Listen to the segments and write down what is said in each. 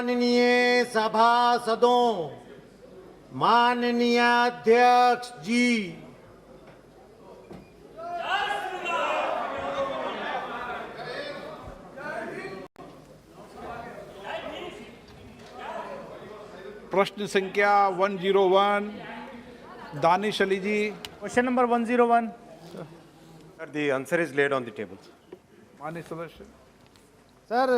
माननीय सभासदों, माननीय अध्यक्ष जी, प्रश्न संख्या 101 Danish Ali ji. Question number 101। Sir, the answer is laid on the table. माननीय सदस्य। सर,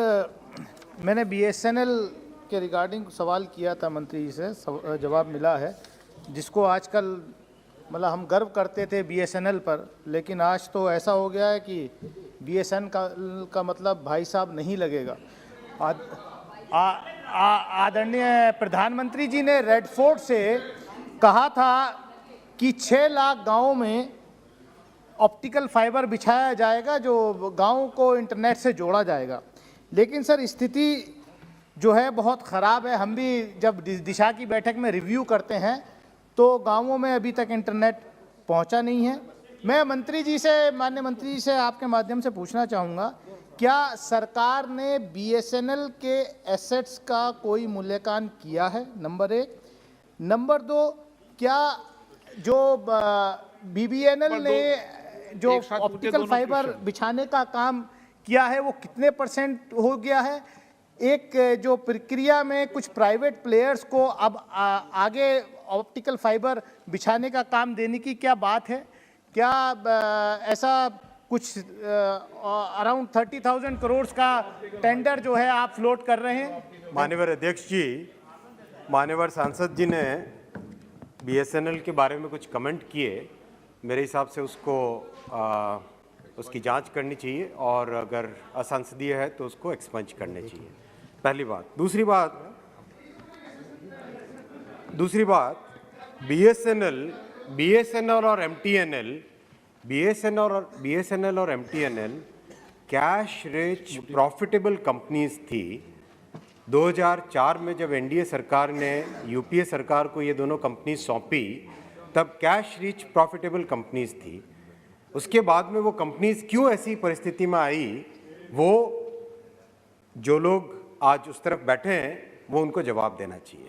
मैंने बीएसएनएल के रिगार्डिंग सवाल किया था मंत्री जी से, जवाब मिला है, जिसको आजकल मतलब हम गर्व करते थे बीएसएनएल पर, लेकिन आज तो ऐसा हो गया है कि बीएसएनएल का मतलब भाई साहब नहीं लगेगा। आदरणीय प्रधानमंत्री जी ने रेड फोर्ट से कहा था कि 6 लाख गांवों में ऑप्टिकल फाइबर बिछाया जाएगा, जो गांव को इंटरनेट से जोड़ा जाएगा। लेकिन सर, स्थिति जो है बहुत ख़राब है। हम भी जब दिशा की बैठक में रिव्यू करते हैं तो गांवों में अभी तक इंटरनेट पहुंचा नहीं है। मैं मंत्री जी से, माननीय मंत्री जी से आपके माध्यम से पूछना चाहूँगा, क्या सरकार ने बीएसएनएल के एसेट्स का कोई मूल्यांकन किया है? नंबर 1। नंबर 2, क्या जो बीबीएनएल ने जो ऑप्टिकल फाइबर बिछाने का काम किया है वो कितने % हो गया है? एक जो प्रक्रिया में कुछ प्राइवेट प्लेयर्स को अब आगे ऑप्टिकल फाइबर बिछाने का काम देने की क्या बात है? क्या ऐसा कुछ अराउंड 30,000 करोड़ का टेंडर जो है आप फ्लोट कर रहे हैं? माननीय अध्यक्ष जी, माननीय सांसद जी ने बीएसएनएल के बारे में कुछ कमेंट किए। मेरे हिसाब से उसकी जांच करनी चाहिए और अगर असंसदीय है तो उसको एक्सपंज करने चाहिए, पहली बात। दूसरी बात, बीएसएनएल और MTNL cash rich profitable companies थी। 2004 में जब एनडीए सरकार ने यूपीए सरकार को ये दोनों कंपनी सौंपी, तब कैश रिच प्रॉफिटेबल कंपनीज थी। उसके बाद में वो कंपनीज क्यों ऐसी परिस्थिति में आई, वो जो लोग आज उस तरफ बैठे हैं वो उनको जवाब देना चाहिए।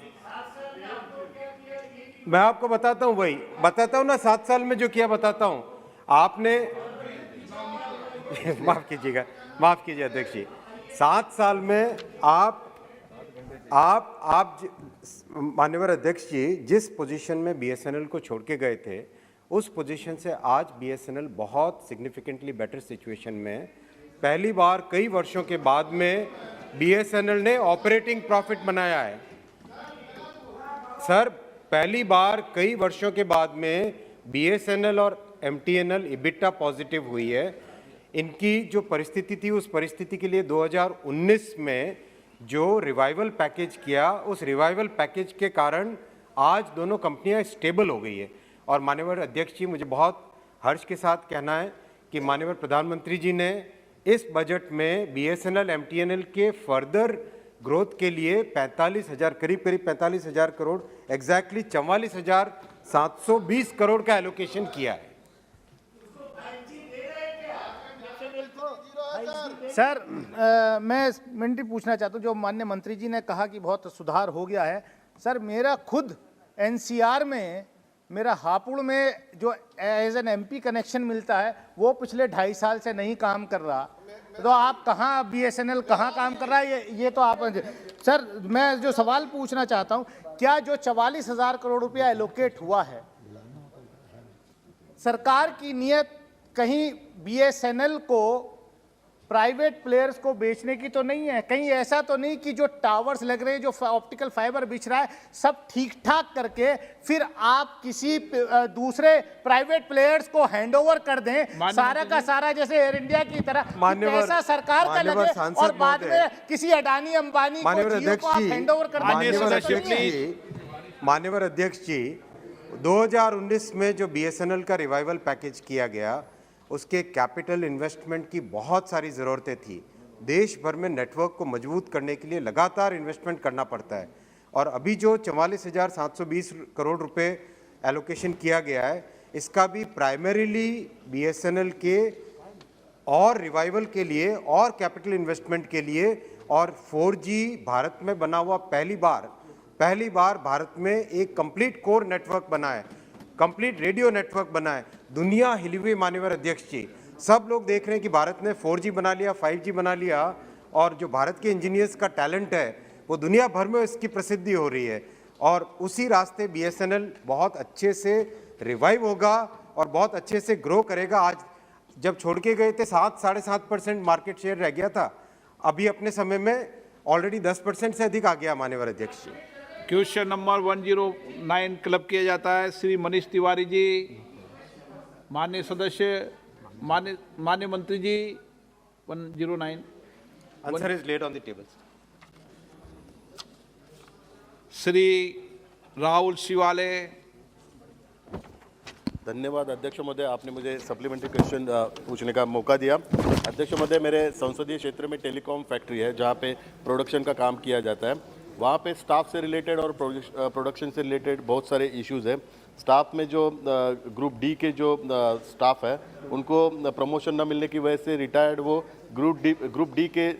मैं आपको बताता हूँ, वही बताता हूँ ना, 7 साल में जो किया बताता हूँ। आपने माफ कीजिए अध्यक्ष जी, 7 साल में आप माननीय अध्यक्ष जी जिस पोजीशन में बीएसएनएल को छोड़ के गए थे, उस पोजीशन से आज बीएसएनएल बहुत सिग्निफिकेंटली बेटर सिचुएशन में, पहली बार कई वर्षों के बाद में बीएसएनएल ने ऑपरेटिंग प्रॉफिट बनाया है। सर, पहली बार कई वर्षों के बाद में बीएसएनएल और एमटीएनएल इबिटा पॉजिटिव हुई है। इनकी जो परिस्थिति थी, उस परिस्थिति के लिए 2019 में जो रिवाइवल पैकेज किया, उस रिवाइवल पैकेज के कारण आज दोनों कंपनियां स्टेबल हो गई है। और माननीय अध्यक्ष जी, मुझे बहुत हर्ष के साथ कहना है कि माननीय प्रधानमंत्री जी ने इस बजट में बीएसएनएल एमटीएनएल के फर्दर ग्रोथ के लिए 45,000 करीब 45,000 करोड़, एग्जैक्टली 44,720 करोड़ का एलोकेशन किया है। सर, मैं मंत्री पूछना चाहता हूँ, जो माननीय मंत्री जी ने कहा कि बहुत सुधार हो गया है। सर, मेरा खुद एनसीआर में, मेरा हापुड़ में जो एज एन एमपी कनेक्शन मिलता है, वो पिछले 2.5 साल से नहीं काम कर रहा। तो आप कहाँ, बीएसएनएल कहाँ काम कर रहा है, ये तो आप। सर, मैं जो सवाल पूछना चाहता हूँ, क्या जो 44,000 करोड़ रुपया एलोकेट हुआ है, सरकार की नीयत कहीं बीएसएनएल को प्राइवेट प्लेयर्स को बेचने की तो नहीं है? कहीं ऐसा तो नहीं कि जो टावर्स लग रहे हैं, जो ऑप्टिकल फाइबर बिछ रहा है, सब ठीक ठाक करके फिर आप किसी दूसरे प्राइवेट प्लेयर्स को हैंडओवर कर दें, सारा का सारा, जैसे एयर इंडिया की तरह पैसा सरकार का लगे और बाद में किसी अडानी अंबानी को आप हैंडओवर कर दें? माननीय अध्यक्ष जी, 2019 में जो बीएसएनएल का रिवाइवल पैकेज किया गया, उसके कैपिटल इन्वेस्टमेंट की बहुत सारी ज़रूरतें थी। देश भर में नेटवर्क को मजबूत करने के लिए लगातार इन्वेस्टमेंट करना पड़ता है। और अभी जो 44,720 करोड़ रुपए एलोकेशन किया गया है, इसका भी प्राइमरीली बीएसएनएल के और रिवाइवल के लिए और कैपिटल इन्वेस्टमेंट के लिए और 4G भारत में बना हुआ पहली बार भारत में एक कंप्लीट कोर नेटवर्क बना है, कंप्लीट रेडियो नेटवर्क बना है। दुनिया हिली हुई माननीय अध्यक्ष जी, सब लोग देख रहे हैं कि भारत ने 4G बना लिया, 5G बना लिया, और जो भारत के इंजीनियर्स का टैलेंट है वो दुनिया भर में इसकी प्रसिद्धि हो रही है। और उसी रास्ते BSNL बहुत अच्छे से रिवाइव होगा और बहुत अच्छे से ग्रो करेगा। आज जब छोड़ के गए थे 7-7.5% मार्केट शेयर रह गया था, अभी अपने समय में ऑलरेडी 10% से अधिक आ गया माननीय अध्यक्ष जी। क्वेश्चन नंबर 109 क्लब किया जाता है। श्री मनीष तिवारी जी, माननीय सदस्य, माननीय मंत्री जी। 109 answer is laid on the table. Shri Rahul Shewale. धन्यवाद अध्यक्ष महोदय, आपने मुझे सप्लीमेंट्री क्वेश्चन पूछने का मौका दिया। अध्यक्ष महोदय, मेरे संसदीय क्षेत्र में टेलीकॉम फैक्ट्री है जहाँ पे प्रोडक्शन का काम किया जाता है। वहाँ पे स्टाफ से रिलेटेड और प्रोडक्शन से रिलेटेड बहुत सारे इश्यूज़ हैं। स्टाफ में जो ग्रुप डी के जो स्टाफ है उनको प्रमोशन न मिलने की वजह से रिटायर्ड वो ग्रुप डी के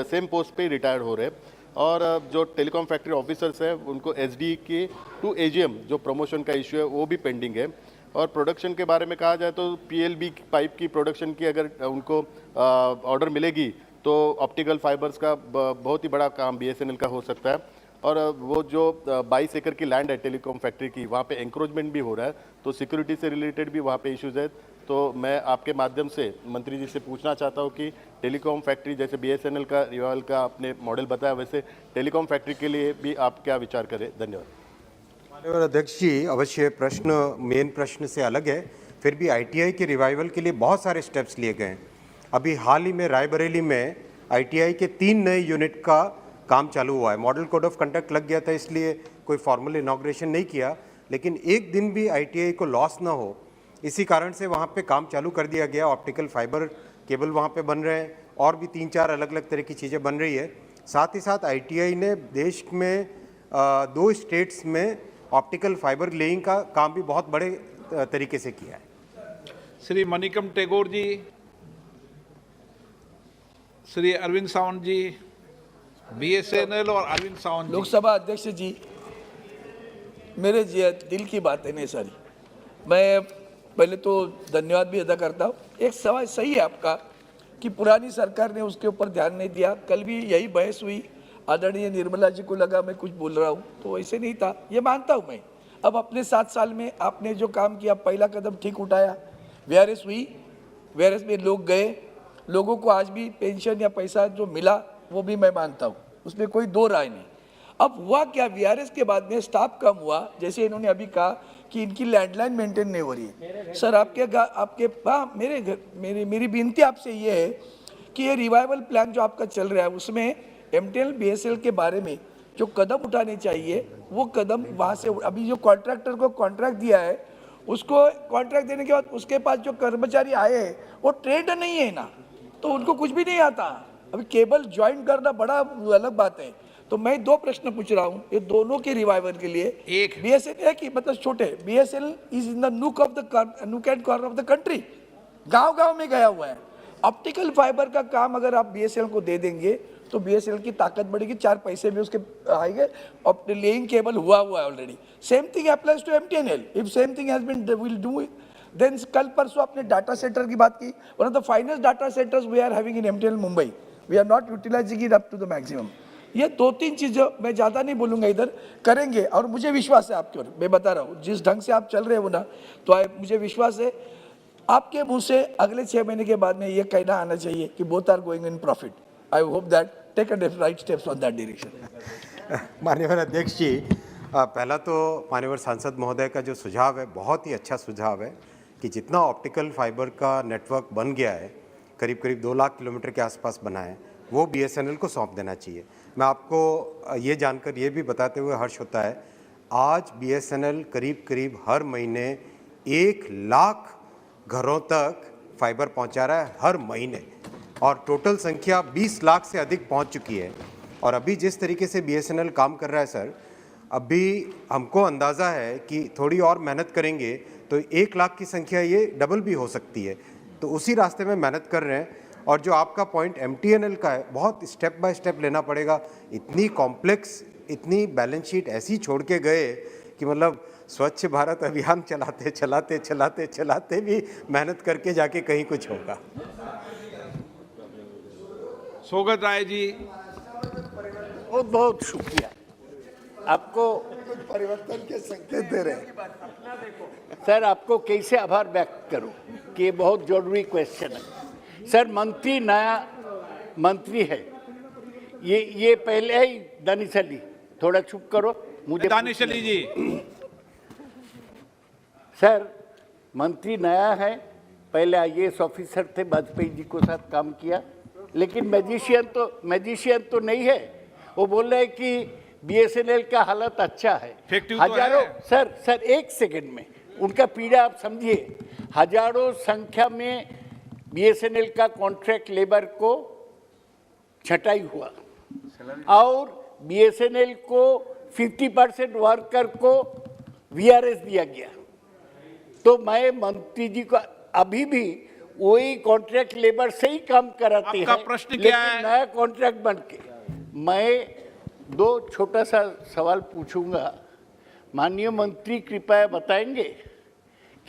सेम पोस्ट पे रिटायर्ड हो रहे हैं। और जो टेलीकॉम फैक्ट्री ऑफिसर्स हैं उनको SD के टू AGM जो प्रमोशन का इशू है वो भी पेंडिंग है। और प्रोडक्शन के बारे में कहा जाए तो PLB पाइप की प्रोडक्शन की अगर उनको ऑर्डर मिलेगी तो ऑप्टिकल फाइबर्स का बहुत ही बड़ा काम BSNL का हो सकता है। और वो जो 22 एकड़ की लैंड है टेलीकॉम फैक्ट्री की, वहाँ पे एंक्रोचमेंट भी हो रहा है, तो सिक्योरिटी से रिलेटेड भी वहाँ पे इश्यूज़ है। तो मैं आपके माध्यम से मंत्री जी से पूछना चाहता हूँ कि टेलीकॉम फैक्ट्री जैसे BSNL का रिवाइवल का आपने मॉडल बताया, वैसे टेलीकॉम फैक्ट्री के लिए भी आप क्या विचार करें। धन्यवाद। माननीय अध्यक्ष जी, अवश्य प्रश्न मेन प्रश्न से अलग है, फिर भी ITI के रिवाइवल के लिए बहुत सारे स्टेप्स लिए गए हैं। अभी हाल ही में रायबरेली में ITI के 3 नए यूनिट का काम चालू हुआ है। मॉडल कोड ऑफ कंडक्ट लग गया था, इसलिए कोई फॉर्मल इनॉग्रेशन नहीं किया, लेकिन एक दिन भी ITI को लॉस ना हो इसी कारण से वहाँ पे काम चालू कर दिया गया। ऑप्टिकल फाइबर केबल वहाँ पे बन रहे हैं और भी 3-4 अलग अलग तरह की चीज़ें बन रही है। साथ ही साथ ITI ने देश में 2 स्टेट्स में ऑप्टिकल फाइबर लेइंग का काम भी बहुत बड़े तरीके से किया है। श्री मणिकम टेगोर जी, श्री अरविंद सावंत जी, BSNL और अरविंद सावंत जी। लोकसभा अध्यक्ष जी, मेरे दिल की बात है नहीं सारी। मैं पहले तो धन्यवाद भी अदा करता हूँ। एक सवाल सही है आपका कि पुरानी सरकार ने उसके ऊपर ध्यान नहीं दिया। कल भी यही बहस हुई, आदरणीय निर्मला जी को लगा मैं कुछ बोल रहा हूँ, तो ऐसे नहीं था, ये मानता हूँ मैं। अब अपने 7 साल में आपने जो काम किया, पहला कदम ठीक उठाया, VRS हुई, VRS में लोग गए, लोगों को आज भी पेंशन या पैसा जो मिला वो भी मैं मानता हूँ, उसमें कोई दो राय नहीं। अब हुआ क्या, VRS के बाद में स्टाफ कम हुआ, जैसे इन्होंने अभी कहा कि इनकी लैंडलाइन मेंटेन नहीं हो रही है। सर आपके हाँ, मेरी विनती आपसे ये है कि ये रिवाइवल प्लान जो आपका चल रहा है उसमें MTNL BSNL के बारे में जो कदम उठाने चाहिए वो कदम वहाँ से, अभी जो कॉन्ट्रैक्टर को कॉन्ट्रैक्ट दिया है उसको कॉन्ट्रैक्ट देने के बाद उसके पास जो कर्मचारी आए हैं वो ट्रेंड नहीं है ना, तो उनको कुछ भी नहीं आता। अभी केबल ज्वाइन करना बड़ा अलग बात है। तो मैं 2 प्रश्न पूछ रहा हूँ, ये दोनों के रिवाइवल के लिए। एक BSNL है कि मतलब छोटे, BSNL is in the nook and corner of the country, गांव में गया हुआ है। ऑप्टिकल फाइबर का काम अगर आप BSNL को दे देंगे तो BSNL की ताकत बढ़ेगी, 4 पैसे भी उसके आएंगे। लेइंग केबल हुआ है already. Same thing applies to MTNL। If same thing has been will do then. कल परसों आपने डाटा सेंटर की बात की, one of the finest data centres we are having in MTNL Mumbai, we are not utilising it up to the maximum. ये 2-3 चीज़ें मैं ज़्यादा नहीं बोलूँगा इधर, करेंगे। और मुझे विश्वास है आपके ऊपर, मैं बता रहा हूँ जिस ढंग से आप चल रहे हो ना, तो मुझे विश्वास है आपके मुंह से अगले 6 महीने के बाद में ये कहना आना चाहिए कि both are going in profit. I hope that take a right steps on that direction. माननीय अध्यक्ष जी, पहला तो माननीय सांसद महोदय का जो सुझाव है बहुत ही अच्छा सुझाव है कि जितना ऑप्टिकल फाइबर का नेटवर्क बन गया है, करीब 2 लाख किलोमीटर के आसपास बना है, वो BSNL को सौंप देना चाहिए। मैं आपको ये जानकर ये भी बताते हुए हर्ष होता है, आज BSNL करीब हर महीने 1 लाख घरों तक फाइबर पहुंचा रहा है हर महीने, और टोटल संख्या 20 लाख से अधिक पहुंच चुकी है। और अभी जिस तरीके से BSNL काम कर रहा है सर, अभी हमको अंदाज़ा है कि थोड़ी और मेहनत करेंगे तो 1 लाख की संख्या ये डबल भी हो सकती है। तो उसी रास्ते में मेहनत कर रहे हैं। और जो आपका पॉइंट एमटीएनएल का है, बहुत स्टेप बाय स्टेप लेना पड़ेगा। इतनी कॉम्प्लेक्स, इतनी बैलेंस शीट ऐसी छोड़ के गए कि मतलब स्वच्छ भारत अभियान चलाते चलाते चलाते चलाते भी मेहनत करके जाके कहीं कुछ होगा। स्वागत राय जी। बहुत बहुत शुक्रिया आपको, परिवर्तन के संकेत दे रहे हैं सर। आपको कैसे आभार व्यक्त करूं कि ये बहुत जरूरी क्वेश्चन है सर। मंत्री नया मंत्री है, ये पहले ही दानिश अली, थोड़ा चुप करो मुझे। दानिश अली जी सर, मंत्री नया है, पहले आईएएस ऑफिसर थे, वाजपेयी जी को साथ काम किया, लेकिन मैजिशियन तो नहीं है। वो बोल रहे हैं कि बीएसएनएल का हालत अच्छा है। हजारों सर एक सेकंड में उनका पीड़ा आप समझिए। हजारों संख्या में बीएसएनएल का कॉन्ट्रैक्ट लेबर को छटाई हुआ और बीएसएनएल को 50% वर्कर को वीआरएस दिया गया। तो मैं मंत्री जी को अभी भी वही कॉन्ट्रैक्ट लेबर से ही काम कराते हैं, प्रश्न क्या है? नया कॉन्ट्रैक्ट बन के। मैं दो छोटा सा सवाल पूछूंगा, माननीय मंत्री कृपया बताएंगे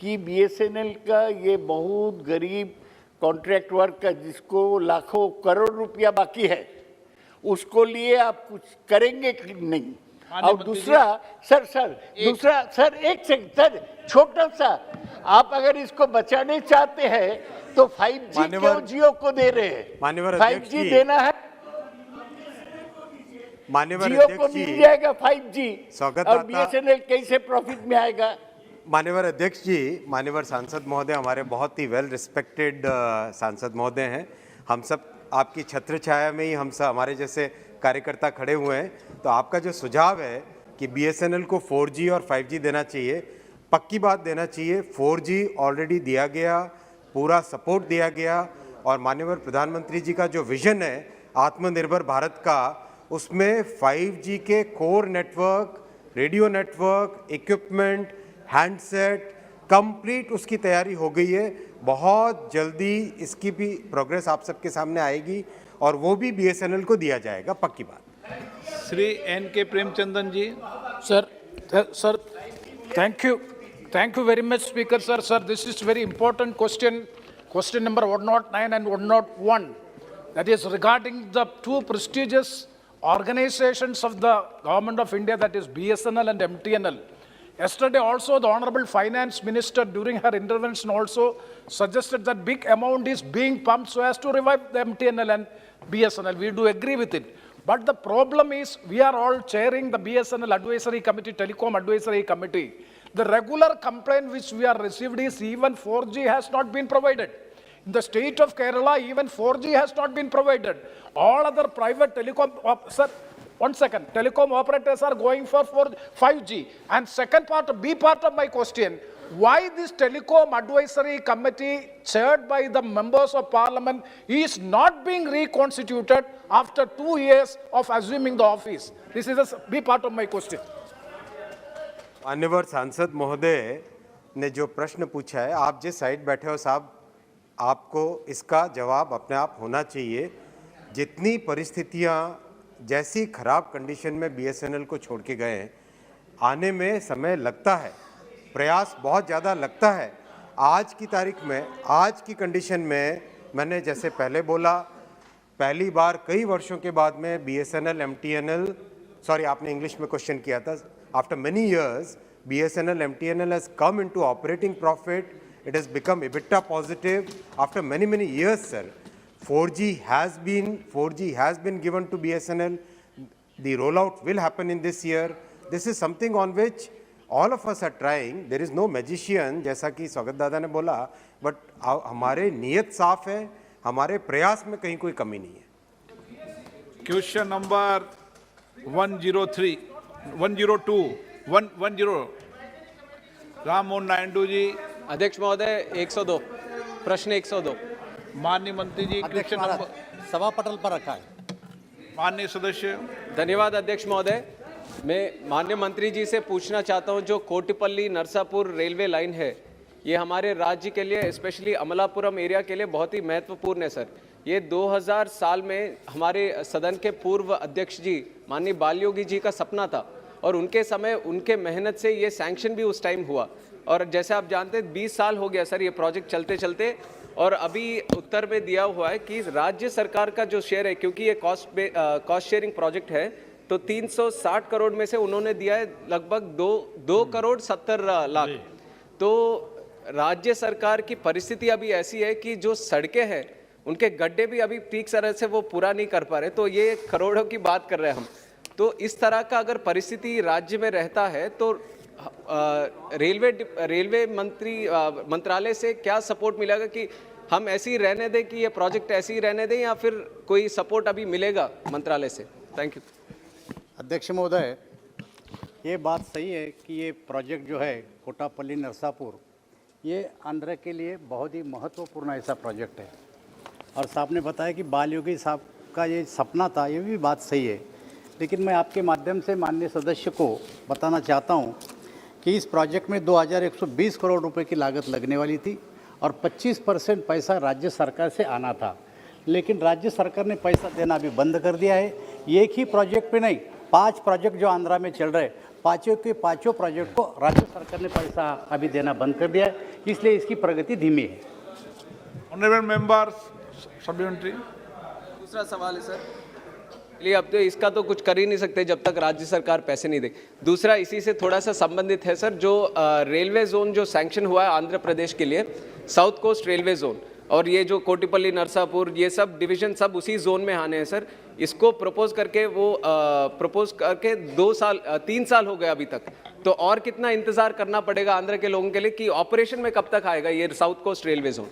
कि बीएसएनएल का ये बहुत गरीब कॉन्ट्रैक्ट वर्कर जिसको लाखों करोड़ रुपया बाकी है, उसको लिए आप कुछ करेंगे कि नहीं? और दूसरा सर एक सेकंड सर, छोटा सा, आप अगर इसको बचाने चाहते हैं तो 5G क्यों जियो को दे रहे हैं? 5G देना है, जियो को मिल जाएगा 5G, और बीएसएनएल कैसे प्रॉफिट में आएगा? मान्यवर अध्यक्ष जी, मान्यवर सांसद महोदय, हमारे बहुत ही वेल रिस्पेक्टेड सांसद महोदय हैं। हम सब आपकी छत्र छाया में ही हम सब, हमारे जैसे कार्यकर्ता खड़े हुए हैं। तो आपका जो सुझाव है कि बीएसएनएल को 4G और 5G देना चाहिए, पक्की बात देना चाहिए। 4G ऑलरेडी दिया गया, पूरा सपोर्ट दिया गया, और माननीय प्रधानमंत्री जी का जो विजन है आत्मनिर्भर भारत का, उसमें 5G के core network, radio network, equipment, handset, complete उसकी तैयारी हो गई है। बहुत जल्दी इसकी भी प्रोग्रेस आप सबके सामने आएगी और वो भी बीएसएनएल को दिया जाएगा, पक्की बात। Shri N K. Premachandran ji. Sir, thank you very much, Speaker sir. Sir, this is very important question number 109 and 101. That is regarding the two prestigious organizations of the Government of India, that is BSNL and MTNL. Yesterday also, the Honorable Finance Minister during her intervention also suggested that big amount is being pumped so as to revive the MTNL and BSNL. We do agree with it. But the problem is, we are all chairing the BSNL Advisory Committee, Telecom Advisory Committee. The regular complaint which we are received is even 4G has not been provided. In the state of Kerala, even 4G has not been provided. All other private telecom, telecom operators are going for 5G. And second part, B part of my question, why this Telecom Advisory Committee chaired by the members of Parliament is not being reconstituted after 2 years of assuming the office? This is a B part of my question. मान्यवर सांसद महोदय ने जो प्रश्न पूछा है, आप जिस साइड बैठे हो साहब, आपको इसका जवाब अपने आप होना चाहिए। जितनी परिस्थितियां जैसी खराब कंडीशन में बीएसएनएल को छोड़ के गए, आने में समय लगता है, प्रयास बहुत ज़्यादा लगता है। आज की तारीख में, आज की कंडीशन में, मैंने जैसे पहले बोला, पहली बार कई वर्षों के बाद में बीएसएनएल एमटीएनएल, सॉरी आपने इंग्लिश में क्वेश्चन किया था, after many years BSNL MTNL has come into operating profit. It has become EBITDA positive after many years, sir. 4G has been given to BSNL. The rollout will happen in this year. This is something on which all of us are trying. There is no magician, जैसा कि स्वागत दादा ने बोला, but हमारे नियत साफ है, हमारे प्रयास में कहीं कोई कमी नहीं है। Question number 102 Ram Mohan Naidu ji. अध्यक्ष महोदय 102, प्रश्न 102। माननीय मंत्री जी, क्वेश्चन नंबर सभा पटल पर रखा है। माननीय सदस्य। धन्यवाद अध्यक्ष महोदय। मैं माननीय मंत्री जी से पूछना चाहता हूं, जो कोटिपल्ली नरसापुर रेलवे लाइन है, ये हमारे राज्य के लिए, स्पेशली अमलापुरम एरिया के लिए बहुत ही महत्वपूर्ण है सर। ये 2000 साल में हमारे सदन के पूर्व अध्यक्ष जी माननीय बाल योगी जी का सपना था और उनके समय उनके मेहनत से ये सैंक्शन भी उस टाइम हुआ। और जैसे आप जानते हैं 20 साल हो गया सर ये प्रोजेक्ट चलते चलते, और अभी उत्तर में दिया हुआ है कि राज्य सरकार का जो शेयर है, क्योंकि ये कॉस्ट शेयरिंग प्रोजेक्ट है, तो 360 करोड़ में से उन्होंने दिया है लगभग 2 करोड़ 70 लाख। तो राज्य सरकार की परिस्थिति अभी ऐसी है कि जो सड़कें हैं उनके गड्ढे भी अभी ठीक तरह से वो पूरा नहीं कर पा रहे, तो ये करोड़ों की बात कर रहे हैं हम। तो इस तरह का अगर परिस्थिति राज्य में रहता है तो रेलवे मंत्रालय से क्या सपोर्ट मिलेगा कि हम ऐसे ही रहने दें, कि ये प्रोजेक्ट ऐसे ही रहने दें, या फिर कोई सपोर्ट अभी मिलेगा मंत्रालय से? Thank you. अध्यक्ष महोदय, ये बात सही है कि ये प्रोजेक्ट जो है कोटापल्ली नरसापुर, ये आंध्र के लिए बहुत ही महत्वपूर्ण ऐसा प्रोजेक्ट है। और साहब ने बताया कि बाल योगी साहब का ये सपना था, ये भी बात सही है। लेकिन मैं आपके माध्यम से माननीय सदस्य को बताना चाहता हूँ कि इस प्रोजेक्ट में 2120 करोड़ रुपए की लागत लगने वाली थी और 25% पैसा राज्य सरकार से आना था, लेकिन राज्य सरकार ने पैसा देना अभी बंद कर दिया है। एक ही प्रोजेक्ट पे नहीं, 5 प्रोजेक्ट जो आंध्रा में चल रहे, पाँचों के पाँचों प्रोजेक्ट को राज्य सरकार ने पैसा अभी देना बंद कर दिया है, इसलिए इसकी प्रगति धीमी है। Honourable members supplementary. दूसरा सवाल है सर, चलिए अब तो इसका तो कुछ कर ही नहीं सकते जब तक राज्य सरकार पैसे नहीं दे। दूसरा इसी से थोड़ा सा संबंधित है सर, जो रेलवे जोन जो सैंक्शन हुआ है आंध्र प्रदेश के लिए, साउथ कोस्ट रेलवे जोन, और ये जो कोटिपल्ली नरसापुर ये सब डिवीजन सब उसी जोन में आने हैं सर। इसको प्रपोज करके 3 साल हो गए अभी तक, तो और कितना इंतजार करना पड़ेगा आंध्र के लोगों के लिए कि ऑपरेशन में कब तक आएगा ये साउथ कोस्ट रेलवे जोन?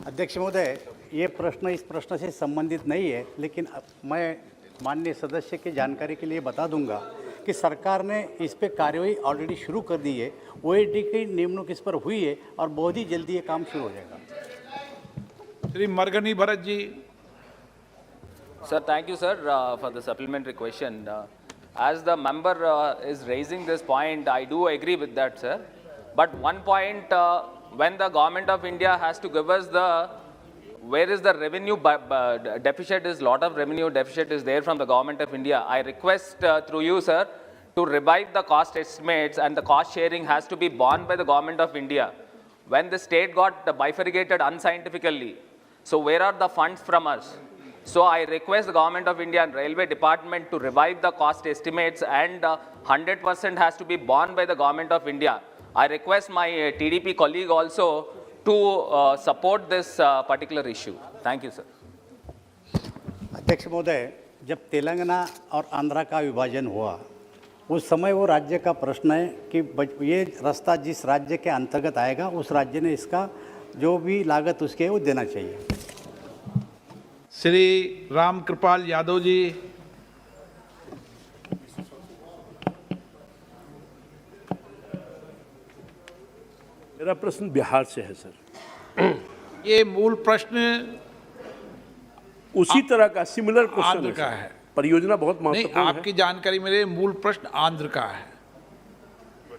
अध्यक्ष महोदय, ये प्रश्न इस प्रश्न से संबंधित नहीं है, लेकिन मैं माननीय सदस्य की जानकारी के लिए बता दूंगा कि सरकार ने इस पे कार्यवाही ऑलरेडी शुरू कर दी है। ओएडी की नियुक्ति इस पर हुई है और बहुत ही जल्दी ये काम शुरू हो जाएगा। Shri मरगनी Bharat ji. Sir, thank you, sir, for the supplementary question. As the member is raising this point, I do agree with that, sir. But one point, when the government of India has to give us where is the revenue deficit, is lot of revenue deficit is there from the government of India. I request through you, sir, to revive the cost estimates, and the cost sharing has to be borne by the government of India. When the state got bifurcated unscientifically, so where are the funds from us? So I request the government of India and railway department to revive the cost estimates, and 100% has to be borne by the government of India. I request my TDP colleague also to support this particular issue. Thank you, sir. अध्यक्ष महोदय, जब तेलंगाना और आंध्रा का विभाजन हुआ उस समय वो राज्य का प्रश्न है कि ये रास्ता जिस राज्य के अंतर्गत आएगा उस राज्य ने इसका जो भी लागत उसके वो देना चाहिए। श्री राम कृपाल यादव जी। मेरा प्रश्न बिहार से है सर। ये मूल प्रश्न उसी तरह का सिमिलर क्वेश्चन आंध्र का है। परियोजना बहुत नहीं, महत्वपूर्ण है। आपकी जानकारी मेरे मूल प्रश्न आंध्र का है।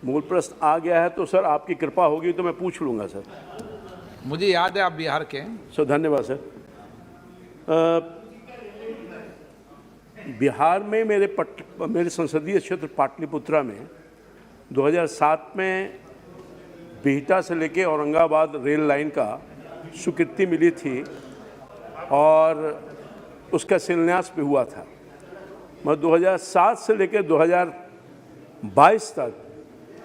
मूल प्रश्न आ गया है तो सर आपकी कृपा होगी तो मैं पूछ लूंगा सर। मुझे याद है आप बिहार के हैं। सर धन्यवाद सर। बिहार में मेरे संसदीय क्षेत्र पाटलिपुत्रा में 2007 में बिहटा से लेके औरंगाबाद रेल लाइन का स्वीकृति मिली थी और उसका शिलान्यास भी हुआ था। मैं 2007 से लेकर 2022 तक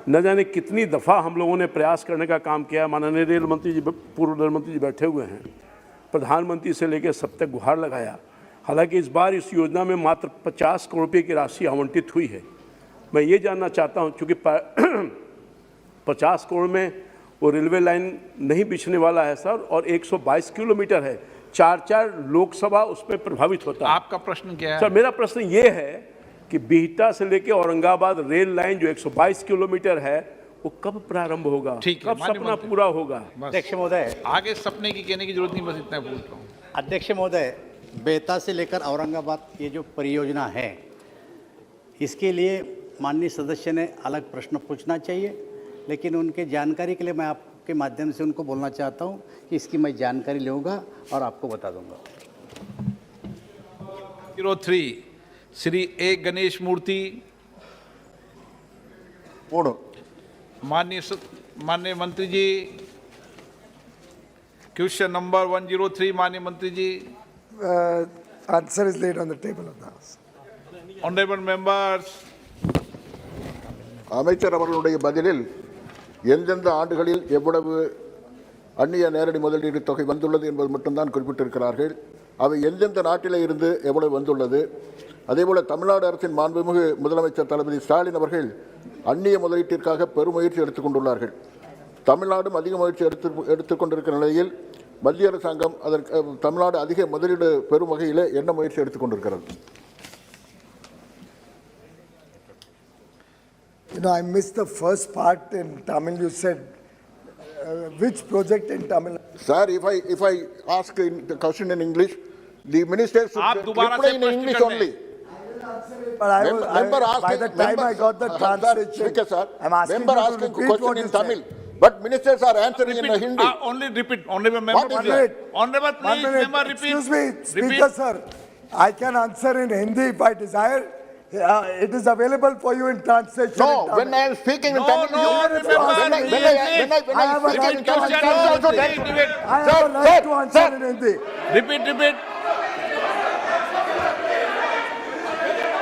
न जाने कितनी दफ़ा हम लोगों ने प्रयास करने का काम किया। माननीय रेल मंत्री जी, पूर्व रेल मंत्री जी बैठे हुए हैं, प्रधानमंत्री से लेकर सब तक गुहार लगाया। हालांकि इस बार इस योजना में मात्र 50 करोड़ रुपये की राशि आवंटित हुई है। मैं ये जानना चाहता हूँ, चूँकि 50 करोड़ में वो रेलवे लाइन नहीं बिछने वाला है सर, और 122 किलोमीटर है, 4 लोकसभा उसमें प्रभावित होता है। आपका प्रश्न क्या है? सर मेरा प्रश्न ये है कि बिहटा से लेकर औरंगाबाद रेल लाइन जो 122 किलोमीटर है वो कब प्रारंभ होगा, कब सपना पूरा होगा? अध्यक्ष महोदय, आगे सपने की कहने की जरूरत नहीं, बस इतना पूछ रहा हूँ। अध्यक्ष महोदय, बेहता से लेकर औरंगाबाद ये जो परियोजना है इसके लिए माननीय सदस्य ने अलग प्रश्न पूछना चाहिए, लेकिन उनके जानकारी के लिए मैं आपके माध्यम से उनको बोलना चाहता हूं कि इसकी मैं जानकारी लूँगा और आपको बता दूंगा। 03 श्री ए गणेश मूर्ति। पूर्ण माननीय मंत्री जी, क्वेश्चन नंबर 103 माननीय मंत्री जी। Answer is laid on the table of the House. Honorable members, அமைச்சர் அவர்களுடைய பதிலில் எந்தெந்த ஆண்டுகளில் எவ்வளவு அந்நிய நேரடி முதலீடு தொகை வந்துள்ளது என்பது மட்டும்தான் குறிப்பிட்டிருக்கிறார்கள். அவை எந்தெந்த நாட்டிலே இருந்து எவ்வளவு வந்துள்ளது, அதேபோல தமிழ்நாடு அரசின் மாண்புமிகு முதலமைச்சர் தளபதி ஸ்டாலின் அவர்கள் அந்நிய முதலீட்டிற்காக பெருமுயற்சி எடுத்துக்கொண்டுள்ளார்கள். தமிழ்நாடும் அதிக முயற்சி எடுத்துக்கொண்டிருக்கிற நிலையில் மத்திய அரசாங்கம் அதற்கு தமிழ்நாடு அதிக முதலீடு பெறும் வகையில் என்ன முயற்சி எடுத்துக்கொண்டிருக்கிறது? You know, I missed the first part in Tamil. You said which project in Tamil? Sir, if I ask the question in English, the minister should reply in English only. But by the time I got the translation, sir, I'm asking member you to asking repeat question what in you Tamil, said. but ministers are answering in Hindi. Only repeat. Honorable member, What is please. that? Honorable, One please, minute. member, repeat. Excuse me, Speaker, Repeat. sir. I can answer in Hindi if I desire. It is available for you in translation. No, in Tamil. when I am speaking in No, Tamil, no, remember, when I have a speak right in to Tamil, answer you also in tell- Hindi. I Sir, have a right to sir, answer sir. in Hindi. Repeat.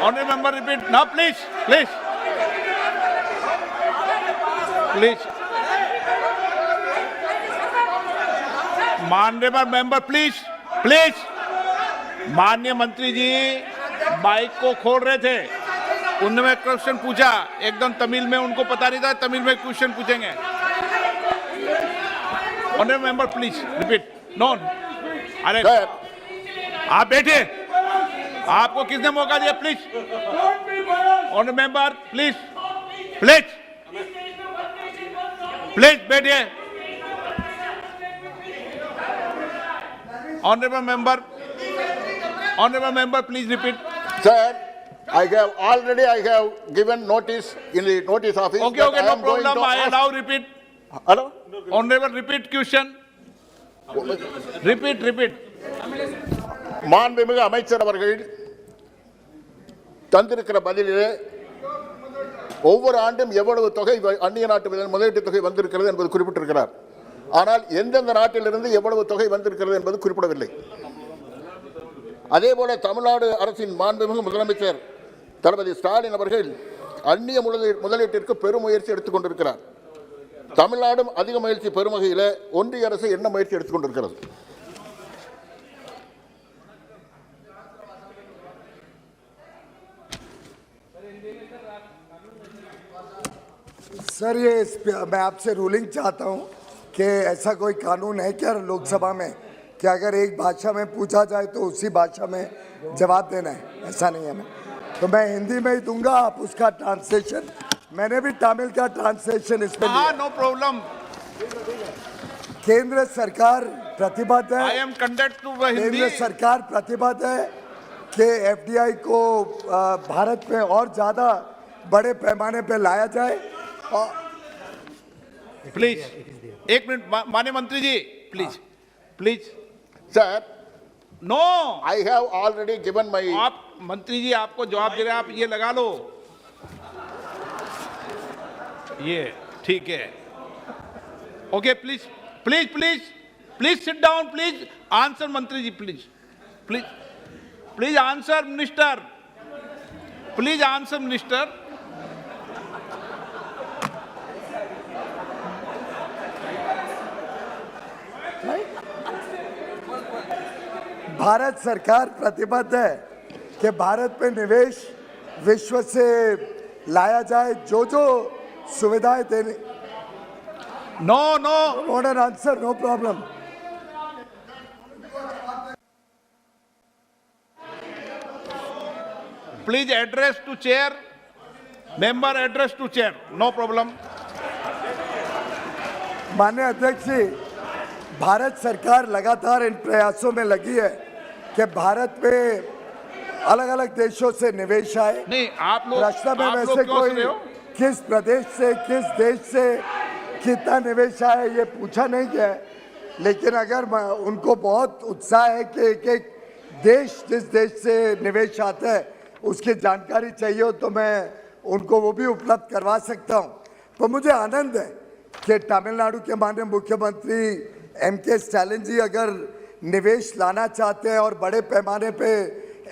Honorable member, repeat. Now, please. माननीय member, please. माननीय मंत्री जी mic को खोल रहे थे, उन्होंने question पूछा, एकदम तमिल में, उनको पता नहीं था तमिल में क्वेश्चन पूछेंगे। Honourable member, please repeat. No, अरे आप बैठे, आपको किसने मौका दिया? प्लीज ऑनरेबल मेंबर, प्लीज बैठिए। Honorable member, please repeat. Sir, I have given notice in the notice office. Okay, that no am going problem. to I ask- allow repeat. Hello? Honorable, repeat question. Repeat. மாண்புமிகு அமைச்சர் அவர்கள் தந்திருக்கிற பதிலிலே ஒவ்வொரு ஆண்டும் எவ்வளவு தொகை அந்நிய நாட்டு முதலீட்டு தொகை வந்திருக்கிறது என்பது குறிப்பிட்டிருக்கிறார். ஆனால் எந்தெந்த நாட்டிலிருந்து எவ்வளவு தொகை வந்திருக்கிறது என்பது குறிப்பிடவில்லை. அதேபோல தமிழ்நாடு அரசின் மாண்புமிகு முதலமைச்சர் தளபதி ஸ்டாலின் அவர்கள் அந்நிய முதலீட்டிற்கு பெரும் முயற்சி எடுத்துக் கொண்டிருக்கிறார். தமிழ்நாடும் அதிக முயற்சி பெறும் வகையில் ஒன்றிய அரசு என்ன முயற்சி எடுத்துக் கொண்டிருக்கிறது? सर, मैं आपसे रूलिंग चाहता हूं कि ऐसा कोई कानून है क्या लोकसभा में कि अगर एक भाषा में पूछा जाए तो उसी भाषा में जवाब देना है? ऐसा नहीं है। तो मैं हिंदी में ही दूंगा, आप उसका ट्रांसलेशन, मैंने भी तमिल का ट्रांसलेशन इसमें लिया। No problem. केंद्र सरकार प्रतिबद्ध है, I am conduct to the केंद्र Hindi. सरकार प्रतिबद्ध है कि एफडीआई को भारत में और ज्यादा बड़े पैमाने पे लाया जाए। प्लीज एक मिनट, माननीय मंत्री जी, please. Sir, no, I have already given my. आप मंत्री जी आपको जवाब दे रहे हैं, आप ये लगा लो, ये ठीक है। Okay, please sit down, please answer मंत्री जी, प्लीज आंसर मिनिस्टर, भारत सरकार प्रतिबद्ध है कि भारत में निवेश विश्व से लाया जाए, जो सुविधाएं देने। No, not an answer, no problem. Please address to chair, member address to chair, no problem. माननीय अध्यक्ष जी, भारत सरकार लगातार इन प्रयासों में लगी है कि भारत में अलग अलग देशों से निवेश आए। नहीं, आप लोग रास्ता में आप लोग वैसे क्यों कोई सुन रहे हो? किस प्रदेश से, किस देश से कितना निवेश आया ये पूछा नहीं गया है, लेकिन अगर उनको बहुत उत्साह है कि एक देश जिस देश से निवेश आता है उसकी जानकारी चाहिए हो तो मैं उनको वो भी उपलब्ध करवा सकता हूँ। तो मुझे आनंद है कि तमिलनाडु के माननीय मुख्यमंत्री M.K. स्टालिन जी अगर निवेश लाना चाहते हैं और बड़े पैमाने पे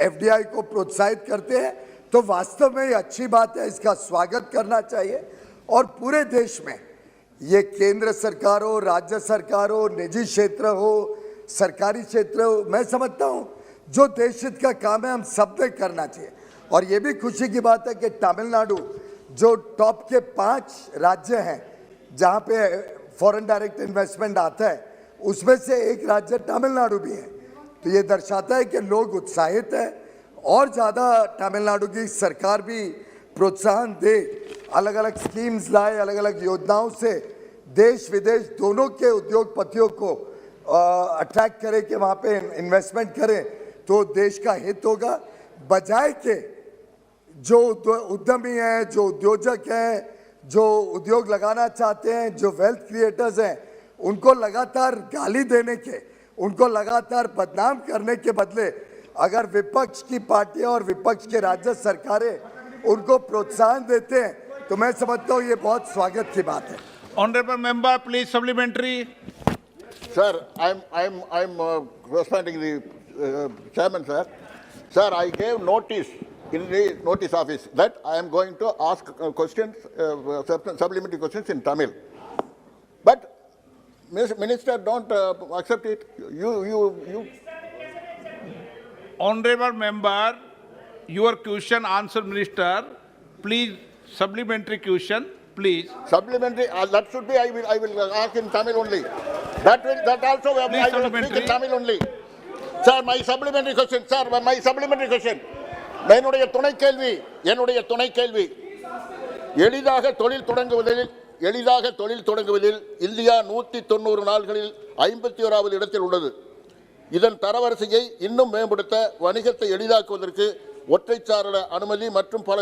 FDI को प्रोत्साहित करते हैं तो वास्तव में ये अच्छी बात है, इसका स्वागत करना चाहिए। और पूरे देश में ये केंद्र सरकार हो, राज्य सरकार हो, निजी क्षेत्र हो, सरकारी क्षेत्र हो, मैं समझता हूँ जो देश हित का काम है हम सब ने करना चाहिए। और ये भी खुशी की बात है कि तमिलनाडु जो टॉप के 5 राज्य हैं जहाँ पे फॉरेन डायरेक्ट इन्वेस्टमेंट आता है उसमें से एक राज्य तमिलनाडु भी है। तो ये दर्शाता है कि लोग उत्साहित हैं और ज़्यादा तमिलनाडु की सरकार भी प्रोत्साहन दे, अलग अलग स्कीम्स लाए, अलग अलग योजनाओं से देश विदेश दोनों के उद्योगपतियों को अट्रैक्ट करे कि वहाँ पे इन्वेस्टमेंट करें तो देश का हित होगा। बजाय के जो उद्यमी हैं, जो उद्योजक हैं, जो उद्योग लगाना चाहते हैं, जो वेल्थ क्रिएटर्स हैं, उनको लगातार गाली देने के, उनको लगातार बदनाम करने के बदले अगर विपक्ष की पार्टियां और विपक्ष के राज्य सरकारें उनको प्रोत्साहन देते हैं तो मैं समझता हूँ ये बहुत स्वागत की बात है। Honourable member please supplementary. Sir, I'm responding the chairman, sir. Sir, I gave notice in the notice office that I am going to ask questions, supplementary questions in Tamil. But Minister don't accept it. You. Honorable member, your question answer minister. Please supplementary question, please. Supplementary. That should be. I will ask in Tamil only. That also I will speak in Tamil only. Sir, my supplementary question. Sir, my supplementary question. என்னுடைய துணை கேள்வி எளிதாக தொழில் தொடங்குவதில் India 190 நாடுகளில் 51வது இடத்தில் உள்ளது. இதன் தரவரிசையை இன்னும் மேம்படுத்த வணிகத்தை எளிதாக்குவதற்கு ஒற்றைச்சாளர அனுமதி மற்றும் பல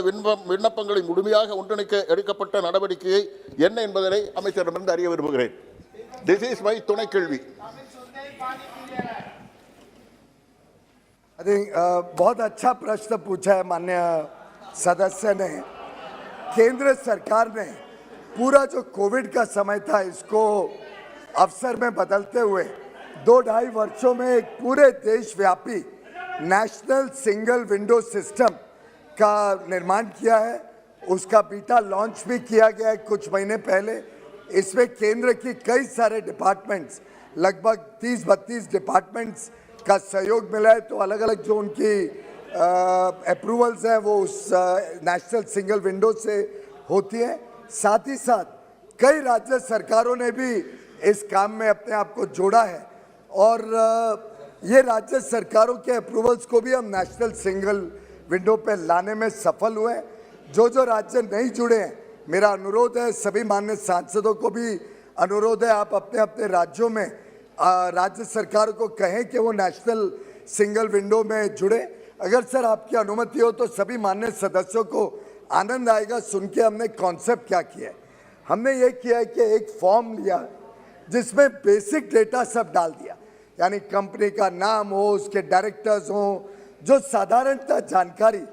விண்ணப்பங்களை முழுமையாக ஒன்றிணைக்க எடுக்கப்பட்ட நடவடிக்கை என்ன என்பதை அமைச்சரிடமிருந்து அறிய விரும்புகிறேன். This is my துணை கேள்வி. I think बहुत अच्छा प्रश्न पूछा है माननीय सदस्य ने। केंद्र सरकार ने पूरा जो कोविड का समय था इसको अवसर में बदलते हुए 2-2.5 वर्षों में एक पूरे देशव्यापी नेशनल सिंगल विंडो सिस्टम का निर्माण किया है। उसका बीटा लॉन्च भी किया गया है कुछ महीने पहले। इसमें केंद्र की कई सारे डिपार्टमेंट्स, लगभग 30-32 डिपार्टमेंट्स का सहयोग मिला है। तो अलग अलग जो उनकी अप्रूवल्स हैं वो उस नेशनल सिंगल विंडो से होती हैं। साथ ही साथ कई राज्य सरकारों ने भी इस काम में अपने आप को जोड़ा है और ये राज्य सरकारों के अप्रूवल्स को भी हम नेशनल सिंगल विंडो पे लाने में सफल हुए हैं। जो राज्य नहीं जुड़े हैं, मेरा अनुरोध है, सभी माननीय सांसदों को भी अनुरोध है, आप अपने अपने राज्यों में राज्य सरकार को कहें कि वो नेशनल सिंगल विंडो में जुड़े। अगर सर आपकी अनुमति हो तो सभी माननीय सदस्यों को आनंद आएगा सुन के हमने कॉन्सेप्ट क्या किया है। हमने ये किया है कि एक फॉर्म लिया जिसमें बेसिक डेटा सब डाल दिया, यानी कंपनी का नाम हो, उसके डायरेक्टर्स हो, जो साधारणतः जानकारी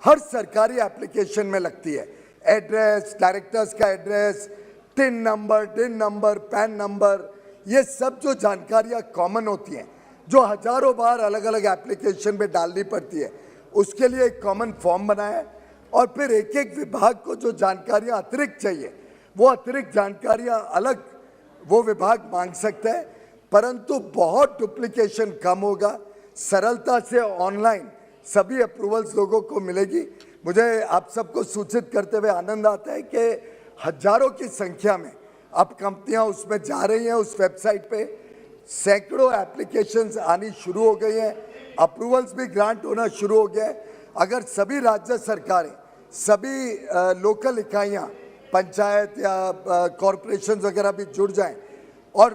हर सरकारी एप्लीकेशन में लगती है, एड्रेस, डायरेक्टर्स का address, tin number, pan number, ये सब जो जानकारियाँ कॉमन होती हैं जो हजारों बार अलग अलग एप्लीकेशन में डालनी पड़ती है, उसके लिए एक कॉमन फॉर्म बनाया है। और फिर एक एक विभाग को जो जानकारियाँ अतिरिक्त चाहिए वो अतिरिक्त जानकारियाँ अलग वो विभाग मांग सकता है, परंतु बहुत डुप्लीकेशन कम होगा, सरलता से ऑनलाइन सभी अप्रूवल्स लोगों को मिलेगी। मुझे आप सबको सूचित करते हुए आनंद आता है कि हजारों की संख्या में अब कंपनियां उसमें जा रही हैं, उस वेबसाइट पे सैकड़ों एप्लीकेशंस आनी शुरू हो गई हैं, अप्रूवल्स भी ग्रांट होना शुरू हो गया है। अगर सभी राज्य सरकारें, सभी लोकल इकाइयां, पंचायत या कॉरपोरेशन वगैरह भी जुड़ जाएं और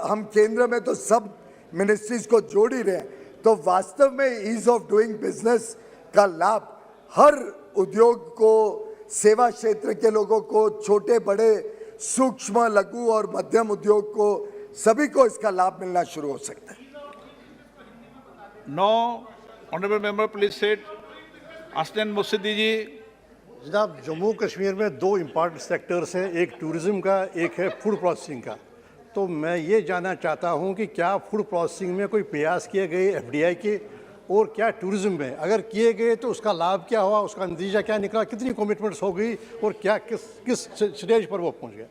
हम केंद्र में तो सब मिनिस्ट्रीज को जोड़ ही रहे हैं, तो वास्तव में ईज ऑफ डूइंग बिजनेस का लाभ हर उद्योग को, सेवा क्षेत्र के लोगों को, छोटे बड़े सूक्ष्म लघु और मध्यम उद्योग को, सभी को इसका लाभ मिलना शुरू हो सकता है। No honourable member please sit. Aslam Masoodi ji. जनाब, जम्मू कश्मीर में दो इम्पॉर्टेंट सेक्टर्स हैं, एक टूरिज़्म का, एक है फूड प्रोसेसिंग का। तो मैं ये जानना चाहता हूँ कि क्या फूड प्रोसेसिंग में कोई प्रयास किए गए FDI के, और क्या टूरिज़्म में अगर किए गए तो उसका लाभ क्या हुआ, उसका नतीजा क्या निकला, कितनी कमिटमेंट्स हो गई और क्या किस स्टेज पर वो पहुँच गया?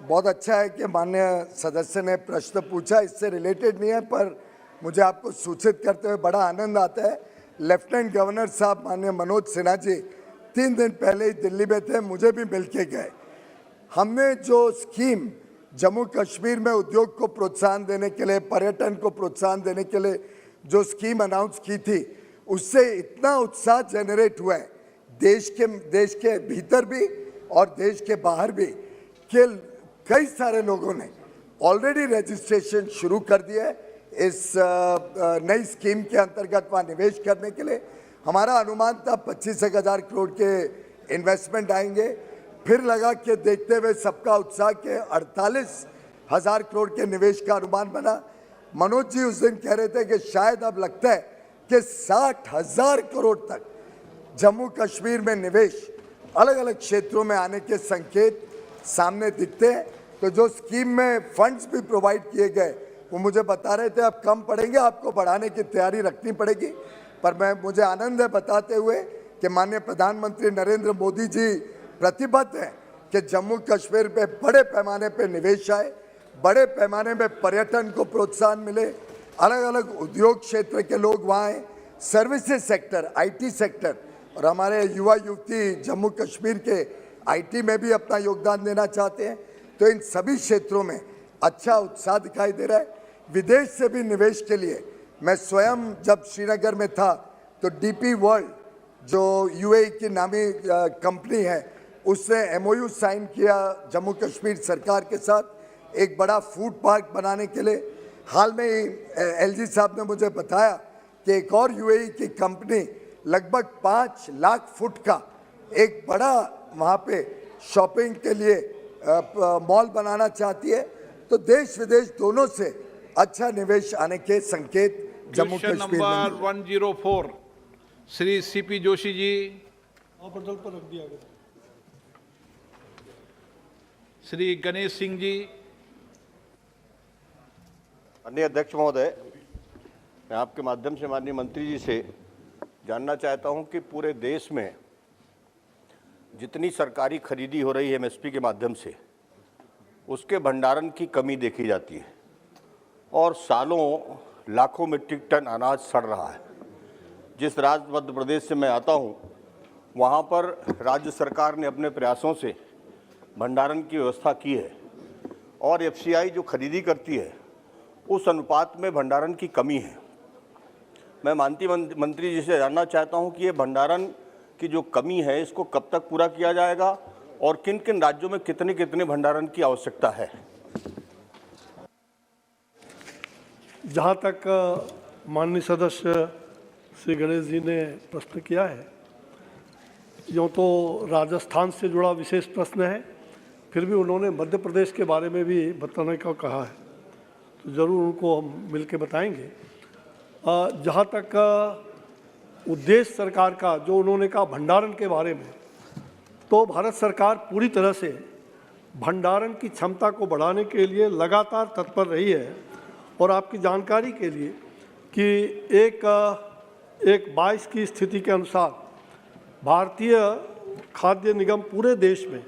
बहुत अच्छा है कि माननीय सदस्य ने प्रश्न पूछा, इससे रिलेटेड नहीं है पर मुझे आपको सूचित करते हुए बड़ा आनंद आता है। लेफ्टिनेंट गवर्नर साहब माननीय मनोज सिन्हा जी 3 दिन पहले ही दिल्ली में थे, मुझे भी मिल के गए। हमने जो स्कीम जम्मू कश्मीर में उद्योग को प्रोत्साहन देने के लिए, पर्यटन को प्रोत्साहन देने के लिए जो स्कीम अनाउंस की थी, उससे इतना उत्साह जनरेट हुआ है देश के भीतर भी और देश के बाहर भी कि कई सारे लोगों ने ऑलरेडी रजिस्ट्रेशन शुरू कर दिया है इस नई स्कीम के अंतर्गत वहाँ निवेश करने के लिए। हमारा अनुमान था 25,000 करोड़ के इन्वेस्टमेंट आएंगे, फिर लगा के देखते हुए सबका उत्साह के 48,000 करोड़ के निवेश का अनुमान बना। मनोज जी उस दिन कह रहे थे कि शायद अब लगता है कि 60,000 करोड़ तक जम्मू कश्मीर में निवेश अलग अलग क्षेत्रों में आने के संकेत सामने दिखते हैं। तो जो स्कीम में फंड्स भी प्रोवाइड किए गए वो मुझे बता रहे थे अब कम पड़ेंगे, आपको बढ़ाने की तैयारी रखनी पड़ेगी। पर मुझे आनंद है बताते हुए कि माननीय प्रधानमंत्री नरेंद्र मोदी जी प्रतिबद्ध हैं कि जम्मू कश्मीर पे बड़े पैमाने पे निवेश आए, बड़े पैमाने में पर्यटन को प्रोत्साहन मिले, अलग अलग उद्योग क्षेत्र के लोग वहाँ आए, सर्विसेज सेक्टर, IT सेक्टर, और हमारे युवा युवती जम्मू कश्मीर के IT में भी अपना योगदान देना चाहते हैं। तो इन सभी क्षेत्रों में अच्छा उत्साह दिखाई दे रहा है। विदेश से भी निवेश के लिए मैं स्वयं जब श्रीनगर में था तो DP वर्ल्ड जो UAE की नामी कंपनी है उसने MOU साइन किया जम्मू कश्मीर सरकार के साथ एक बड़ा फूड पार्क बनाने के लिए। हाल में ही LG साहब ने मुझे बताया कि एक और UAE की कंपनी लगभग 5 लाख फुट का एक बड़ा वहाँ पे शॉपिंग के लिए मॉल बनाना चाहती है। तो देश विदेश दोनों से अच्छा निवेश आने के संकेत जम्मू कश्मीर में। Number 104 Shri CP Joshi ji. श्री गणेश सिंह जी। माननीय अध्यक्ष महोदय, मैं आपके माध्यम से माननीय मंत्री जी से जानना चाहता हूं कि पूरे देश में जितनी सरकारी खरीदी हो रही है MSP के माध्यम से, उसके भंडारण की कमी देखी जाती है और सालों लाखों मीट्रिक टन अनाज सड़ रहा है। जिस राज्य मध्य प्रदेश से मैं आता हूं, वहां पर राज्य सरकार ने अपने प्रयासों से भंडारण की व्यवस्था की है और FCI जो खरीदी करती है उस अनुपात में भंडारण की कमी है। मैं माननीय मंत्री जी से जानना चाहता हूं कि ये भंडारण की जो कमी है इसको कब तक पूरा किया जाएगा और किन किन राज्यों में कितने कितने भंडारण की आवश्यकता है। जहाँ तक माननीय सदस्य श्री गणेश जी ने प्रश्न किया है, यूँ तो राजस्थान से जुड़ा विशेष प्रश्न है, फिर भी उन्होंने मध्य प्रदेश के बारे में भी बताने का कहा है, तो ज़रूर उनको हम मिल के बताएंगे। जहाँ तक उद्देश्य सरकार का जो उन्होंने कहा भंडारण के बारे में, तो भारत सरकार पूरी तरह से भंडारण की क्षमता को बढ़ाने के लिए लगातार तत्पर रही है। और आपकी जानकारी के लिए कि एक 22 की स्थिति के अनुसार भारतीय खाद्य निगम पूरे देश में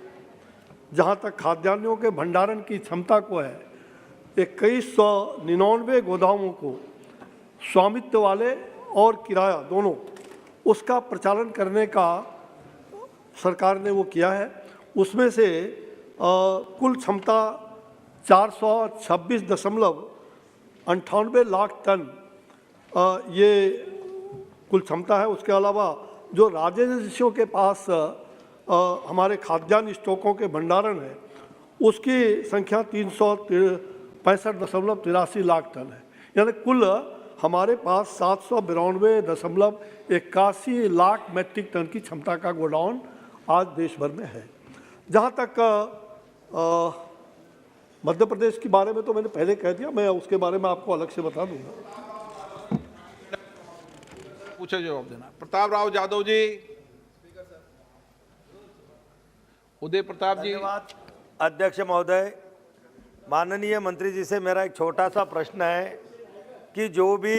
जहां तक खाद्यान्नों के भंडारण की क्षमता को है 2199 गोदामों को स्वामित्व वाले और किराया दोनों उसका प्रचालन करने का सरकार ने वो किया है। उसमें से कुल क्षमता 426.98 लाख टन ये कुल क्षमता है। उसके अलावा जो राज्यों के पास हमारे खाद्यान्न स्टॉकों के भंडारण है उसकी संख्या 365.83 लाख टन है। यानी कुल हमारे पास 792.81 लाख मैट्रिक टन की क्षमता का गोडाउन आज देश भर में है। जहाँ तक मध्य प्रदेश के बारे में तो मैंने पहले कह दिया, मैं उसके बारे में आपको अलग से बता दूंगा। पूछा जवाब देना। प्रताप राव जाधव जी, उदय प्रताप जी। धन्यवाद अध्यक्ष महोदय। माननीय मंत्री जी से मेरा एक छोटा सा प्रश्न है कि जो भी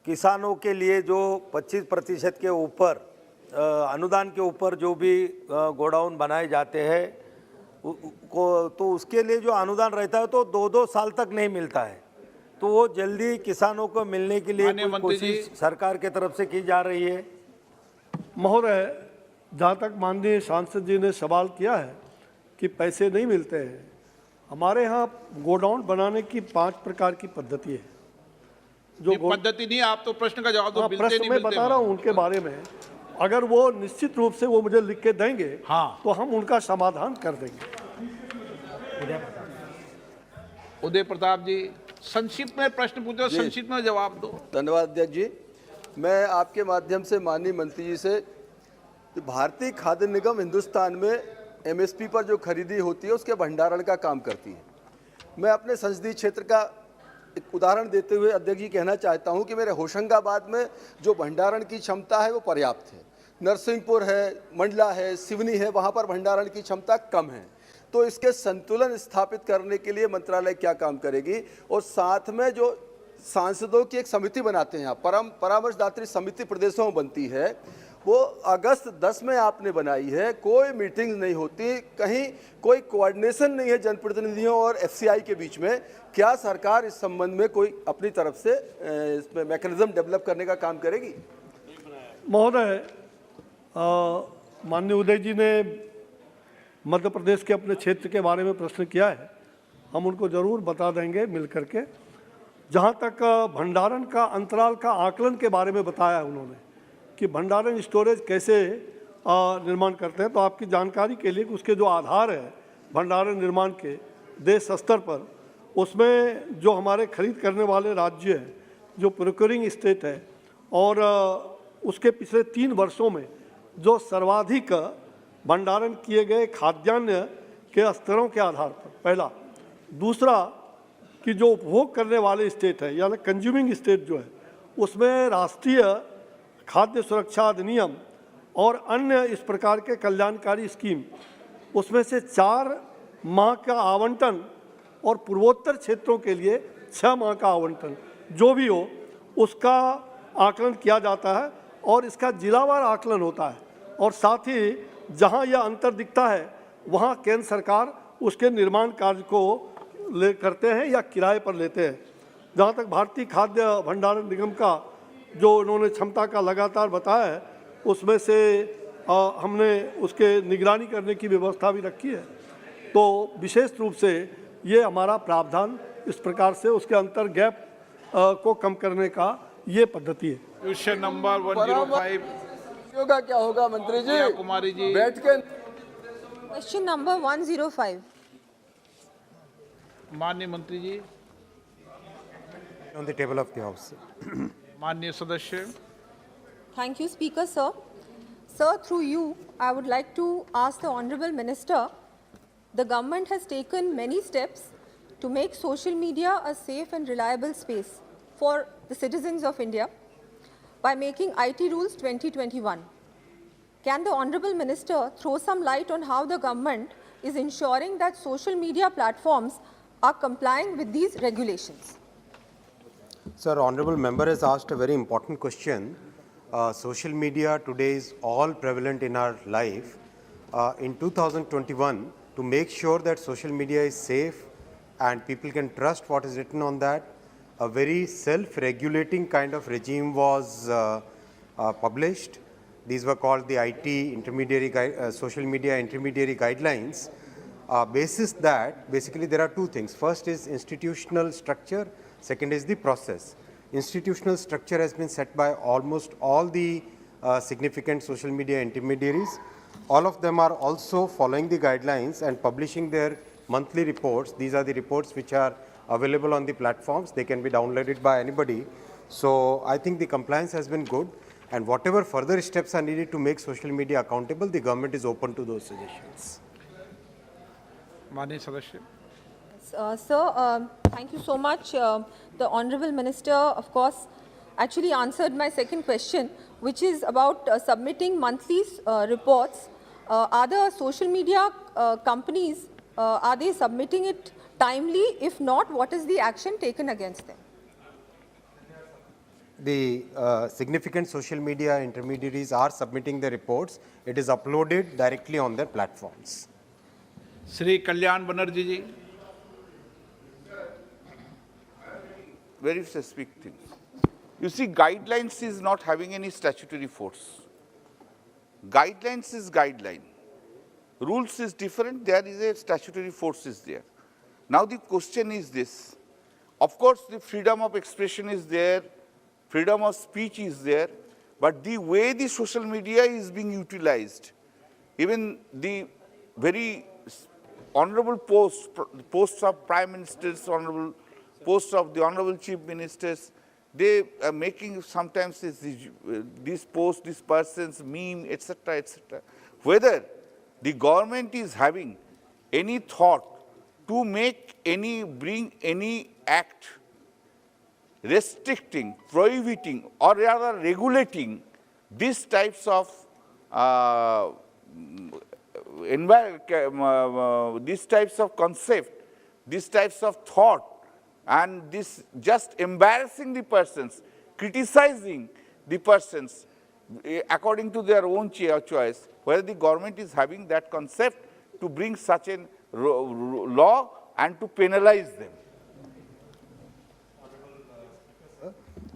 किसानों के लिए जो 25% के ऊपर अनुदान के ऊपर जो भी गोडाउन बनाए जाते हैं तो उसके लिए जो अनुदान रहता है तो 2-2 साल तक नहीं मिलता है, तो वो जल्दी किसानों को मिलने के लिए कोई कोशिश सरकार के तरफ से की जा रही है? महोदय, जहाँ तक माननीय सांसद जी ने सवाल किया है कि पैसे नहीं मिलते हैं, हमारे यहाँ गोडाउन बनाने की 5 प्रकार की पद्धति है। जो पद्धति नहीं, आप तो प्रश्न का जवाब दो। प्रश्न में बता रहा हूँ उनके बारे में, अगर वो निश्चित रूप से वो मुझे लिख के देंगे तो हम उनका समाधान कर देंगे। उदय प्रताप जी, संक्षिप्त में प्रश्न पूछो, संक्षिप्त में जवाब दो। धन्यवाद अध्यक्ष जी। मैं आपके माध्यम से माननीय मंत्री जी से, भारतीय खाद्य निगम हिंदुस्तान में एमएसपी पर जो खरीदी होती है उसके भंडारण का काम करती है। मैं अपने संसदीय क्षेत्र का एक उदाहरण देते हुए अध्यक्ष जी कहना चाहता हूं कि मेरे होशंगाबाद में जो भंडारण की क्षमता है वो पर्याप्त है। नरसिंहपुर है, मंडला है, सिवनी है, वहां पर भंडारण की क्षमता कम है। तो इसके संतुलन स्थापित करने के लिए मंत्रालय क्या काम करेगी? और साथ में जो सांसदों की एक समिति बनाते हैं, परामर्शदात्री समिति प्रदेशों में बनती है, वो अगस्त 10 में आपने बनाई है, कोई मीटिंग नहीं होती, कहीं कोई कोऑर्डिनेशन नहीं है जनप्रतिनिधियों और एफसीआई के बीच में। क्या सरकार इस संबंध में कोई अपनी तरफ से इसमें मैकेनिज्म डेवलप करने का काम करेगी? महोदय, माननीय उदय जी ने मध्य प्रदेश के अपने क्षेत्र के बारे में प्रश्न किया है, हम उनको ज़रूर बता देंगे मिल करके। जहाँ तक भंडारण का अंतराल का आकलन के बारे में बताया है उन्होंने कि भंडारण स्टोरेज कैसे निर्माण करते हैं, तो आपकी जानकारी के लिए उसके जो आधार है भंडारण निर्माण के देश स्तर पर, उसमें जो हमारे खरीद करने वाले राज्य हैं, जो प्रोक्योरिंग स्टेट है, और उसके पिछले 3 वर्षों में जो सर्वाधिक भंडारण किए गए खाद्यान्न के स्तरों के आधार पर, पहला। दूसरा कि जो उपभोग करने वाले स्टेट है यानी कंज्यूमिंग स्टेट जो है, उसमें राष्ट्रीय खाद्य सुरक्षा अधिनियम और अन्य इस प्रकार के कल्याणकारी स्कीम, उसमें से 4 माह का आवंटन और पूर्वोत्तर क्षेत्रों के लिए 6 माह का आवंटन जो भी हो उसका आकलन किया जाता है और इसका जिलावार आकलन होता है। और साथ ही जहां यह अंतर दिखता है वहां केंद्र सरकार उसके निर्माण कार्य को करते हैं या किराए पर लेते हैं। जहां तक भारतीय खाद्य भंडारण निगम का जो उन्होंने क्षमता का लगातार बताया है, उसमें से हमने उसके निगरानी करने की व्यवस्था भी रखी है। तो विशेष रूप से ये हमारा प्रावधान इस प्रकार से उसके अंतर गैप को कम करने का ये पद्धति है। क्वेश्चन नंबर 105 का क्या होगा मंत्री जी? कुमारी जी, बैठ के। क्वेश्चन नंबर 105 माननीय मंत्री जी, on the table of the house. माननीय सदस्य। Thank you, Speaker, sir. Sir, through you, I would like to ask the Honorable Minister, the government has taken many steps to make social media a safe and reliable space for the citizens of India by making IT Rules 2021. Can the Honorable Minister throw some light on how the government is ensuring that social media platforms are complying with these regulations? Sir, honorable member has asked a very important question. Social media today is all prevalent in our life. In 2021, to make sure that social media is safe and people can trust what is written on that, a very self-regulating kind of regime was published. These were called the IT intermediary social media intermediary guidelines. Basis that, basically there are 2 things. First is institutional structure, second is the process. Institutional structure has been set by almost all the significant social media intermediaries. All of them are also following the guidelines and publishing their monthly reports. These are the reports which are available on the platforms. They can be downloaded by anybody. So I think the compliance has been good, and whatever further steps are needed to make social media accountable, the government is open to those suggestions. माननीय सदस्य। Sir, thank you so much. The Honorable Minister, of course, actually answered my second question, which is about submitting monthly reports. Are the social media companies, are they submitting it timely? If not, what is the action taken against them? The significant social media intermediaries are submitting the reports. It is uploaded directly on their platforms. Shri Kalyan Banerjee ji. Very specific things. You see, guidelines is not having any statutory force. Guidelines is guideline. Rules is different, there is a statutory force is there. Now the question is this. Of course, the freedom of expression is there, freedom of speech is there, but the way the social media is being utilized, even the very honorable posts of prime ministers, honorable posts of the honorable chief ministers, they are making sometimes this post, this person's meme, etc., etc. Whether the government is having any thought to bring any act restricting, prohibiting, or rather regulating these types of concept, these types of thought, and this just embarrassing the persons, criticizing the persons according to their own choice, whether the government is having that concept to bring such a law and to penalize them.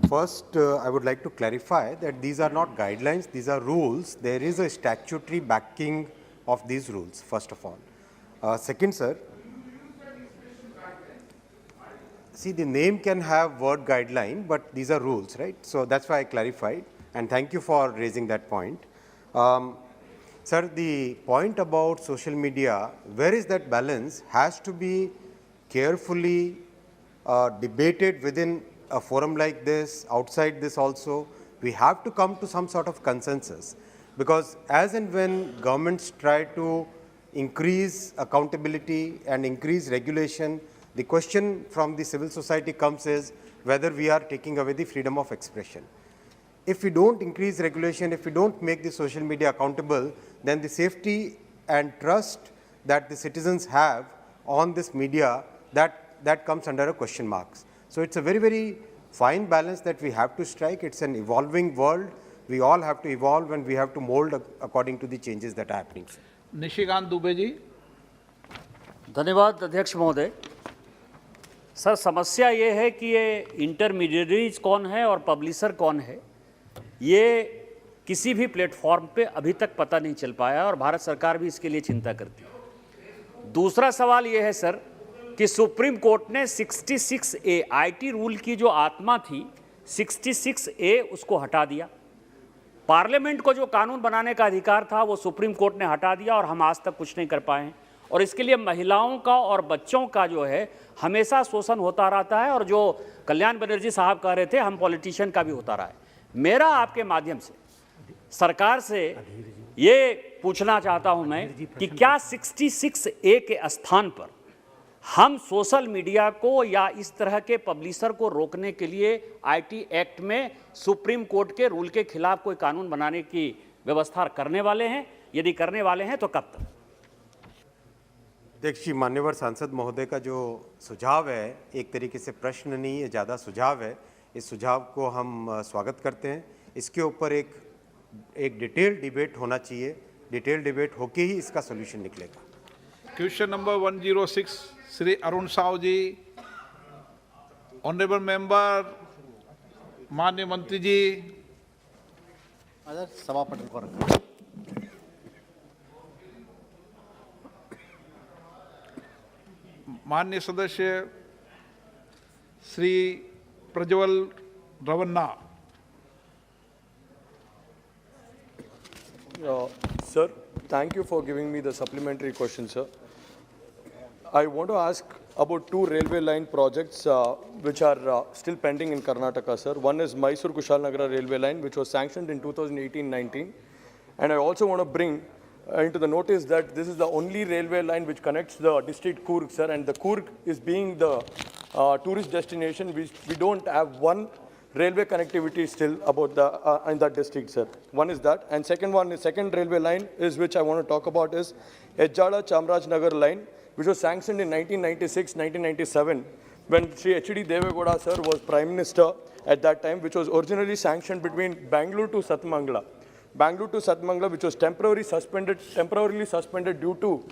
First, I would like to clarify that these are not guidelines, these are rules. There is a statutory backing of these rules, first of all. Second, sir, see, the name can have word guideline, but these are rules, right? So that's why I clarified, and thank you for raising that point. Sir, the point about social media, where is that balance, has to be carefully debated within a forum like this, outside this also. We have to come to some sort of consensus, because as and when governments try to increase accountability and increase regulation, the question from the civil society comes is whether we are taking away the freedom of expression. If we don't increase regulation, if we don't make the social media accountable, then the safety and trust that the citizens have on this media, that comes under a question mark. So it's a very, very fine balance that we have to strike. It's an evolving world. We all have to evolve and we have to mold according to the changes that are happening. Nishikant Dubey ji. धन्यवाद अध्यक्ष महोदय. Sir, समस्या ये है कि ये intermediaries कौन है और पब्लिशर कौन है, ये किसी भी प्लेटफॉर्म पे अभी तक पता नहीं चल पाया और भारत सरकार भी इसके लिए चिंता करती है. दूसरा सवाल ये है सर कि सुप्रीम कोर्ट ने 66A आईटी रूल की जो आत्मा थी 66A उसको हटा दिया. पार्लियामेंट को जो कानून बनाने का अधिकार था वो सुप्रीम कोर्ट ने हटा दिया और हम आज तक कुछ नहीं कर पाए हैं, और इसके लिए महिलाओं का और बच्चों का जो है हमेशा शोषण होता रहता है, और जो कल्याण बनर्जी साहब कह रहे थे हम पॉलिटिशियन का भी होता रहा है. मेरा आपके माध्यम से सरकार से ये पूछना चाहता हूं मैं कि क्या 66A के स्थान पर हम सोशल मीडिया को या इस तरह के पब्लिशर को रोकने के लिए आईटी एक्ट में सुप्रीम कोर्ट के रूल के खिलाफ कोई कानून बनाने की व्यवस्था करने वाले हैं? यदि करने वाले हैं तो कब तक? अध्यक्ष जी, मान्यवर सांसद महोदय का जो सुझाव है, एक तरीके से प्रश्न नहीं है, ज़्यादा सुझाव है. इस सुझाव को हम स्वागत करते हैं. इसके ऊपर एक डिटेल डिबेट होना चाहिए. डिटेल डिबेट होके ही इसका सोल्यूशन निकलेगा. क्वेश्चन नंबर 106 श्री अरुण साहू जी. ऑनरेबल मेंबर, माननीय मंत्री जी. सभापति को रखा. माननीय सदस्य Shri Prajwal Revanna. Sir, thank you for giving me the supplementary question, sir. I want to ask about two railway line projects which are still pending in Karnataka, sir. One is Mysore-Kushalnagar railway line, which was sanctioned in 2018-19. And I also want to bring into the notice that this is the only railway line which connects the district Coorg, sir, and the Coorg is being the tourist destination. We don't have one railway connectivity still about the in that district, sir. One is that, and second railway line is which I want to talk about is Ejjala Chamarajnagar line, which was sanctioned in 1996, 1997, when Sri H.D. Devegowda sir was Prime Minister at that time, which was originally sanctioned between Bangalore to Satmangla. Which was temporarily suspended due to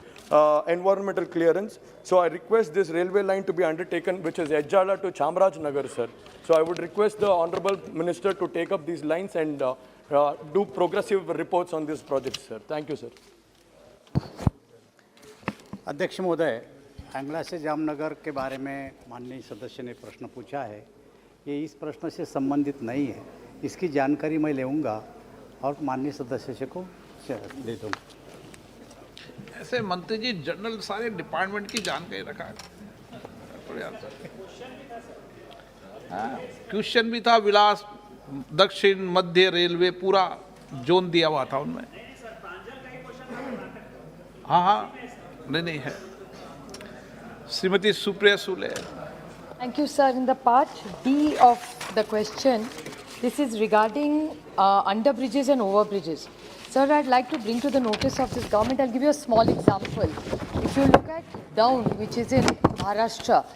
environmental clearance. So I request this railway line to be undertaken, which is Ejjala to Chamarajnagar, sir. So I would request the Honorable Minister to take up these lines and do progressive reports on this project, sir. Thank you, sir. अध्यक्ष महोदय, आंगला से जामनगर के बारे में माननीय सदस्य ने प्रश्न पूछा है। ये इस प्रश्न से संबंधित नहीं है। इसकी जानकारी मैं लूँगा और माननीय सदस्य को दे दूँगा। ऐसे मंत्री जी जनरल सारे डिपार्टमेंट की जानकारी रखा है। क्वेश्चन भी था विलास दक्षिण मध्य रेलवे पूरा जोन दिया हुआ था उनमें। हाँ नहीं है। Shrimati Supriya Sule. Thank you, sir. In the part D of the question, this is regarding underbridges and overbridges. Sir, I'd like to bring to the notice of this government. I'll give you a small example. If you look at Daund, which is in Maharashtra,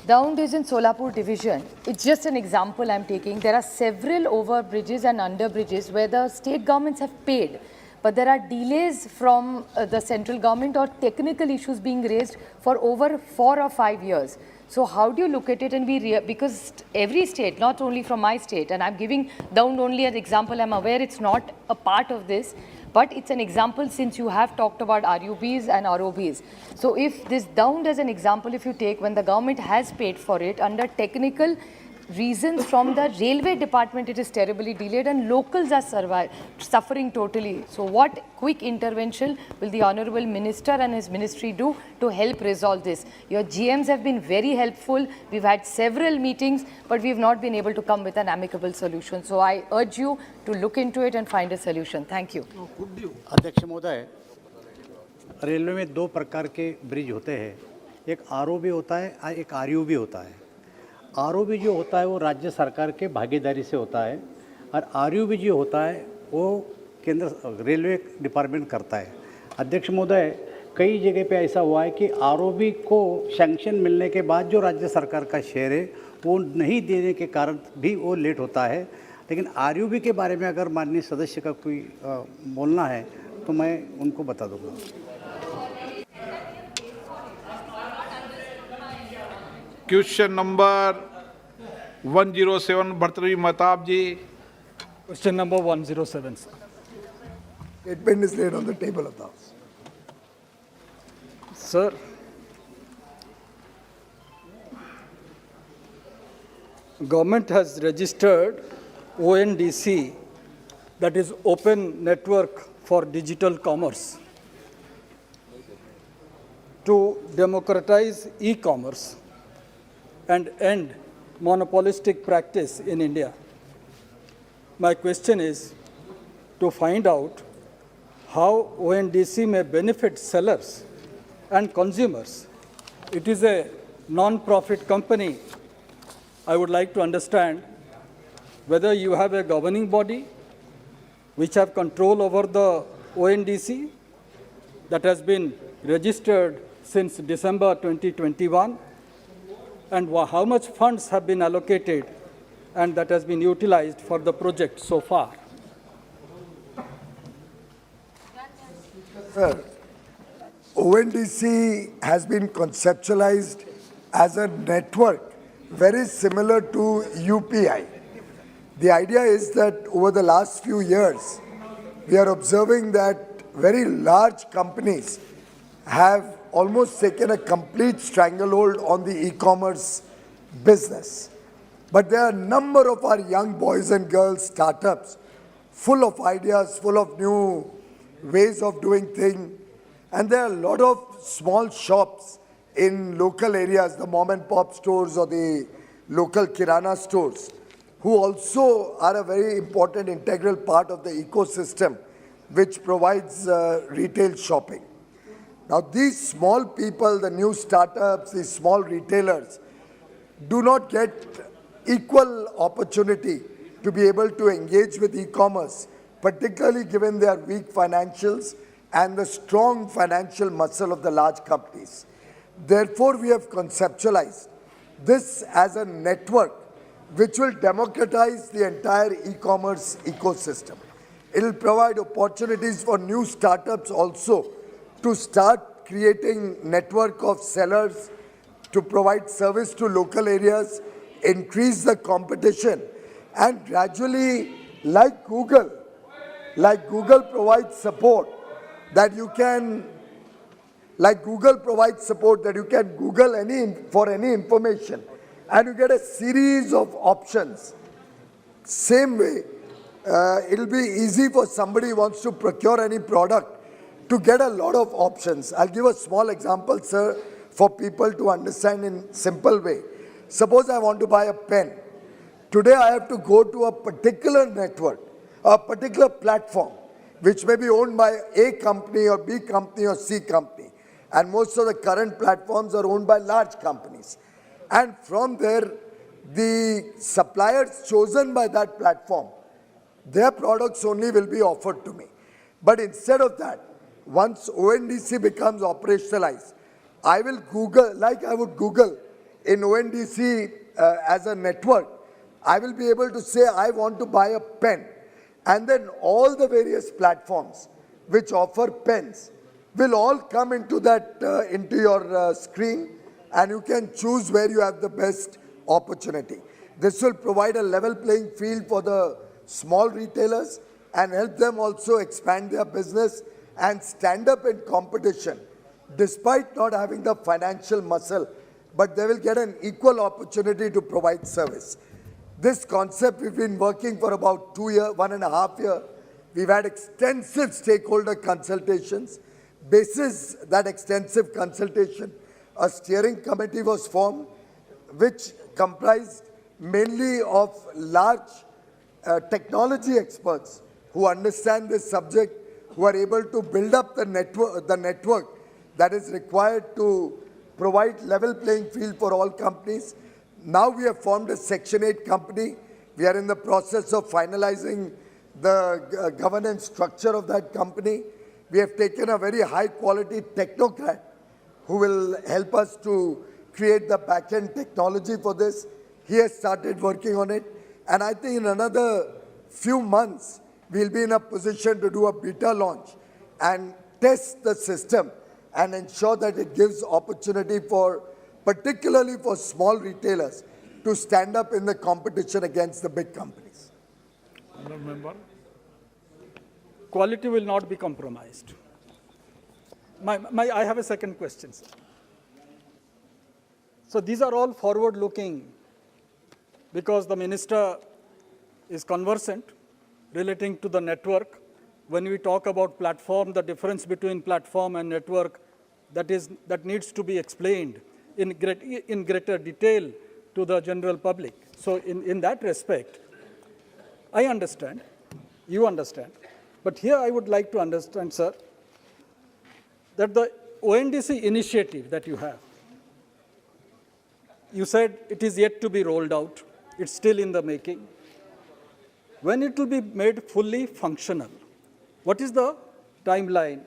Daund is in Solapur division. It's just an example I'm taking. There are several overbridges and underbridges where the state governments have paid, but there are delays from the central government or technical issues being raised for over 4 or 5 years. So how do you look at it? And because every state, not only from my state, and I'm giving Daund only as an example, I'm aware it's not a part of this, but it's an example since you have talked about RUBs and ROBs. So if this Daund as an example, if you take when the government has paid for it under technical reasons from the railway department, it is terribly delayed and locals are suffering totally. So what quick intervention will the Honorable Minister and his ministry do to help resolve this? Your GMs have been very helpful. We've had several meetings, but we've not been able to come with an amicable solution. So I urge you to look into it and find a solution. Thank you. अध्यक्ष महोदय, railway में 2 प्रकार के bridge होते हैं। एक ROB होता है, एक RUB होता है। ROB जो होता है वो राज्य सरकार के भागीदारी से होता है और RUB जो होता है वो केंद्र रेलवे डिपार्टमेंट करता है। अध्यक्ष महोदय, कई जगह पे ऐसा हुआ है कि ROB को सैंक्शन मिलने के बाद जो राज्य सरकार का शेयर है वो नहीं देने के कारण भी वो लेट होता है। लेकिन RUB के बारे में अगर माननीय सदस्य का कोई बोलना है तो मैं उनको बता दूँगा। Question number 107 Bhartrihari Mahtab ji. Question number 107, sir. Statement is laid on the table of the House. Sir, government has registered ONDC, that is Open Network for Digital Commerce, to democratize e-commerce and end monopolistic practice in India. My question is to find out how ONDC may benefit sellers and consumers. It is a non-profit company. I would like to understand whether you have a governing body which have control over the ONDC that has been registered since December 2021, and how much funds have been allocated and that has been utilized for the project so far. Sir, ONDC has been conceptualized as a network very similar to UPI. The idea is that over the last few years, we are observing that very large companies have almost taken a complete stranglehold on the e-commerce business. But there are a number of our young boys and girls startups full of ideas, full of new ways of doing things. And there are a lot of small shops in local areas, the mom and pop stores or the local kirana stores, who also are a very important integral part of the ecosystem which provides retail shopping. Now, these small people, the new startups, these small retailers, do not get equal opportunity to be able to engage with e-commerce, particularly given their weak financials and the strong financial muscle of the large companies. Therefore, we have conceptualized this as a network which will democratize the entire e-commerce ecosystem. It will provide opportunities for new startups also to start creating network of sellers, to provide service to local areas, increase the competition, and gradually, like Google provides support that you can, Google for any information, and you get a series of options. Same way, it'll be easy for somebody who wants to procure any product to get a lot of options. I'll give a small example, sir, for people to understand in simple way. Suppose I want to buy a pen. Today I have to go to a particular network, a particular platform, which may be owned by A company or B company or C company. And most of the current platforms are owned by large companies. And from there, the suppliers chosen by that platform, their products only will be offered to me. But instead of that, once ONDC becomes operationalized, I will Google, like I would Google in ONDC as a network, I will be able to say, I want to buy a pen. And then all the various platforms which offer pens will all come into that, into your screen, and you can choose where you have the best opportunity. This will provide a level playing field for the small retailers and help them also expand their business and stand up in competition, despite not having the financial muscle, but they will get an equal opportunity to provide service. This concept we've been working for about 2 years, 1.5 years. We've had extensive stakeholder consultations. Basis that extensive consultation, a steering committee was formed, which comprised mainly of large technology experts who understand this subject, who are able to build up the network that is required to provide level playing field for all companies. Now we have formed a Section 8 company. We are in the process of finalizing the governance structure of that company. We have taken a very high quality technocrat who will help us to create the back-end technology for this. He has started working on it. And I think in another few months, we'll be in a position to do a beta launch and test the system and ensure that it gives opportunity for, particularly for small retailers, to stand up in the competition against the big companies. Quality will not be compromised. I have a second question, sir. So these are all forward-looking because the minister is conversant relating to the network. When we talk about platform, the difference between platform and network, that needs to be explained in greater detail to the general public. So in that respect, I understand, you understand, but here I would like to understand, sir, that the ONDC initiative that you have, you said it is yet to be rolled out, it's still in the making. When it will be made fully functional, what is the timeline,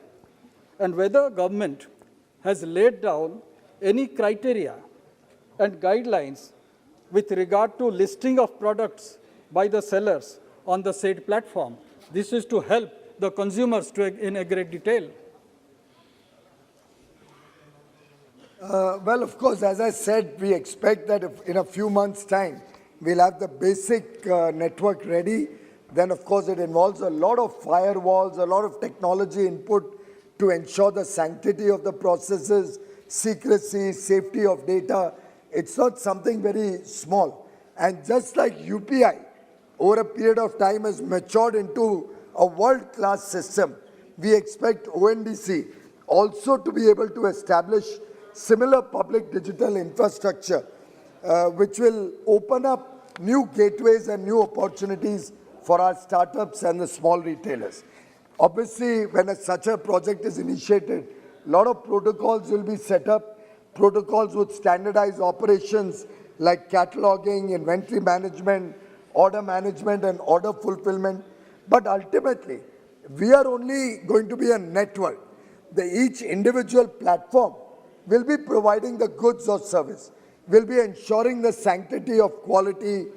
and whether government has laid down any criteria and guidelines with regard to listing of products by the sellers on the said platform? This is to help the consumers in a great detail. Well, of course, as I said, we expect that in a few months' time, we'll have the basic network ready. Then, of course, it involves a lot of firewalls, a lot of technology input to ensure the sanctity of the processes, secrecy, safety of data. It's not something very small. And just like UPI, over a period of time, has matured into a world-class system, we expect ONDC also to be able to establish similar public digital infrastructure, which will open up new gateways and new opportunities for our startups and the small retailers. Obviously, when such a project is initiated, a lot of protocols will be set up. Protocols would standardize operations like cataloging, inventory management, order management, and order fulfillment. But ultimately, we are only going to be a network. Each individual platform will be providing the goods or service, will be ensuring the sanctity of quality,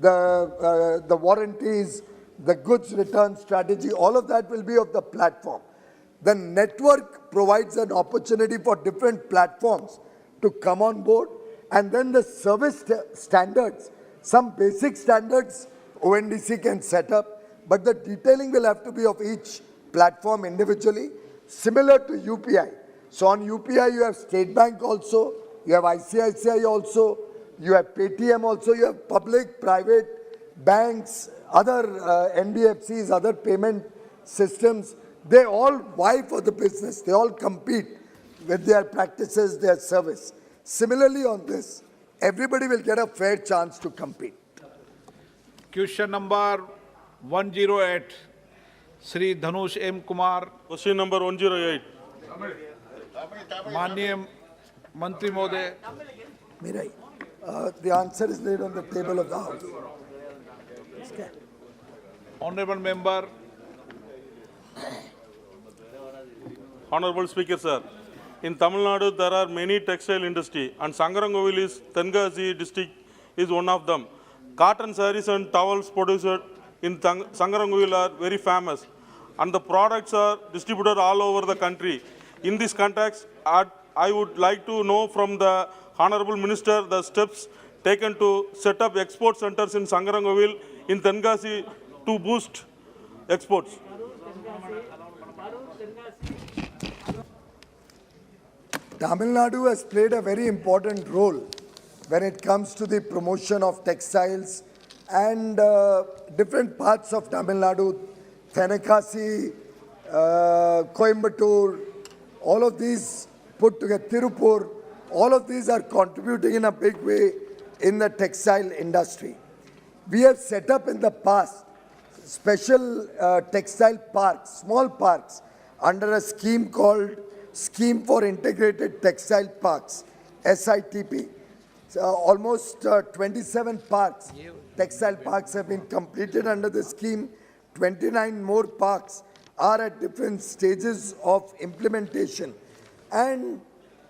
the warranties, the goods return strategy, all of that will be of the platform. The network provides an opportunity for different platforms to come on board, and then the service standards, some basic standards ONDC can set up, but the detailing will have to be of each platform individually, similar to UPI. So on UPI, you have State Bank also, you have ICICI also, you have Paytm also, you have public, private, banks, other NBFCs, other payment systems. They all vie for the business. They all compete with their practices, their service. Similarly on this, everybody will get a fair chance to compete. Question number 108, Shri Dhanush M. Kumar. Question number 108. माननीय मंत्री महोदय, The answer is laid on the table of the House. Honorable member. Honorable Speaker, sir. In Tamil Nadu, there are many textile industry, and Sangarangovil is Tenkasi district is one of them. Cotton sarees and towels produced in Sangarangovil are very famous, and the products are distributed all over the country. In this context, I would like to know from the Honorable Minister the steps taken to set up export centers in Sangarangovil in Tenkasi to boost exports. Tamil Nadu has played a very important role when it comes to the promotion of textiles, and different parts of Tamil Nadu, Tenkasi, Coimbatore, all of these put together, Tirupur, all of these are contributing in a big way in the textile industry. We have set up in the past special textile parks, small parks, under a scheme called Scheme for Integrated Textile Parks, SITP. Almost 27 parks, textile parks have been completed under the scheme. 29 more parks are at different stages of implementation. And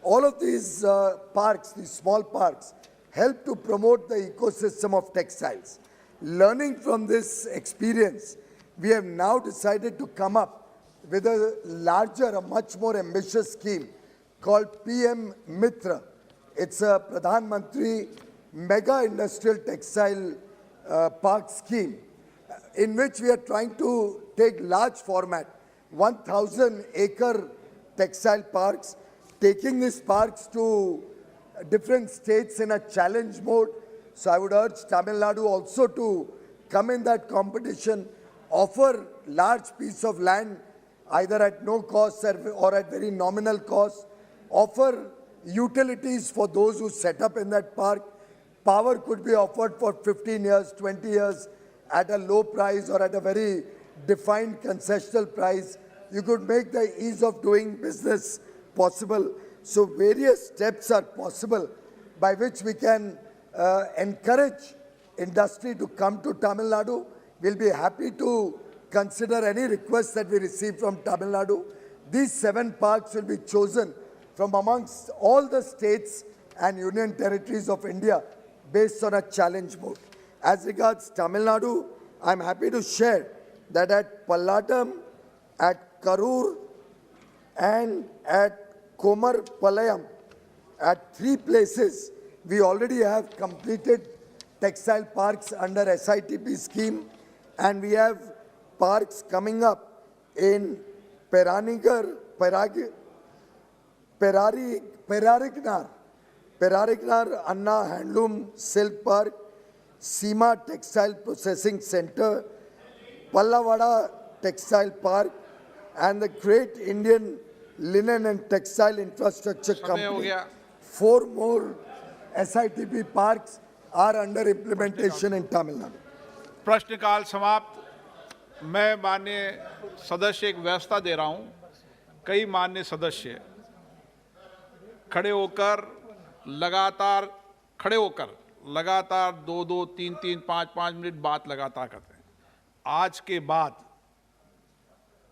all of these parks, these small parks, help to promote the ecosystem of textiles. Learning from this experience, we have now decided to come up with a larger, a much more ambitious scheme called PM Mitra. It's a Pradhan Mantri Mega Industrial Textile Park scheme, in which we are trying to take large format, 1,000-acre textile parks, taking these parks to different states in a challenge mode. So I would urge Tamil Nadu also to come in that competition, offer large piece of land, either at no cost or at very nominal cost, offer utilities for those who set up in that park. Power could be offered for 15 years, 20 years at a low price or at a very defined concessional price. You could make the ease of doing business possible. So various steps are possible by which we can encourage industry to come to Tamil Nadu. We'll be happy to consider any requests that we receive from Tamil Nadu. These 7 parks will be chosen from amongst all the states and union territories of India based on a challenge mode. As regards Tamil Nadu, I'm happy to share that at Pallatam, at Karur, and at Komarpalayam, at 3 places, we already have completed textile parks under SITP scheme, and we have parks coming up in Perarignar, Anna Handloom Silk Park, Seema Textile Processing Center, Pallavada Textile Park, and the Great Indian Linen and Textile Infrastructure Company. 4 more SITP parks are under implementation in Tamil Nadu. प्रश्नकाल समाप्त. मैं माननीय सदस्य एक व्यवस्था दे रहा हूं। कई माननीय सदस्य खड़े होकर लगातार 2-2, 3-3, 5-5 मिनट बात लगातार करते हैं। आज के बाद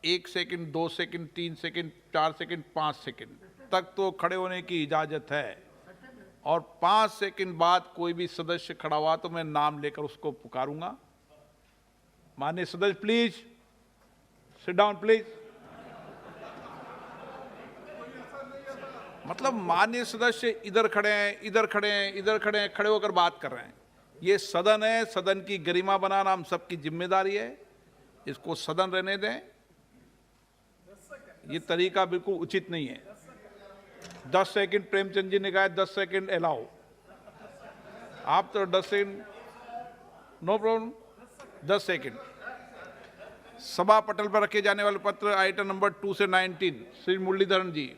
1 second, 2 second, 3 second, 4 second, 5 second तक तो खड़े होने की इजाजत है, और 5 सेकंड बाद कोई भी सदस्य खड़ा हुआ तो मैं नाम लेकर उसको पुकारूंगा। माननीय सदस्य प्लीज सिट डाउन प्लीज। मतलब माननीय सदस्य इधर खड़े हैं, इधर खड़े हैं, इधर खड़े हैं, खड़े होकर बात कर रहे हैं। ये सदन है, सदन की गरिमा बनाना हम सबकी जिम्मेदारी है। इसको सदन रहने दें। ये तरीका बिल्कुल उचित नहीं है। 10 सेकंड प्रेमचंद जी ने कहा 10 सेकंड अलाउ। आप तो 10 सेकंड, नो प्रॉब्लम, 10 सेकंड। सभा पटल पर रखे जाने वाले पत्र आइटम नंबर 2 से 19, श्री मुरलीधरन जी।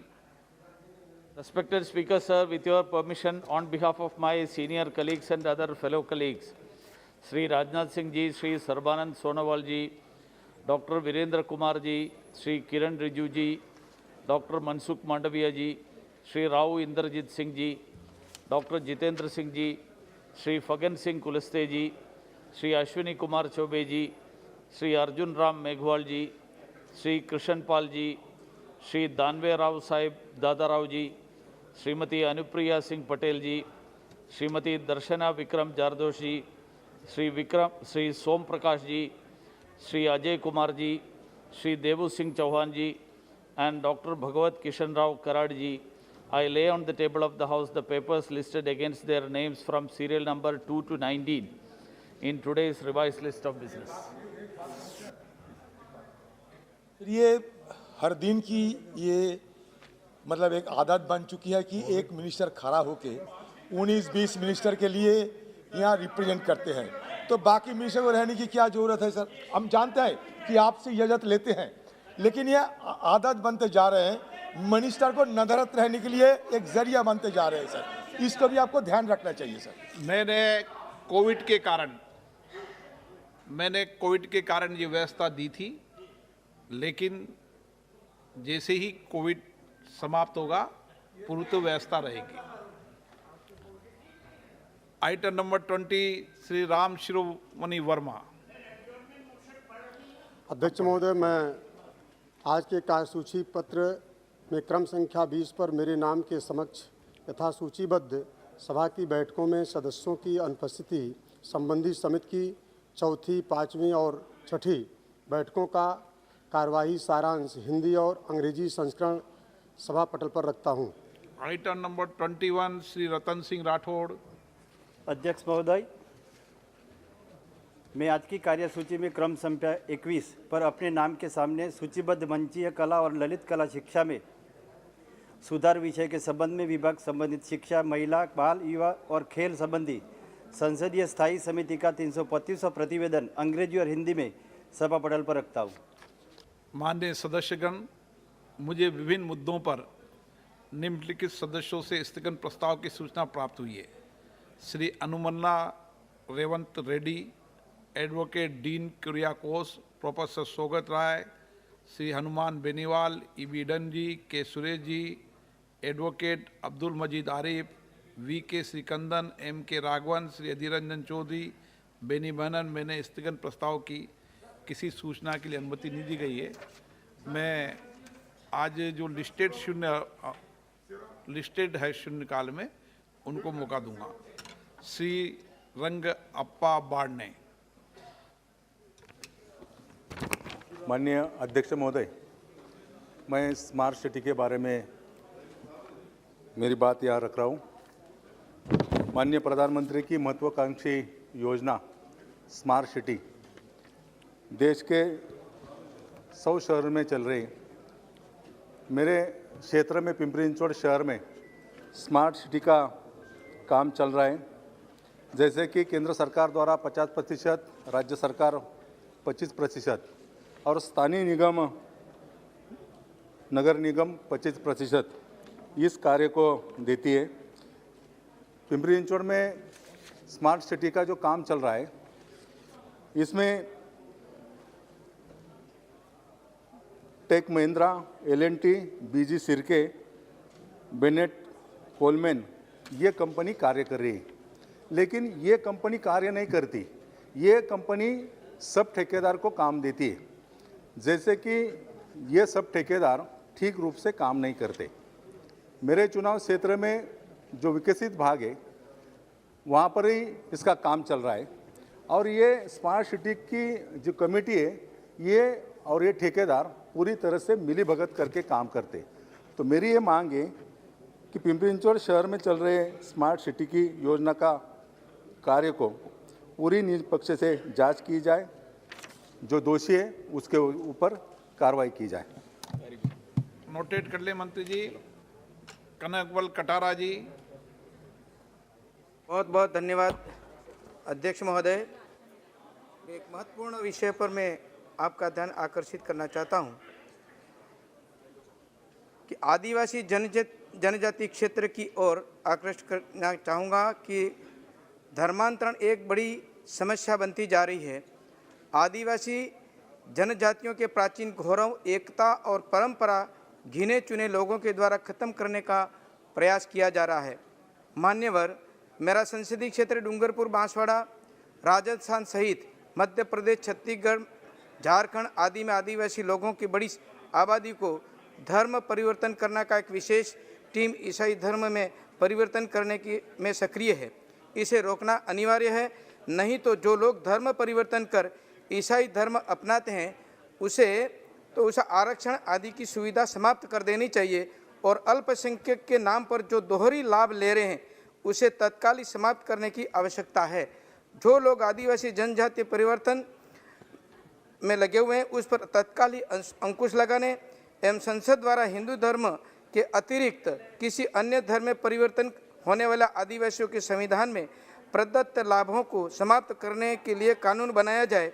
Respected Speaker, sir, with your permission, on behalf of my senior colleagues and other fellow colleagues, Sri Rajnath Singh ji, Sri Sarbanand Sonowal ji, Dr. Virendra Kumar ji, Sri Kiran Rijiju ji, Dr. Mansukh Mandaviya ji, Sri Rao Inderjit Singh ji, Dr. Jitendra Singh ji, Sri Fagan Singh Kuliste ji, Sri Ashwini Kumar Chobe ji, Sri Arjun Ram Meghwal ji, Sri Krishan Pal ji, Sri Danve Rao Sahib Dadarao ji, Shrimati Anupriya Singh Patel ji, Shrimati Darshana Vikram जारदोश ji, Shri Som Prakash ji, Shri Ajay Kumar ji, Shri Daewoo Singh Chauhan ji, and Dr. Bhagawat Kishan Rao Karad ji. I lay on the table of the House the papers listed against their names from serial number 2 to 19 in today's revised list of business. ये हर दिन की ये मतलब एक आदत बन चुकी है कि एक मिनिस्टर खड़ा होके 19-20 मिनिस्टर के लिए यहाँ रिप्रेजेंट करते हैं, तो बाकी मिनिस्टर को रहने की क्या ज़रूरत है सर? हम जानते हैं कि आपसे इजाज़त लेते हैं, लेकिन ये आदत बनते जा रहे हैं, मिनिस्टर को नजरत रहने के लिए एक जरिया बनते जा रहे हैं सर। इसको भी आपको ध्यान रखना चाहिए सर। मैंने कोविड के कारण ये व्यवस्था दी थी, लेकिन जैसे ही कोविड समाप्त होगा पूरी तो व्यवस्था रहेगी। Item number 20 Shri Ram Shiromani Verma. अध्यक्ष महोदय, मैं आज के कार्यसूची पत्र में क्रम संख्या 20 पर मेरे नाम के समक्ष यथा सूचीबद्ध सभा की बैठकों में सदस्यों की अनुपस्थिति संबंधी समिति की चौथी, पाँचवीं और छठी बैठकों का कार्यवाही सारांश हिंदी और अंग्रेजी संस्करण सभा पटल पर रखता हूं। Item number 21 Shri Ratan Singh Rathore. अध्यक्ष महोदय, मैं आज की कार्यसूची में क्रम संख्या 21 पर अपने नाम के सामने सूचीबद्ध मंचीय कला और ललित कला शिक्षा में सुधार विषय के संबंध में विभाग संबंधित शिक्षा, महिला, बाल, युवा और खेल संबंधी संसदीय स्थायी समिति का 335वां प्रतिवेदन अंग्रेजी और हिंदी में सभा पटल पर रखता हूँ। माननीय सदस्यगण, मुझे विभिन्न मुद्दों पर निम्नलिखित सदस्यों से स्थगन प्रस्ताव की सूचना प्राप्त हुई है। श्री अनुमन्ना Revanth Reddy, advocate Dean Kuriakose, professor Sogata Roy, Shri Hanuman Beniwal, ईबीडन ji, K Suresh ji, advocate Abdul Majeed Arif, V K Sreekandan, M के राघवन, श्री अधीर रंजन चौधरी, बेनी बहनन। मैंने स्थगन प्रस्ताव की किसी सूचना के लिए अनुमति नहीं दी गई है। मैं आज जो लिस्टेड है शून्यकाल में उनको मौका दूंगा। श्री रंग अप्पा बाड़ने। माननीय अध्यक्ष महोदय, मैं स्मार्ट सिटी के बारे में मेरी बात यहाँ रख रहा हूँ। माननीय प्रधानमंत्री की महत्वाकांक्षी योजना स्मार्ट सिटी देश के 100 शहर में चल रही। मेरे क्षेत्र में पिंपरी-चिंचवड़ शहर में स्मार्ट सिटी का काम चल रहा है। जैसे कि केंद्र सरकार द्वारा 50%, राज्य सरकार 25% और स्थानीय निगम, नगर निगम 25% इस कार्य को देती है। पिंपरी-चिंचवड़ में स्मार्ट सिटी का जो काम चल रहा है, इसमें टेक महिंद्रा, L&T, BG सिरके, बेनेट, कोलमैन, ये कंपनी कार्य कर रही है। लेकिन ये कंपनी कार्य नहीं करती, ये कंपनी सब ठेकेदार को काम देती है। जैसे कि ये सब ठेकेदार ठीक रूप से काम नहीं करते। मेरे चुनाव क्षेत्र में जो विकसित भाग है वहाँ पर ही इसका काम चल रहा है और ये स्मार्ट सिटी की जो कमेटी है ये और ये ठेकेदार पूरी तरह से मिली भगत करके काम करते। तो मेरी ये मांग है कि पिंपरी-चिंचवड शहर में चल रहे स्मार्ट सिटी की योजना का कार्य को पूरी निष्पक्ष से जांच की जाए, जो दोषी है उसके ऊपर कार्रवाई की जाए। नोटेट कर ले मंत्री जी। कनकवल कटारा जी। बहुत बहुत धन्यवाद अध्यक्ष महोदय। एक महत्वपूर्ण विषय पर मैं आपका ध्यान आकर्षित करना चाहता हूं कि आदिवासी जनजाति क्षेत्र की ओर आकर्षित करना चाहूँगा कि धर्मांतरण एक बड़ी समस्या बनती जा रही है। आदिवासी जनजातियों के प्राचीन गौरव, एकता और परंपरा गिने चुने लोगों के द्वारा खत्म करने का प्रयास किया जा रहा है। मान्यवर, मेरा संसदीय क्षेत्र डूंगरपुर, बांसवाड़ा, राजस्थान सहित मध्य प्रदेश, छत्तीसगढ़, झारखंड आदि में आदिवासी लोगों की बड़ी आबादी को धर्म परिवर्तन करने का एक विशेष टीम ईसाई धर्म में परिवर्तन करने की में सक्रिय है। इसे रोकना अनिवार्य है, नहीं तो जो लोग धर्म परिवर्तन कर ईसाई धर्म अपनाते हैं उसे आरक्षण आदि की सुविधा समाप्त कर देनी चाहिए और अल्पसंख्यक के नाम पर जो दोहरी लाभ ले रहे हैं उसे तत्काल समाप्त करने की आवश्यकता है। जो लोग आदिवासी जनजातीय परिवर्तन में लगे हुए हैं उस पर तत्काल अंकुश लगाने एवं संसद द्वारा हिंदू धर्म के अतिरिक्त किसी अन्य धर्म में परिवर्तन होने वाला आदिवासियों के संविधान में प्रदत्त लाभों को समाप्त करने के लिए कानून बनाया जाए।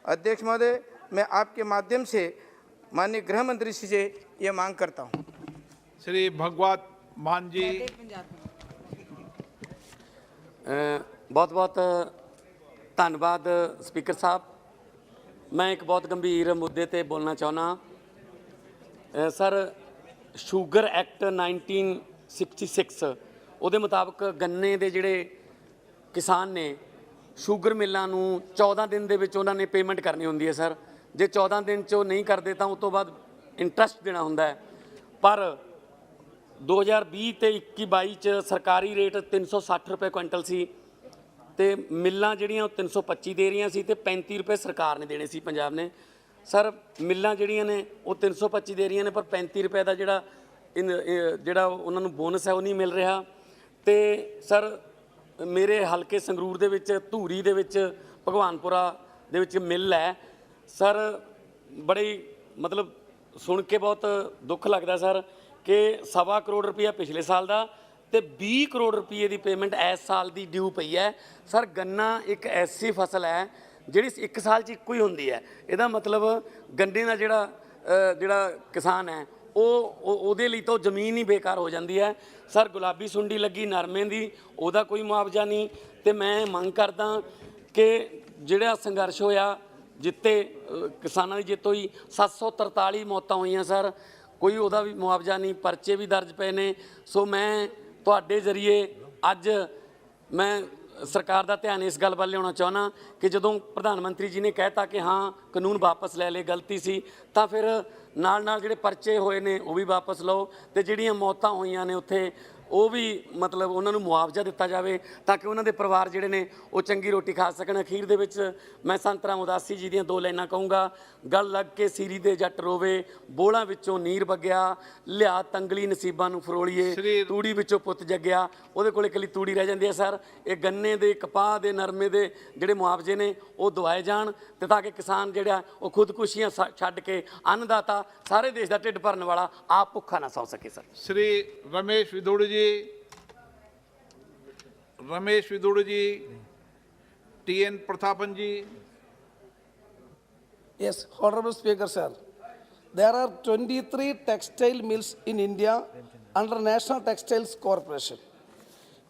अध्यक्ष महोदय, मैं आपके माध्यम से माननीय गृह मंत्री से ये मांग करता हूँ। श्री भगवत मान जी। बहुत बहुत धन्यवाद स्पीकर साहब। मैं एक बहुत गंभीर मुद्दे ते बोलना चाहना। सर, शूगर एक्ट 1966 ਉਹਦੇ ਮੁਤਾਬਕ ਗੰਨੇ ਦੇ ਜਿਹੜੇ ਕਿਸਾਨ ਨੇ ਸ਼ੂਗਰ ਮਿਲਾਂ ਨੂੰ 14 ਦਿਨ ਦੇ ਵਿੱਚ ਉਹਨਾਂ ਨੇ ਪੇਮੈਂਟ ਕਰਨੀ ਹੁੰਦੀ ਹੈ। ਸਰ, ਜੇ 14 ਦਿਨ 'ਚ ਉਹ ਨਹੀਂ ਕਰਦੇ ਤਾਂ ਉਸ ਤੋਂ ਬਾਅਦ ਇੰਟਰਸਟ ਦੇਣਾ ਹੁੰਦਾ ਹੈ। ਪਰ 2020 ਤੇ 21-22 'ਚ ਸਰਕਾਰੀ ਰੇਟ 360 ਰੁਪਏ ਕੁਇੰਟਲ ਸੀ ਤੇ ਮਿੱਲਾਂ ਜਿਹੜੀਆਂ ਉਹ 325 ਦੇ ਰਹੀਆਂ ਸੀ ਤੇ 35 ਰੁਪਏ ਸਰਕਾਰ ਨੇ ਦੇਣੇ ਸੀ ਪੰਜਾਬ ਨੇ। ਸਰ, ਮਿੱਲਾਂ ਜਿਹੜੀਆਂ ਨੇ ਉਹ 325 ਦੇ ਰਹੀਆਂ ਨੇ ਪਰ 35 ਰੁਪਏ ਦਾ ਜਿਹੜਾ ਉਹਨਾਂ ਨੂੰ ਬੋਨਸ ਹੈ ਉਹ ਨਹੀਂ ਮਿਲ ਰਿਹਾ। ਤੇ ਸਰ, ਮੇਰੇ ਹਲਕੇ ਸੰਗਰੂਰ ਦੇ ਵਿੱਚ ਧੂਰੀ ਦੇ ਵਿੱਚ ਭਗਵਾਨਪੁਰਾ ਦੇ ਵਿੱਚ ਮਿੱਲ ਹੈ। ਸਰ, ਬੜੀ ਮਤਲਬ ਸੁਣ ਕੇ ਬਹੁਤ ਦੁੱਖ ਲੱਗਦਾ ਸਰ ਕਿ 1.25 ਕਰੋੜ ਰੁਪਇਆ ਪਿਛਲੇ ਸਾਲ ਦਾ ਤੇ 20 ਕਰੋੜ ਰੁਪਏ ਦੀ ਪੇਮੈਂਟ ਇਸ ਸਾਲ ਦੀ ਡਿਊ ਪਈ ਹੈ। ਸਰ, ਗੰਨਾ ਇੱਕ ਐਸੀ ਫਸਲ ਹੈ ਜਿਹੜੀ ਇੱਕ ਸਾਲ 'ਚ ਇੱਕੋ ਹੀ ਹੁੰਦੀ ਹੈ। ਇਹਦਾ ਮਤਲਬ ਗੰਨੇ ਦਾ ਜਿਹੜਾ ਕਿਸਾਨ ਹੈ ਉਹਦੇ ਲਈ ਤਾਂ ਜ਼ਮੀਨ ਹੀ ਬੇਕਾਰ ਹੋ ਜਾਂਦੀ ਹੈ। ਸਰ, ਗੁਲਾਬੀ ਸੁੰਡੀ ਲੱਗੀ ਨਰਮੇ ਦੀ ਉਹਦਾ ਕੋਈ ਮੁਆਵਜ਼ਾ ਨਹੀਂ ਤੇ ਮੈਂ ਮੰਗ ਕਰਦਾ ਕਿ ਜਿਹੜਾ ਸੰਘਰਸ਼ ਹੋਇਆ ਜਿੱਤੇ ਕਿਸਾਨਾਂ ਦੀ ਜਿੱਤ ਹੋਈ 743 ਮੌਤਾਂ ਹੋਈਆਂ ਸਰ, ਕੋਈ ਉਹਦਾ ਵੀ ਮੁਆਵਜ਼ਾ ਨਹੀਂ, ਪਰਚੇ ਵੀ ਦਰਜ ਪਏ ਨੇ। ਸੋ ਮੈਂ ਤੁਹਾਡੇ ਜ਼ਰੀਏ ਅੱਜ ਮੈਂ ਸਰਕਾਰ ਦਾ ਧਿਆਨ ਇਸ ਗੱਲ ਵੱਲ ਲਿਆਉਣਾ ਚਾਹੁੰਦਾ ਕਿ ਜਦੋਂ ਪ੍ਰਧਾਨ ਮੰਤਰੀ ਜੀ ਨੇ ਕਹਿਤਾ ਕਿ ਹਾਂ ਕਾਨੂੰਨ ਵਾਪਸ ਲੈ ਲਏ, ਗਲਤੀ ਸੀ, ਤਾਂ ਫਿਰ ਨਾਲ ਜਿਹੜੇ ਪਰਚੇ ਹੋਏ ਨੇ ਉਹ ਵੀ ਵਾਪਸ ਲਓ ਤੇ ਜਿਹੜੀਆਂ ਮੌਤਾਂ ਹੋਈਆਂ ਨੇ ਉੱਥੇ ਉਹ ਵੀ ਮਤਲਬ ਉਹਨਾਂ ਨੂੰ ਮੁਆਵਜ਼ਾ ਦਿੱਤਾ ਜਾਵੇ ਤਾਂ ਕਿ ਉਹਨਾਂ ਦੇ ਪਰਿਵਾਰ ਜਿਹੜੇ ਨੇ ਉਹ ਚੰਗੀ ਰੋਟੀ ਖਾ ਸਕਣ। ਅਖੀਰ ਦੇ ਵਿੱਚ ਮੈਂ ਸੰਤ ਰਾਮ ਉਦਾਸੀ ਜੀ ਦੀਆਂ 2 ਲਾਈਨਾਂ ਕਹੂੰਗਾ। ਗਲ ਲੱਗ ਕੇ ਸੀਰੀ ਦੇ ਜੱਟ ਰੋਵੇ, ਬੋਲਾਂ ਵਿੱਚੋਂ ਨੀਰ ਵਗਿਆ, ਲਿਆ ਤੰਗਲੀ ਨਸੀਬਾਂ ਨੂੰ ਫਰੋਲੀਏ, ਤੂੜੀ ਵਿੱਚੋਂ ਪੁੱਤ ਜੱਗਿਆ। ਉਹਦੇ ਕੋਲ ਇਕੱਲੀ ਤੂੜੀ ਰਹਿ ਜਾਂਦੀ ਹੈ। ਸਰ, ਇਹ ਗੰਨੇ ਦੇ, ਕਪਾਹ ਦੇ, ਨਰਮੇ ਦੇ ਜਿਹੜੇ ਮੁਆਵਜ਼ੇ ਨੇ ਉਹ ਦਵਾਏ ਜਾਣ ਤੇ ਤਾਂ ਕਿ ਕਿਸਾਨ ਜਿਹੜਾ ਉਹ ਖੁਦਕੁਸ਼ੀਆਂ ਛੱਡ ਕੇ ਅੰਨਦਾਤਾ ਸਾਰੇ ਦੇਸ਼ ਦਾ ਢਿੱਡ ਭਰਨ ਵਾਲਾ ਆਪ ਭੁੱਖਾ ਨਾ ਸੌ ਸਕੇ। Sir, Shri Ramesh विदुड़ ji. Ramesh विदुड़ ji. TN Prathapan ji. Yes, Honorable Speaker, sir. There are 23 textile mills in India under National Textiles Corporation.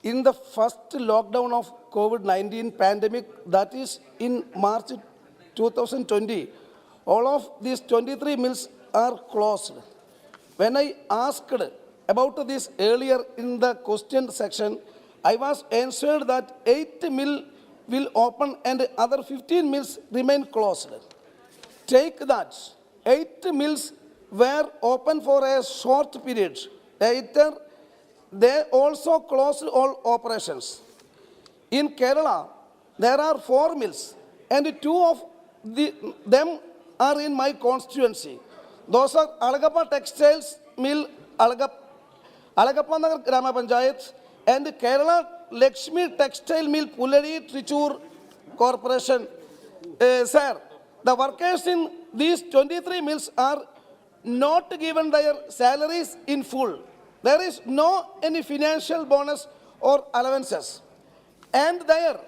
In the first lockdown of COVID-19 pandemic, that is in March 2020, all of these 23 mills are closed. When I asked about this earlier in the question section, I was answered that 8 mills will open and other 15 mills remain closed. Take that 8 mills were open for a short period. Later, they also closed all operations. In Kerala, there are 4 mills, and 2 of them are in my constituency. Those are Alagappa Textiles Mill, Alagappa Nagar Grama Panchayat, and Kerala Lakshmi Textile Mill, Puladi, Trichur Corporation. Sir, the workers in these 23 mills are not given their salaries in full. There is no any financial bonus or allowances. And there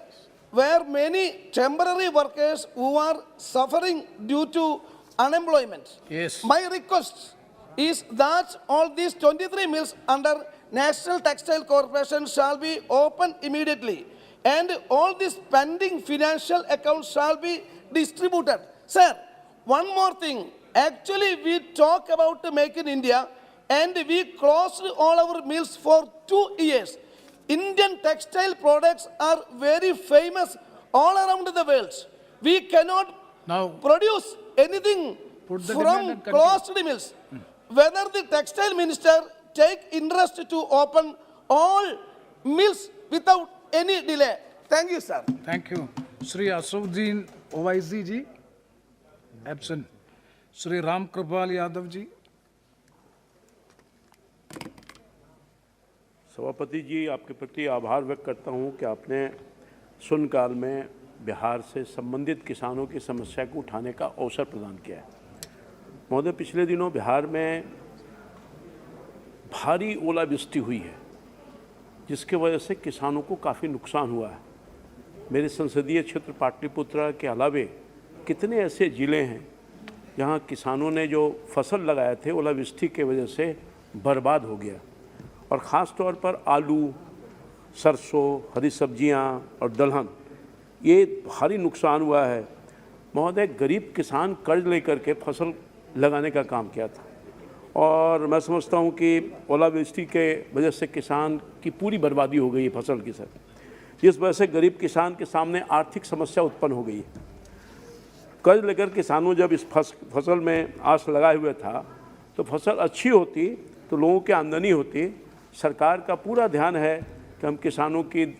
were many temporary workers who are suffering due to unemployment. Yes. My request is that all these 23 mills under National Textile Corporation shall be opened immediately, and all these pending financial accounts shall be distributed. Sir, one more thing. Actually, we talk about Make in India, and we closed all our mills for 2 years. Indian textile products are very famous all around the world. We cannot produce anything from closed mills. Whether the textile minister take interest to open all mills without any delay. Thank you, sir. Thank you. Shri Ashuddin Owaisi ji, absent. Shri Ram Kripal Yadav ji. सभापति जी, आपके प्रति आभार व्यक्त करता हूं कि आपने शून्यकाल में बिहार से संबंधित किसानों की समस्या को उठाने का अवसर प्रदान किया है। महोदय, पिछले दिनों बिहार में भारी ओलावृष्टि हुई है, जिसके वजह से किसानों को काफ़ी नुकसान हुआ है। मेरे संसदीय क्षेत्र पाटलिपुत्र के अलावे कितने ऐसे ज़िले हैं जहां किसानों ने जो फसल लगाए थे ओलावृष्टि के वजह से बर्बाद हो गया, और ख़ास तौर पर आलू, सरसों, हरी सब्जियां और दलहन, ये भारी नुकसान हुआ है। महोदय, गरीब किसान कर्ज लेकर के फसल लगाने का काम किया था, और मैं समझता हूं कि ओलावृष्टि के वजह से किसान की पूरी बर्बादी हो गई है फसल की सर, जिस वजह से गरीब किसान के सामने आर्थिक समस्या उत्पन्न हो गई है। कर्ज लेकर किसानों जब इस फसल में आस लगाए हुए था, तो फसल अच्छी होती तो लोगों की आमदनी होती। सरकार का पूरा ध्यान है कि हम किसानों की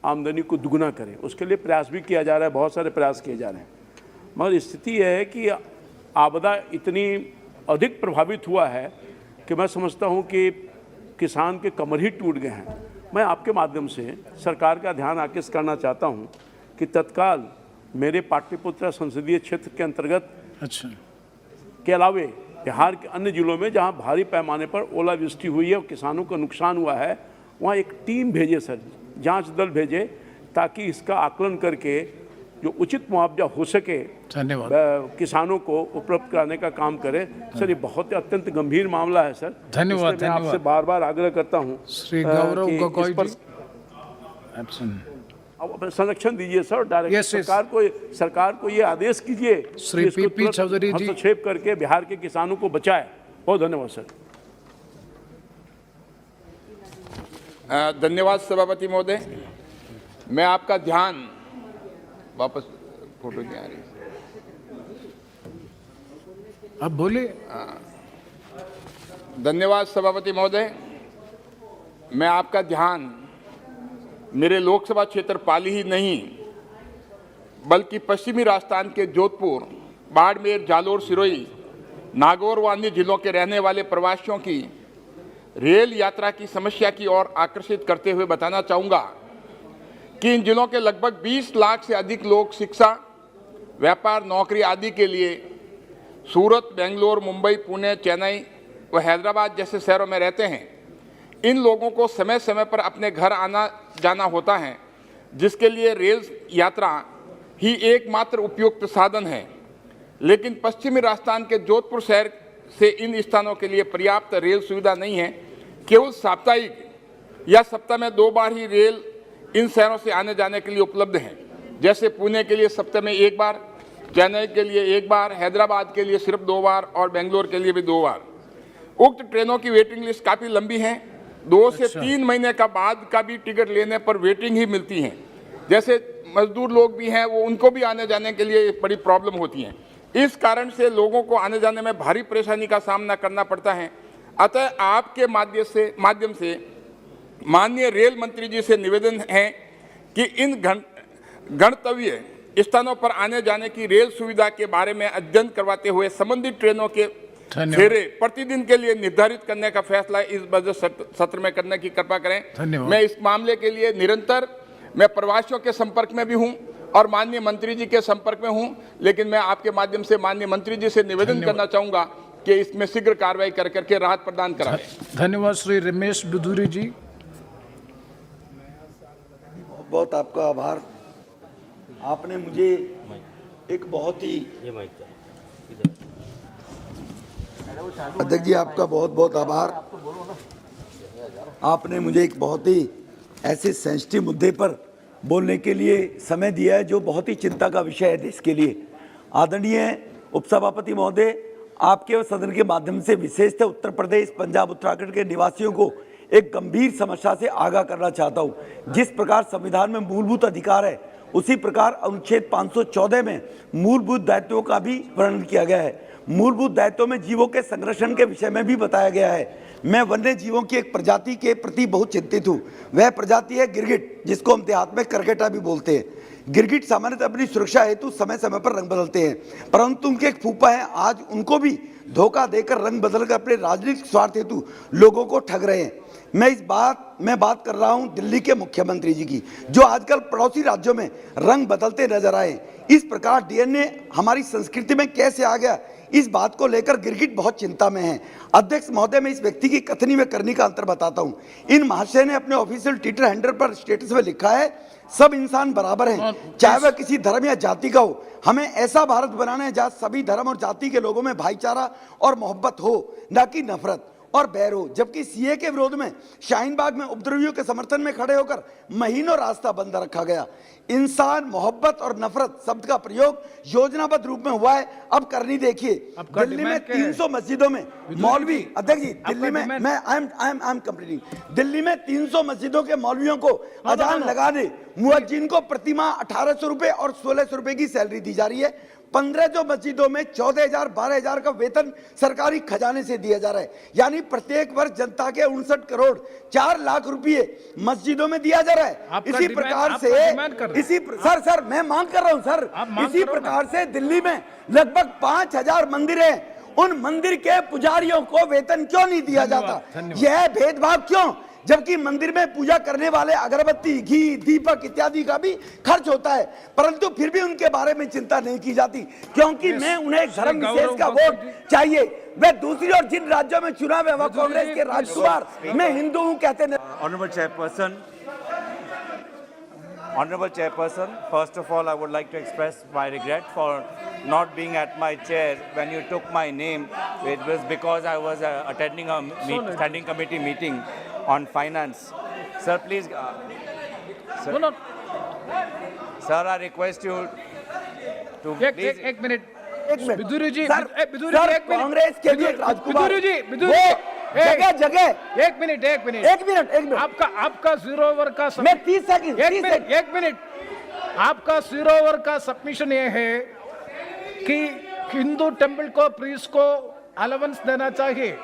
आमदनी को दुगना करें, उसके लिए प्रयास भी किया जा रहा है, बहुत सारे प्रयास किए जा रहे हैं। मगर स्थिति यह है कि आपदा इतनी अधिक प्रभावित हुआ है कि मैं समझता हूं कि किसान के कमर ही टूट गए हैं। मैं आपके माध्यम से सरकार का ध्यान आकृष्ट करना चाहता हूं कि तत्काल मेरे पाटलिपुत्र संसदीय क्षेत्र के अंतर्गत के अलावे बिहार के अन्य जिलों में जहां भारी पैमाने पर ओलावृष्टि हुई है और किसानों को नुकसान हुआ है, वहां एक टीम भेजे सर, जांच दल भेजे, ताकि इसका आकलन करके जो उचित मुआवजा हो सके किसानों को उपलब्ध कराने का काम करे। सर, ये बहुत अत्यंत गंभीर मामला है सर। धन्यवाद। मैं आपसे बार बार आग्रह करता हूँ श्री गौरव गोगोई जी, संरक्षण दीजिए सर। डायरेक्ट सरकार को ये आदेश कीजिए श्री पीपी चौधरी जी, हस्तक्षेप करके बिहार के किसानों को बचाए। बहुत धन्यवाद सर। धन्यवाद सभापति महोदय। मैं आपका ध्यान वापस फोटो नहीं आ रही, अब बोलिए। धन्यवाद सभापति महोदय। मैं आपका ध्यान मेरे लोकसभा क्षेत्र पाली ही नहीं बल्कि पश्चिमी राजस्थान के जोधपुर, बाड़मेर, जालोर, सिरोही, नागौर व अन्य जिलों के रहने वाले प्रवासियों की रेल यात्रा की समस्या की ओर आकर्षित करते हुए बताना चाहूँगा कि इन जिलों के लगभग 20 लाख से अधिक लोग शिक्षा, व्यापार, नौकरी आदि के लिए सूरत, बेंगलोर, मुंबई, पुणे, चेन्नई व हैदराबाद जैसे शहरों में रहते हैं। इन लोगों को समय समय पर अपने घर आना जाना होता है, जिसके लिए रेल यात्रा ही एकमात्र उपयुक्त साधन है। लेकिन पश्चिमी राजस्थान के जोधपुर शहर से इन स्थानों के लिए पर्याप्त रेल सुविधा नहीं है। केवल साप्ताहिक या सप्ताह में 2 बार ही रेल इन शहरों से आने जाने के लिए उपलब्ध है। जैसे पुणे के लिए सप्ताह में 1 बार, चेन्नई के लिए 1 बार, हैदराबाद के लिए सिर्फ 2 बार और बेंगलोर के लिए भी 2 बार। उक्त ट्रेनों की वेटिंग लिस्ट काफ़ी लंबी है। 2 से 3 महीने का बाद का भी टिकट लेने पर वेटिंग ही मिलती है। जैसे मजदूर लोग भी हैं, वो उनको भी आने जाने के लिए बड़ी प्रॉब्लम होती है। इस कारण से लोगों को आने जाने में भारी परेशानी का सामना करना पड़ता है। अतः आपके माध्यम से माननीय रेल मंत्री जी से निवेदन है कि इन गंतव्य स्थानों पर आने जाने की रेल सुविधा के बारे में अध्ययन करवाते हुए संबंधित ट्रेनों के फेरे प्रतिदिन के लिए निर्धारित करने का फैसला इस बजट सत्र में करने की कृपा करें। मैं इस मामले के लिए निरंतर मैं प्रवासियों के संपर्क में भी हूं और माननीय मंत्री जी के संपर्क में हूं, लेकिन मैं आपके माध्यम से माननीय मंत्री जी से निवेदन करना चाहूंगा कि इसमें शीघ्र कार्रवाई करके राहत प्रदान कराएं। धन्यवाद श्री रमेश बिदुरी जी। बहुत आपका आभार। आपने मुझे एक बहुत ही अध्यक्ष जी, आपका बहुत बहुत आभार। आपने मुझे एक बहुत ही ऐसे सेंसिटिव मुद्दे पर बोलने के लिए समय दिया है जो बहुत ही चिंता का विषय है देश के लिए। आदरणीय उपसभापति महोदय, आपके सदन के माध्यम से विशेषतः उत्तर प्रदेश, पंजाब, उत्तराखंड के निवासियों को एक गंभीर समस्या से आगाह करना चाहता हूं। जिस प्रकार संविधान में मूलभूत अधिकार है, उसी प्रकार अनुच्छेद 514 में मूलभूत दायित्वों का भी वर्णन किया गया है। मूलभूत दायित्वों में जीवों के संरक्षण के विषय में भी बताया गया है। मैं वन्य जीवों की एक प्रजाति के प्रति बहुत चिंतित हूँ। वह प्रजाति है गिरगिट, जिसको हम देहात में करकेटा भी बोलते हैं। गिरगिट सामान्यतः अपनी सुरक्षा हेतु समय समय पर रंग बदलते हैं, परंतु उनके एक फूफा हैं, आज उनको भी धोखा देकर रंग बदलकर अपने राजनीतिक स्वार्थ हेतु लोगों को ठग रहे हैं। मैं बात कर रहा हूं दिल्ली के मुख्यमंत्री जी की, जो आजकल पड़ोसी राज्यों में रंग बदलते नजर आए। इस प्रकार डीएनए हमारी संस्कृति में कैसे आ गया, इस बात को लेकर गिरगिट बहुत चिंता में है। अध्यक्ष महोदय, मैं इस व्यक्ति की कथनी में करनी का अंतर बताता हूं। इन महाशय ने अपने ऑफिशियल ट्विटर हैंडल पर स्टेटस में लिखा है, सब इंसान बराबर हैं, चाहे वह किसी धर्म या जाति का हो। हमें ऐसा भारत बनाना है जहां सभी धर्म और जाति के लोगों में भाईचारा और मोहब्बत हो, न कि नफरत और बैर हो। जबकि सीए के विरोध में शाहीन बाग में उपद्रवियों के समर्थन में खड़े होकर महीनों रास्ता बंद रखा गया। इंसान, मोहब्बत और नफरत शब्द का प्रयोग योजनाबद्ध रूप में हुआ है। अब करनी देखिए, दिल्ली में 300 मस्जिदों में मौलवी, अध्यक्ष जी, दिल्ली में मैं आई एम कंप्लीटिंग, दिल्ली में 300 मस्जिदों के मौलवियों को अजान लगाने मुअज्जिन को प्रतिमाह 1800 रुपए और 1600 रुपए की सैलरी दी जा रही है। 15 जो मस्जिदों में 14,000 12,000 का वेतन सरकारी खजाने से दिया जा रहा है। यानी प्रत्येक वर्ष जनता के 59 करोड़ 4 लाख रुपए मस्जिदों में दिया जा रहा है। इसी प्रकार से सर मैं मांग कर रहा हूं सर, इसी प्रकार से दिल्ली में लगभग 5,000 मंदिर हैं। उन मंदिर के पुजारियों को वेतन क्यों नहीं दिया जाता? यह भेदभाव क्यों? जबकि मंदिर में पूजा करने वाले अगरबत्ती, घी, दीपक इत्यादि का भी खर्च होता है, परंतु फिर भी उनके बारे में चिंता नहीं की जाती, क्योंकि मैं उन्हें एक धर्म विशेष का वोट चाहिए। वह दूसरी और जिन राज्यों में चुनाव है वह कांग्रेस के राजकुमार, मैं हिंदू हूँ कहते हैं। Honorable Chairperson, first of all, I would like to express my regret for not being at my chair when you took my name. It was because I was attending a standing committee meeting on finance. Sir, please. Sir, no. Sir, I request you to please. एक minute बिदुरी जी, कांग्रेस के लिए राजकुमार, जगह जगह एक minute आपका 0 over का मैं 30 second एक मिनट आपका 0 ओवर का सबमिशन ये है कि हिंदू टेंपल को प्रीस्ट को अलाउंस देना चाहिए।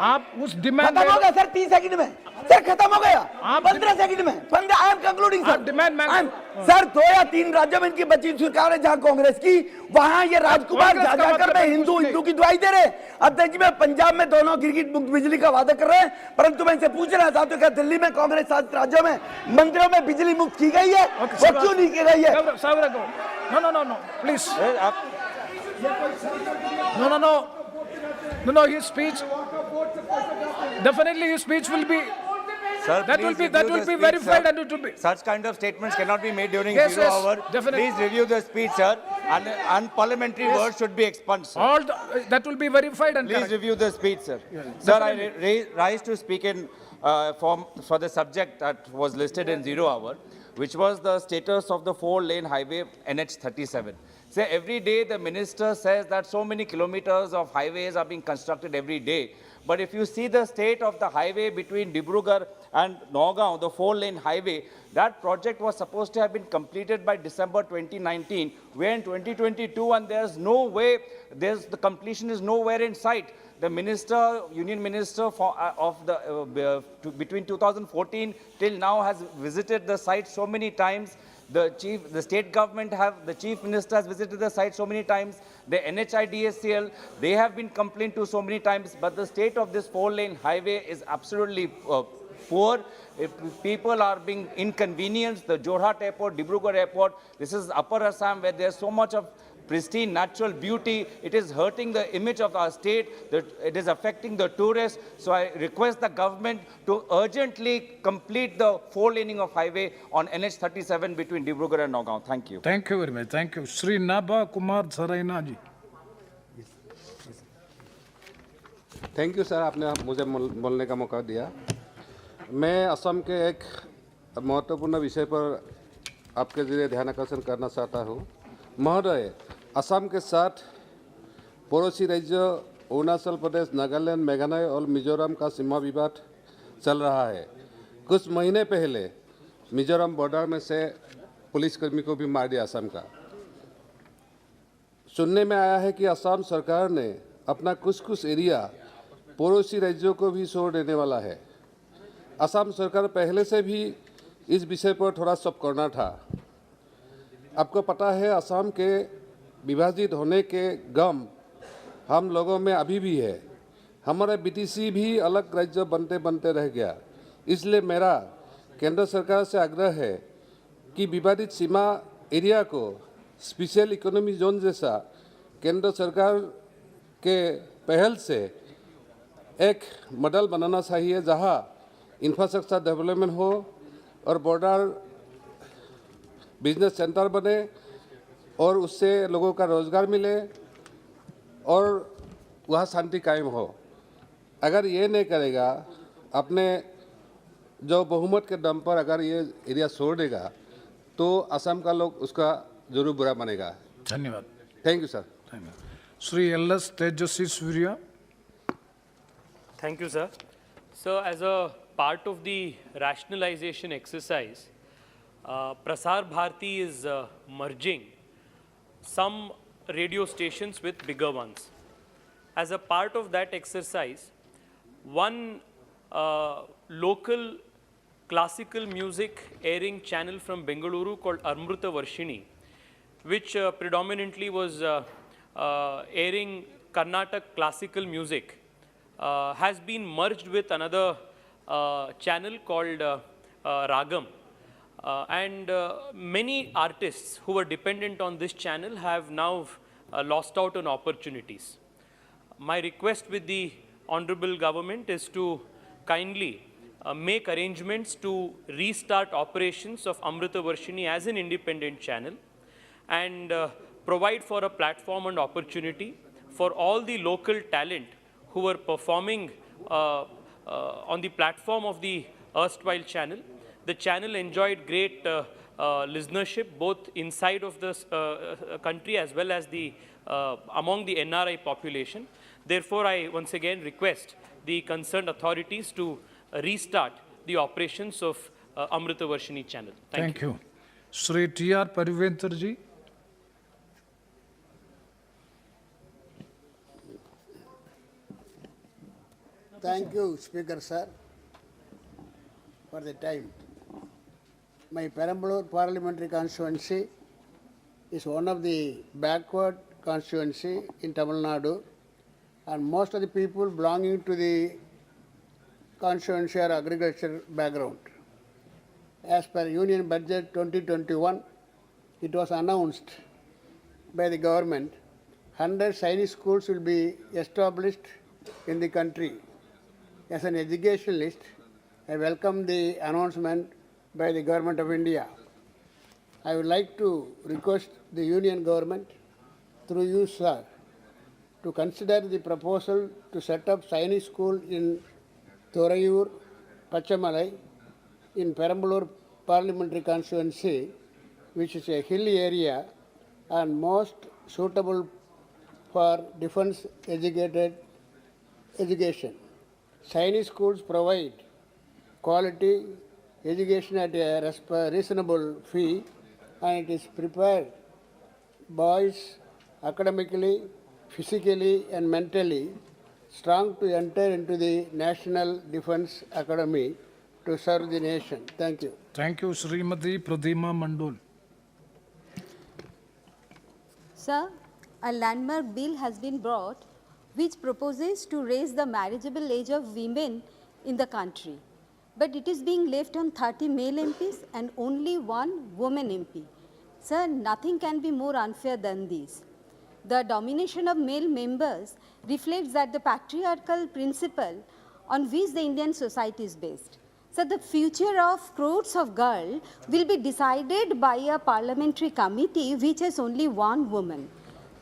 आप उस डिमांड खत्म हो गया सर, 30 सेकंड में सर खत्म हो गया, 15 सेकंड में 15 I am concluding sir. Demand sir 2 या 3 राज्यों में इनकी बची सरकार है जहां कांग्रेस की, वहां ये राजकुमार जाकर मैं हिंदू की दुआई दे रहे हैं। अध्यक्ष में पंजाब में दोनों गिरगिट मुक्त बिजली का वादा कर रहे हैं, परंतु मैं इनसे पूछना चाहता हूं क्या दिल्ली में कांग्रेस शासित राज्यों में मंदिरों में बिजली मुक्त की गई है? वो क्यों नहीं की गई है? No please, no, his speech, definitely his speach will be, Sir, that will be verified, and it will be. Such kind of statements cannot be made during 0 hour. Definitely. Please review the speech, sir. And unparliamentary words should be expunged, sir. That will be verified and please correct. review the speech, sir. Sir, I rise to speak in for the subject that was listed in 0 hour, which was the status of the 4-lane highway NH37. Say every day the minister says that so many kilometers of highways are being constructed every day. But if you see the state of the highway between Dibrugarh and Nagaon, the 4-lane highway, that project was supposed to have been completed by December 2019. We're in 2022 and there's no way, the completion is nowhere in sight. The minister, union minister between 2014 till now has visited the site so many times. The state government the chief minister has visited the site so many times. The NHIDSCL, they have been complained to so many times, but the state of this 4-lane highway is absolutely poor. If people are being inconvenienced, the Jorhat Airport, Dibrugarh Airport, this is Upper Assam where there's so much of pristine natural beauty. It is hurting the image of our state. It is affecting the tourists. So I request the government to urgently complete the 4-laning of highway on NH37 between Dibrugarh and Nagaon. Thank you. Thank you very much. Thank you. Sri Nabha Kumar Saraina ji. Thank you sir, आपने मुझे बोलने का मौका दिया। मैं असम के एक महत्वपूर्ण विषय पर आपके जरिए ध्यान आकर्षण करना चाहता हूँ। महोदय, असम के साथ पड़ोसी राज्य अरुणाचल प्रदेश, नागालैंड, मेघालय और मिजोरम का सीमा विवाद चल रहा है। कुछ महीने पहले मिजोरम बॉर्डर में से पुलिसकर्मी को भी मार दिया असम का। सुनने में आया है कि असम सरकार ने अपना कुछ एरिया पड़ोसी राज्यों को भी छोड़ देने वाला है। असम सरकार पहले से भी इस विषय पर थोड़ा सब करना था। आपको पता है असम के विभाजित होने के गम हम लोगों में अभी भी है। हमारा बीटीसी भी अलग राज्य बनते बनते रह गया। इसलिए मेरा केंद्र सरकार से आग्रह है कि विवादित सीमा एरिया को स्पेशल इकोनॉमिक जोन जैसा केंद्र सरकार के पहल से एक मॉडल बनाना चाहिए जहां इंफ्रास्ट्रक्चर डेवलपमेंट हो और बॉर्डर बिजनेस सेंटर बने और उससे लोगों का रोजगार मिले और वहाँ शांति कायम हो। अगर ये नहीं करेगा, अपने जो बहुमत के दम पर अगर ये एरिया छोड़ देगा तो असम का लोग उसका जरूर बुरा मानेगा। धन्यवाद। Thank you sir. Sri L.S. Tejaswi Surya. Thank you, sir. So, as a part of the rationalization exercise, Prasar Bharati is merging some radio stations with bigger ones. As a part of that exercise, one local classical music airing channel from Bengaluru called Amrita Varshini, which predominantly was airing Karnataka classical music, has been merged with another channel called Ragam. And many artists who were dependent on this channel have now lost out on opportunities. My request with the Honorable Government is to kindly make arrangements to restart operations of Amrita Varshini as an independent channel and provide for a platform and opportunity for all the local talent who were performing on the platform of the erstwhile channel. The channel enjoyed great listenership both inside of the country as well as among the NRI population. Therefore, I once again request the concerned authorities to restart the operations of Amrita Varshini channel. Thank you. Sri T.R. Pariventar ji. Thank you, Speaker sir, for the time. My Perambalur parliamentary constituency is one of the backward constituency in Tamil Nadu, and most of the people belonging to the constituency are agriculture background. As per Union Budget 2021, it was announced by the government 100 Sainik schools will be established in the country. As an educationalist, I welcome the announcement by the Government of India. I would like to request the Union Government, through you, sir, to consider the proposal to set up Sainik school in Thorayur, Pachamalai, in Perambalur parliamentary constituency, which is a hilly area and most suitable for defense education. Chinese schools provide quality education at a reasonable fee, and it is prepared boys academically, physically and mentally strong to enter into the National Defense Academy to serve the nation. Thank you. Thank you, Srimati Pradima Mandul. Sir, a landmark bill has been brought which proposes to raise the marriageable age of women in the country. But it is being left on 30 male MPs and only 1 woman MP. Sir, nothing can be more unfair than this. The domination of male members reflects that the patriarchal principle on which the Indian society is based. So the future of crores of girls will be decided by a parliamentary committee which has only 1 woman.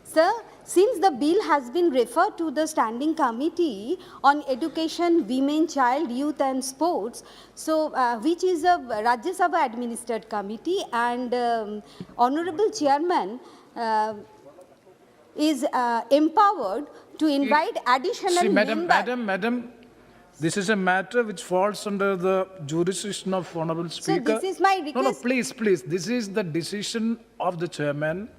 Sir, since the bill has been referred to the Standing Committee on Education, Women, Child, Youth and Sports, so which is a Rajya Sabha administered committee, and Honorable Chairman is empowered to invite additional members. Madam, this is a matter which falls under the jurisdiction of Honorable Speaker. So this is my request. No, please. This is the decision of the chairman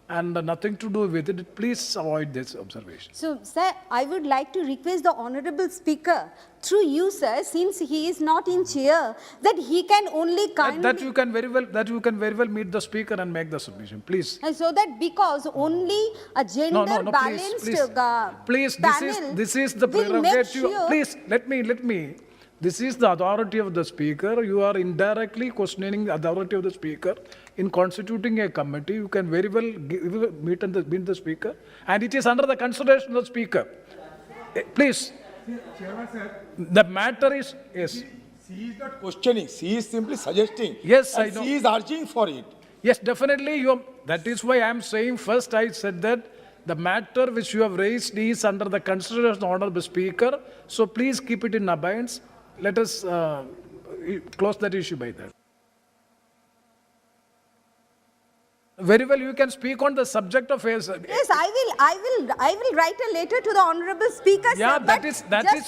and nothing to do with it. Please avoid this observation. So, sir, I would like to request the Honorable Speaker, through you, sir, since he is not in chair, that he can only kindly... That you can very well meet the Speaker and make the submission, please. So that because only a gender balanced panel this is the prerogative. Sure. Please, let me. This is the authority of the Speaker. You are indirectly questioning the authority of the Speaker. In constituting a committee, you can very well meet the Speaker, and it is under the consideration of the Speaker. Please. The matter is, yes. She is not questioning. She is simply suggesting. Yes, I know. She is urging for it. Yes, definitely. That is why I am saying first I said that the matter which you have raised is under the consideration of the Honorable Speaker. So please keep it in abeyance. Let us close that issue by that. Very well, you can speak on the subject of Yes, I will write a letter to the Honorable Speaker, yeah, sir. That is,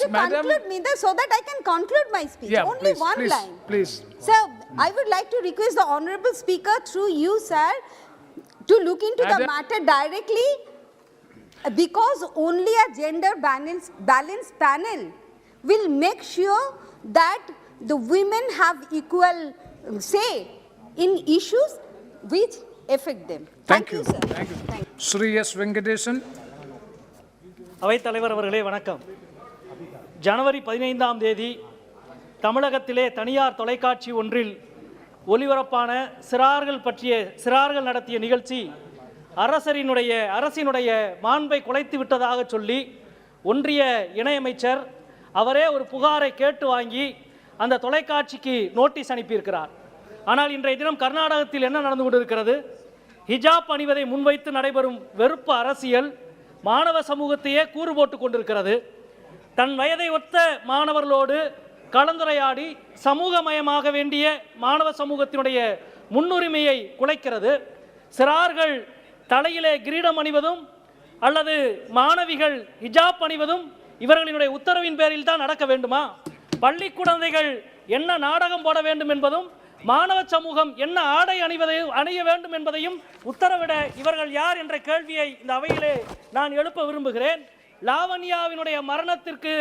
madam. Conclude me so that I can conclude my speech. Yeah, only one line. Please. Sir, I would like to request the Honorable Speaker through you, sir, to look into the matter directly, because only a gender balanced panel will make sure that the women have equal say in issues which affect them. Thank you, sir. Thank you. Shri S. Venkatesan. அவைத்தலைவர் அவர்களே வணக்கம். ஜனவரி 15ஆம் தேதி தமிழகத்திலே தனியார் தொலைக்காட்சி ஒன்றில் ஒளிபரப்பான சிறார்கள் நடத்திய நிகழ்ச்சி அரசினுடைய மாண்பை குலைத்து விட்டதாக சொல்லி ஒன்றிய இணையமைச்சர் அவரே ஒரு புகாரை கேட்டு வாங்கி அந்த தொலைக்காட்சிக்கு நோட்டீஸ் அனுப்பியிருக்கிறார். ஆனால் இன்றைய தினம் கர்நாடகத்தில் என்ன நடந்து கொண்டிருக்கிறது? ஹிஜாப் அணிவதை முன்வைத்து நடைபெறும் வெறுப்பு அரசியல் மாணவ சமூகத்தையே கூறு போட்டு கொண்டிருக்கிறது. தன் வயதை ஒத்த மாணவர்களோடு கலந்துரையாடி சமூகமயமாக வேண்டிய மாணவ சமூகத்தினுடைய முன்னுரிமையை குலைக்கிறது. சிறார்கள் தலையிலே கிரீடம் அணிவதும் அல்லது மாணவிகள் ஹிஜாப் அணிவதும் இவர்களினுடைய உத்தரவின் பேரில் தான் நடக்க வேண்டுமா? பள்ளி குழந்தைகள் என்ன நாடகம் போட வேண்டும் என்பதும் மாணவ சமூகம் என்ன ஆடை அணிய வேண்டும் என்பதையும் உத்தரவிட இவர்கள் யார் என்ற கேள்வியை இந்த அவையிலே நான் எழுப்ப விரும்புகிறேன். லாவண்யாவினுடைய மரணத்திற்கு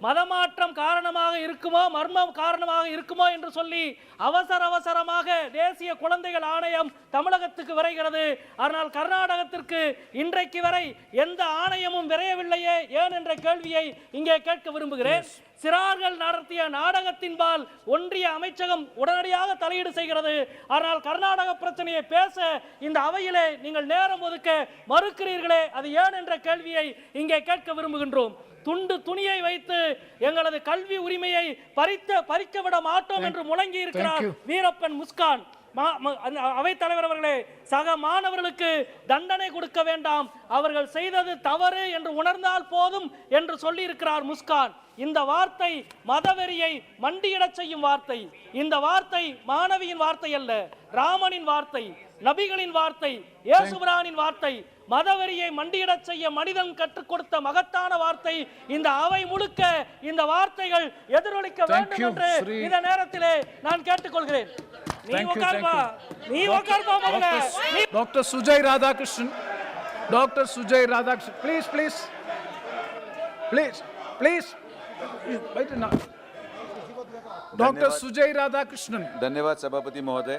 மதமாற்றம் காரணமாக இருக்குமோ, மர்மம் காரணமாக இருக்குமோ என்று சொல்லி அவசரமாக தேசிய குழந்தைகள் ஆணையம் தமிழகத்துக்கு விரைகிறது. ஆனால் கர்நாடகத்திற்கு இன்றைக்கு வரை எந்த ஆணையமும் விரையவில்லையே ஏன் என்ற கேள்வியை இங்கே கேட்க விரும்புகிறேன். சிறார்கள் நடத்திய நாடகத்தின்பால் ஒன்றிய அமைச்சகம் உடனடியாக தலையீடு செய்கிறது. ஆனால் கர்நாடக பிரச்சனையை பேச இந்த அவையிலே நீங்கள் நேரம் ஒதுக்க மறுக்கிறீர்களே, அது ஏன் என்ற கேள்வியை இங்கே கேட்க விரும்புகின்றோம். துணியை வைத்து எங்களது கல்வி உரிமையை பறிக்க விட மாட்டோம் என்று முழங்கி இருக்கிறார் வீரப்பன் முஸ்கான். அவைத்தலைவர் அவர்களே, சக மாணவர்களுக்கு தண்டனை கொடுக்க வேண்டாம், அவர்கள் செய்தது தவறு என்று உணர்ந்தால் போதும் என்று சொல்லி இருக்கிறார் முஸ்கான். இந்த வார்த்தை மதவெறியை மண்டியிடச் செய்யும் வார்த்தை. இந்த வார்த்தை மாணவியின் வார்த்தை அல்ல, ராமனின் வார்த்தை. நபிகளின் வார்த்தை, இயேசுபிரானின் வார்த்தை, மதவெறியை மண்டியிடச் செய்ய மனிதன் கற்றுக் கொடுத்த மகத்தான வார்த்தை. இந்த அவை முழுக்க இந்த வார்த்தைகள் எதிரொலிக்க வேண்டும் என்று இந்த நேரத்திலே நான் கேட்டுக்கொள்கிறேன். Dr. Sujay Radhakrishnan, please. Dr. Sujay Radhakrishnan. धन्यवाद सभापति महोदय.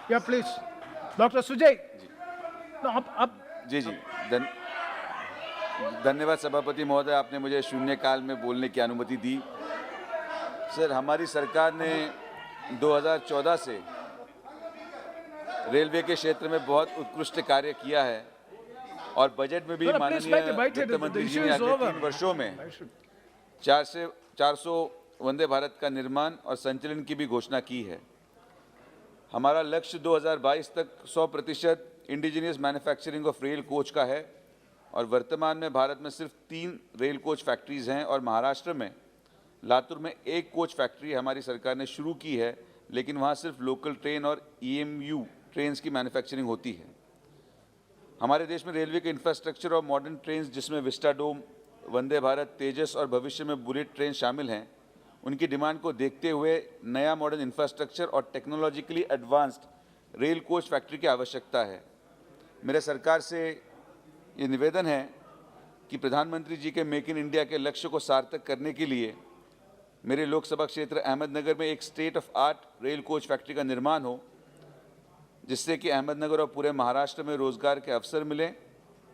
Yeah, please. Dr. Sujay. No, अब जी. धन्यवाद सभापति महोदय, आपने मुझे शून्यकाल में बोलने की अनुमति दी. सर, हमारी सरकार ने 2014 से रेलवे के क्षेत्र में बहुत उत्कृष्ट कार्य किया है और बजट में भी माननीय वित्त मंत्री जी ने अगले 3 वर्षों में 400 वंदे भारत का निर्माण और संचालन की भी घोषणा की है. हमारा लक्ष्य 2022 तक 100% indigenous manufacturing of rail coach का है और वर्तमान में भारत में सिर्फ 3 रेल कोच फैक्ट्रीज हैं और महाराष्ट्र में लातूर में 1 कोच फैक्ट्री हमारी सरकार ने शुरू की है, लेकिन वहाँ सिर्फ लोकल ट्रेन और EMU ट्रेन्स की मैन्युफैक्चरिंग होती है. हमारे देश में रेलवे के इंफ्रास्ट्रक्चर और मॉडर्न ट्रेन्स जिसमें विस्टाडोम, वंदे भारत, तेजस और भविष्य में बुलेट ट्रेन शामिल हैं, उनकी डिमांड को देखते हुए नया मॉडर्न इंफ्रास्ट्रक्चर और technologically advanced rail coach factory की आवश्यकता है. मेरे सरकार से ये निवेदन है कि प्रधानमंत्री जी के मेक इन इंडिया के लक्ष्य को सार्थक करने के लिए मेरे लोकसभा क्षेत्र अहमदनगर में एक state of art rail coach factory का निर्माण हो, जिससे कि अहमदनगर और पूरे महाराष्ट्र में रोजगार के अवसर मिले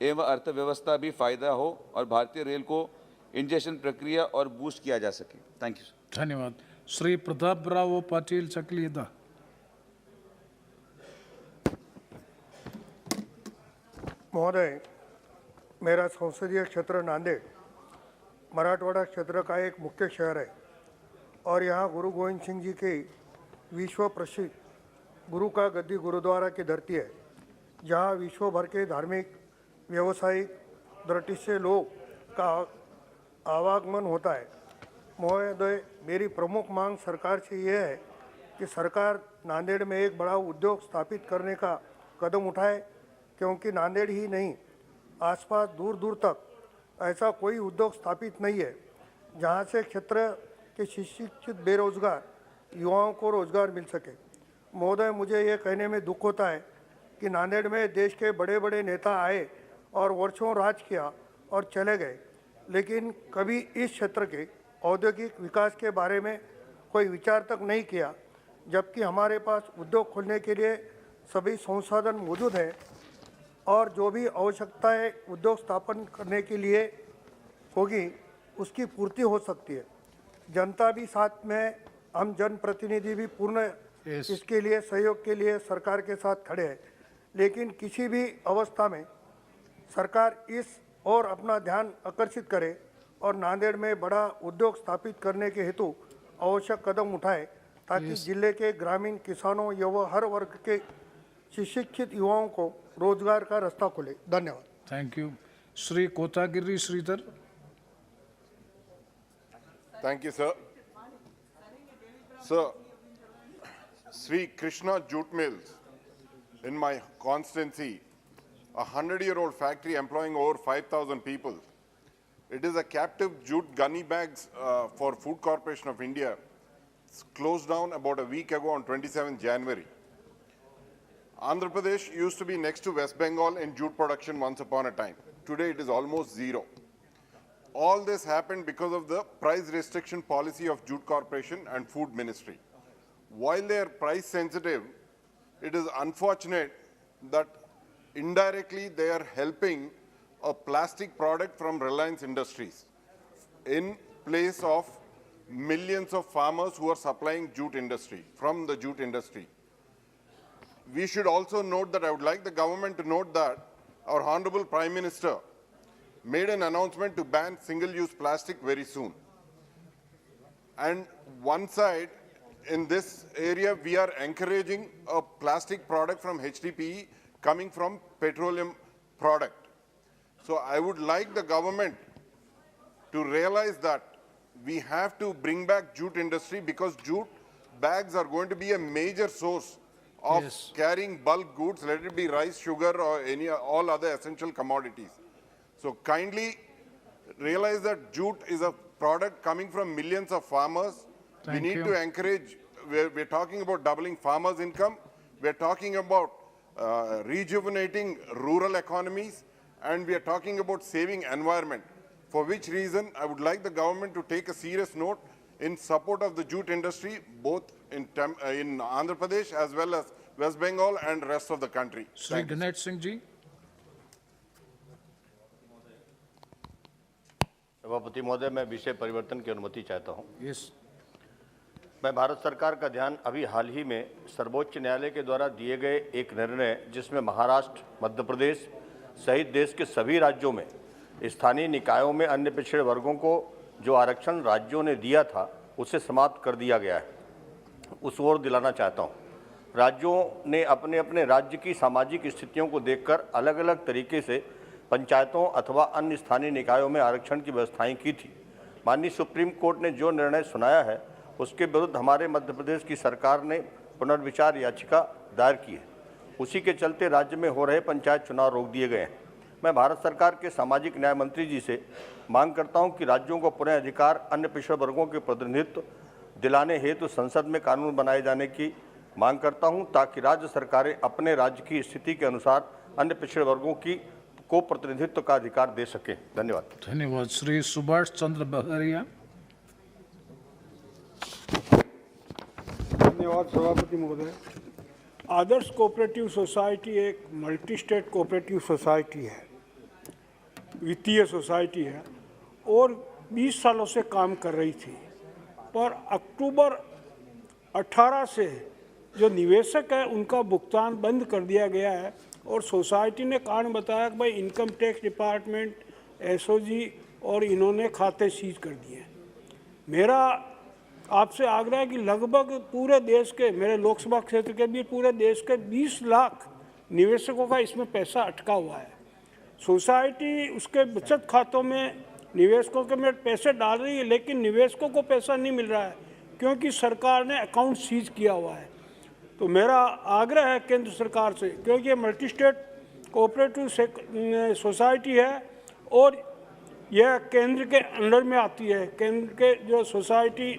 एवं अर्थव्यवस्था भी फायदा हो और भारतीय रेल को इंजेक्शन प्रक्रिया और बूस्ट किया जा सके. Thank you. धन्यवाद. श्री प्रताप राव पाटील चकलीदा. महोदय, मेरा संसदीय क्षेत्र नांदेड़ मराठवाड़ा क्षेत्र का एक मुख्य शहर है और यहाँ गुरु गोविंद सिंह जी के विश्व प्रसिद्ध गुरु का गद्दी गुरुद्वारा की धरती है, जहाँ विश्व भर के धार्मिक, व्यावसायिक दृष्टि से लोग का आवागमन होता है. महोदय, मेरी प्रमुख मांग सरकार से यह है कि सरकार नांदेड़ में एक बड़ा उद्योग स्थापित करने का कदम उठाए, क्योंकि नांदेड़ ही नहीं आसपास दूर दूर तक ऐसा कोई उद्योग स्थापित नहीं है जहां से क्षेत्र के शिक्षित बेरोजगार युवाओं को रोजगार मिल सके. महोदय, मुझे ये कहने में दुख होता है कि नांदेड़ में देश के बड़े बड़े नेता आए और वर्षों राज किया और चले गए, लेकिन कभी इस क्षेत्र के औद्योगिक विकास के बारे में कोई विचार तक नहीं किया, जबकि हमारे पास उद्योग खोलने के लिए सभी संसाधन मौजूद हैं और जो भी आवश्यकताएं उद्योग स्थापन करने के लिए होगी उसकी पूर्ति हो सकती है. जनता भी साथ में, हम जनप्रतिनिधि भी पूर्ण इसके लिए सहयोग के लिए सरकार के साथ खड़े हैं, लेकिन किसी भी अवस्था में सरकार इस और अपना ध्यान आकर्षित करे और नांदेड़ में बड़ा उद्योग स्थापित करने के हेतु आवश्यक कदम उठाए, ताकि जिले के ग्रामीण किसानों एवं हर वर्ग के शिक्षित युवाओं को रोजगार का रास्ता खुले. धन्यवाद. Thank you. Shri Kotagiri Sridhar. Thank you, sir. Sir, Sri Krishna Jute Mills in my constituency, a 100-year-old factory employing over 5,000 people. It is a captive jute gunny bags for Food Corporation of India. It's closed down about a week ago on 27 January. Andhra Pradesh used to be next to West Bengal in jute production once upon a time. Today it is almost zero. All this happened because of the price restriction policy of Jute Corporation and Food Ministry. While they are price sensitive, it is unfortunate that indirectly they are helping a plastic product from Reliance Industries in place of millions of farmers who are supplying jute industry, from the jute industry. We should also note that I would like the government to note that our Honorable Prime Minister made an announcement to ban single-use plastic very soon. And one side, in this area, we are encouraging a plastic product from HDPE coming from petroleum product. So I would like the government to realize that we have to bring back jute industry, because jute bags are going to be a major source of carrying bulk goods, let it be rice, sugar, or all other essential commodities. So kindly realize that jute is a product coming from millions of farmers. We need to encourage, we're talking about doubling farmers' income. We're talking about rejuvenating rural economies, and we are talking about saving environment, for which reason I would like the government to take a serious note in support of the jute industry, both in Andhra Pradesh as well as West Bengal and rest of the country. Shri Ganesh Singh ji. सभापति महोदय, मैं विषय परिवर्तन की अनुमति चाहता हूं। Yes. मैं भारत सरकार का ध्यान अभी हाल ही में सर्वोच्च न्यायालय के द्वारा दिए गए एक निर्णय, जिसमें महाराष्ट्र, मध्य प्रदेश सहित देश के सभी राज्यों में स्थानीय निकायों में अन्य पिछड़े वर्गों को जो आरक्षण राज्यों ने दिया था उसे समाप्त कर दिया गया है, उस ओर दिलाना चाहता हूँ। राज्यों ने अपने अपने राज्य की सामाजिक स्थितियों को देखकर अलग अलग तरीके से पंचायतों अथवा अन्य स्थानीय निकायों में आरक्षण की व्यवस्थाएं की थी। माननीय सुप्रीम कोर्ट ने जो निर्णय सुनाया है उसके विरुद्ध हमारे मध्य प्रदेश की सरकार ने पुनर्विचार याचिका दायर की है। उसी के चलते राज्य में हो रहे पंचायत चुनाव रोक दिए गए हैं। मैं भारत सरकार के सामाजिक न्याय मंत्री जी से मांग करता हूं कि राज्यों को पुनः अधिकार अन्य पिछड़े वर्गों के प्रतिनिधित्व दिलाने हेतु संसद में कानून बनाए जाने की मांग करता हूं, ताकि राज्य सरकारें अपने राज्य की स्थिति के अनुसार अन्य पिछड़े वर्गों को प्रतिनिधित्व का अधिकार दे सकें। धन्यवाद। धन्यवाद। श्री सुभाष चंद्र बहरिया। धन्यवाद सभापति महोदय। आदर्श कोऑपरेटिव सोसाइटी एक मल्टी स्टेट कोऑपरेटिव सोसाइटी है, वित्तीय सोसाइटी है और 20 सालों से काम कर रही थी, पर अक्टूबर 18 से जो निवेशक है उनका भुगतान बंद कर दिया गया है और सोसाइटी ने कारण बताया कि भाई इनकम टैक्स डिपार्टमेंट, एसओजी और इन्होंने खाते सीज कर दिए। मेरा आपसे आग्रह है कि लगभग पूरे देश के, मेरे लोकसभा क्षेत्र के भी पूरे देश के 20 लाख निवेशकों का इसमें पैसा अटका हुआ है। सोसाइटी उसके बचत खातों में निवेशकों के में पैसे डाल रही है, लेकिन निवेशकों को पैसा नहीं मिल रहा है क्योंकि सरकार ने अकाउंट सीज किया हुआ है। तो मेरा आग्रह है केंद्र सरकार से, क्योंकि ये मल्टी स्टेट कोऑपरेटिव सोसाइटी है और यह केंद्र के अंडर में आती है, केंद्र के जो सोसाइटी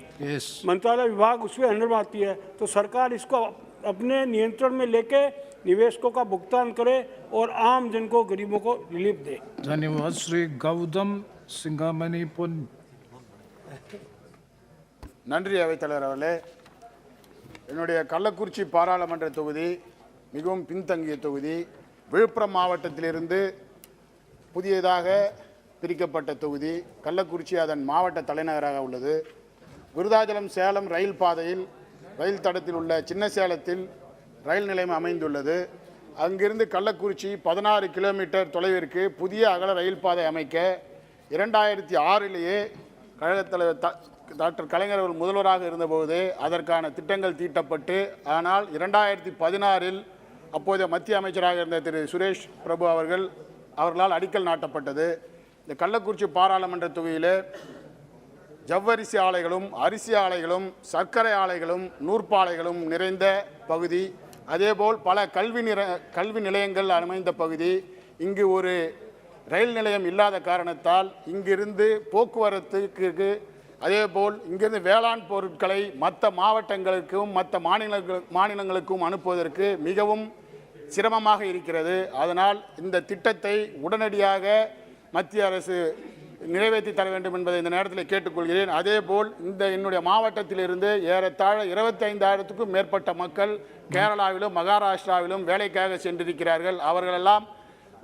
मंत्रालय विभाग उसके अंडर में आती है, तो सरकार इसको अपने नियंत्रण में लेके निवेशकों का भुगतान करे और आम जन को, गरीबों को रिलीफ दे। धन्यवाद। श्री गौतम सिंगामणि पुन। நன்றி அவைத்தலைவர் அவர்களே. என்னுடைய கள்ளக்குறிச்சி பாராளுமன்ற தொகுதி மிகவும் பின்தங்கிய தொகுதி. விழுப்புரம் மாவட்டத்திலிருந்து புதியதாக பிரிக்கப்பட்ட தொகுதி. கள்ளக்குறிச்சி அதன் மாவட்ட தலைநகராக உள்ளது. விருதாச்சலம் சேலம் ரயில் பாதையில் ரயில் தடத்தில் உள்ள சின்ன சேலத்தில் ரயில் நிலையம் அமைந்துள்ளது. அங்கிருந்து கள்ளக்குறிச்சி 16 கிலோமீட்டர் தொலைவிற்கு புதிய அகல ரயில் பாதை அமைக்க 2006லேயே கழகத் தலைவர் டாக்டர் கலைஞர் அவர்கள் முதல்வராக இருந்தபோது அதற்கான திட்டங்கள் தீட்டப்பட்டு, ஆனால் 2016ல் அப்போதைய மத்திய அமைச்சராக இருந்த திரு சுரேஷ் பிரபு அவர்களால் அடிக்கல் நாட்டப்பட்டது. இந்த கள்ளக்குறிச்சி பாராளுமன்ற தொகுதியில் ஜவ்வரிசி ஆலைகளும், அரிசி ஆலைகளும், சர்க்கரை ஆலைகளும், நூற்பாலைகளும் நிறைந்த பகுதி. அதேபோல் பல கல்வி நிலையங்கள் அமைந்த பகுதி. இங்கு ஒரு ரயில் நிலையம் இல்லாத காரணத்தால் இங்கிருந்து போக்குவரத்துக்கு, அதேபோல் இங்கிருந்து வேளாண் பொருட்களை மற்ற மாவட்டங்களுக்கும் மற்ற மாநிலங்களுக்கும் அனுப்புவதற்கு மிகவும் சிரமமாக இருக்கிறது. அதனால் இந்த திட்டத்தை உடனடியாக மத்திய அரசு நிறைவேற்றி தர வேண்டும் என்பதை இந்த நேரத்தில் கேட்டுக்கொள்கிறேன். அதேபோல் என்னுடைய மாவட்டத்திலிருந்து ஏறத்தாழ 25,000க்கும் மேற்பட்ட மக்கள் கேரளாவிலும் மகாராஷ்டிராவிலும் வேலைக்காக சென்றிருக்கிறார்கள். அவர்களெல்லாம்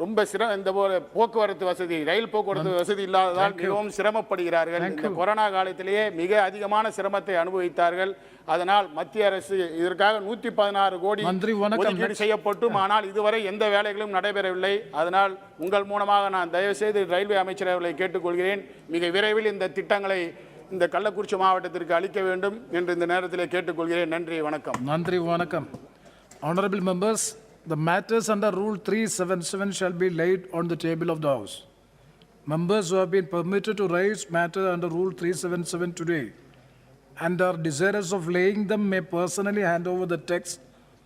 ரொம்ப இந்த போக்குவரத்து வசதி, ரயில் போக்குவரத்து வசதி இல்லாததால் மிகவும் சிரமப்படுகிறார்கள். இந்த கொரோனா காலத்திலேயே மிக அதிகமான சிரமத்தை அனுபவித்தார்கள். அதனால் மத்திய அரசு இதற்காக 116 கோடி ஒதுக்கீடு செய்யப்பட்டும், ஆனால் இதுவரை எந்த வேலைகளும் நடைபெறவில்லை. அதனால் உங்கள் மூலமாக நான் தயவுசெய்து ரயில்வே அமைச்சர் அவர்களை கேட்டுக்கொள்கிறேன், மிக விரைவில் இந்த திட்டங்களை இந்த கள்ளக்குறிச்சி மாவட்டத்திற்கு அளிக்க வேண்டும் என்று இந்த நேரத்தில் கேட்டுக்கொள்கிறேன். நன்றி, வணக்கம். நன்றி, வணக்கம். Honorable members, the matters under Rule 377 shall be laid on the table of the House. Members who have been permitted to raise matter under Rule 377 today and are desirous of laying them may personally hand over the text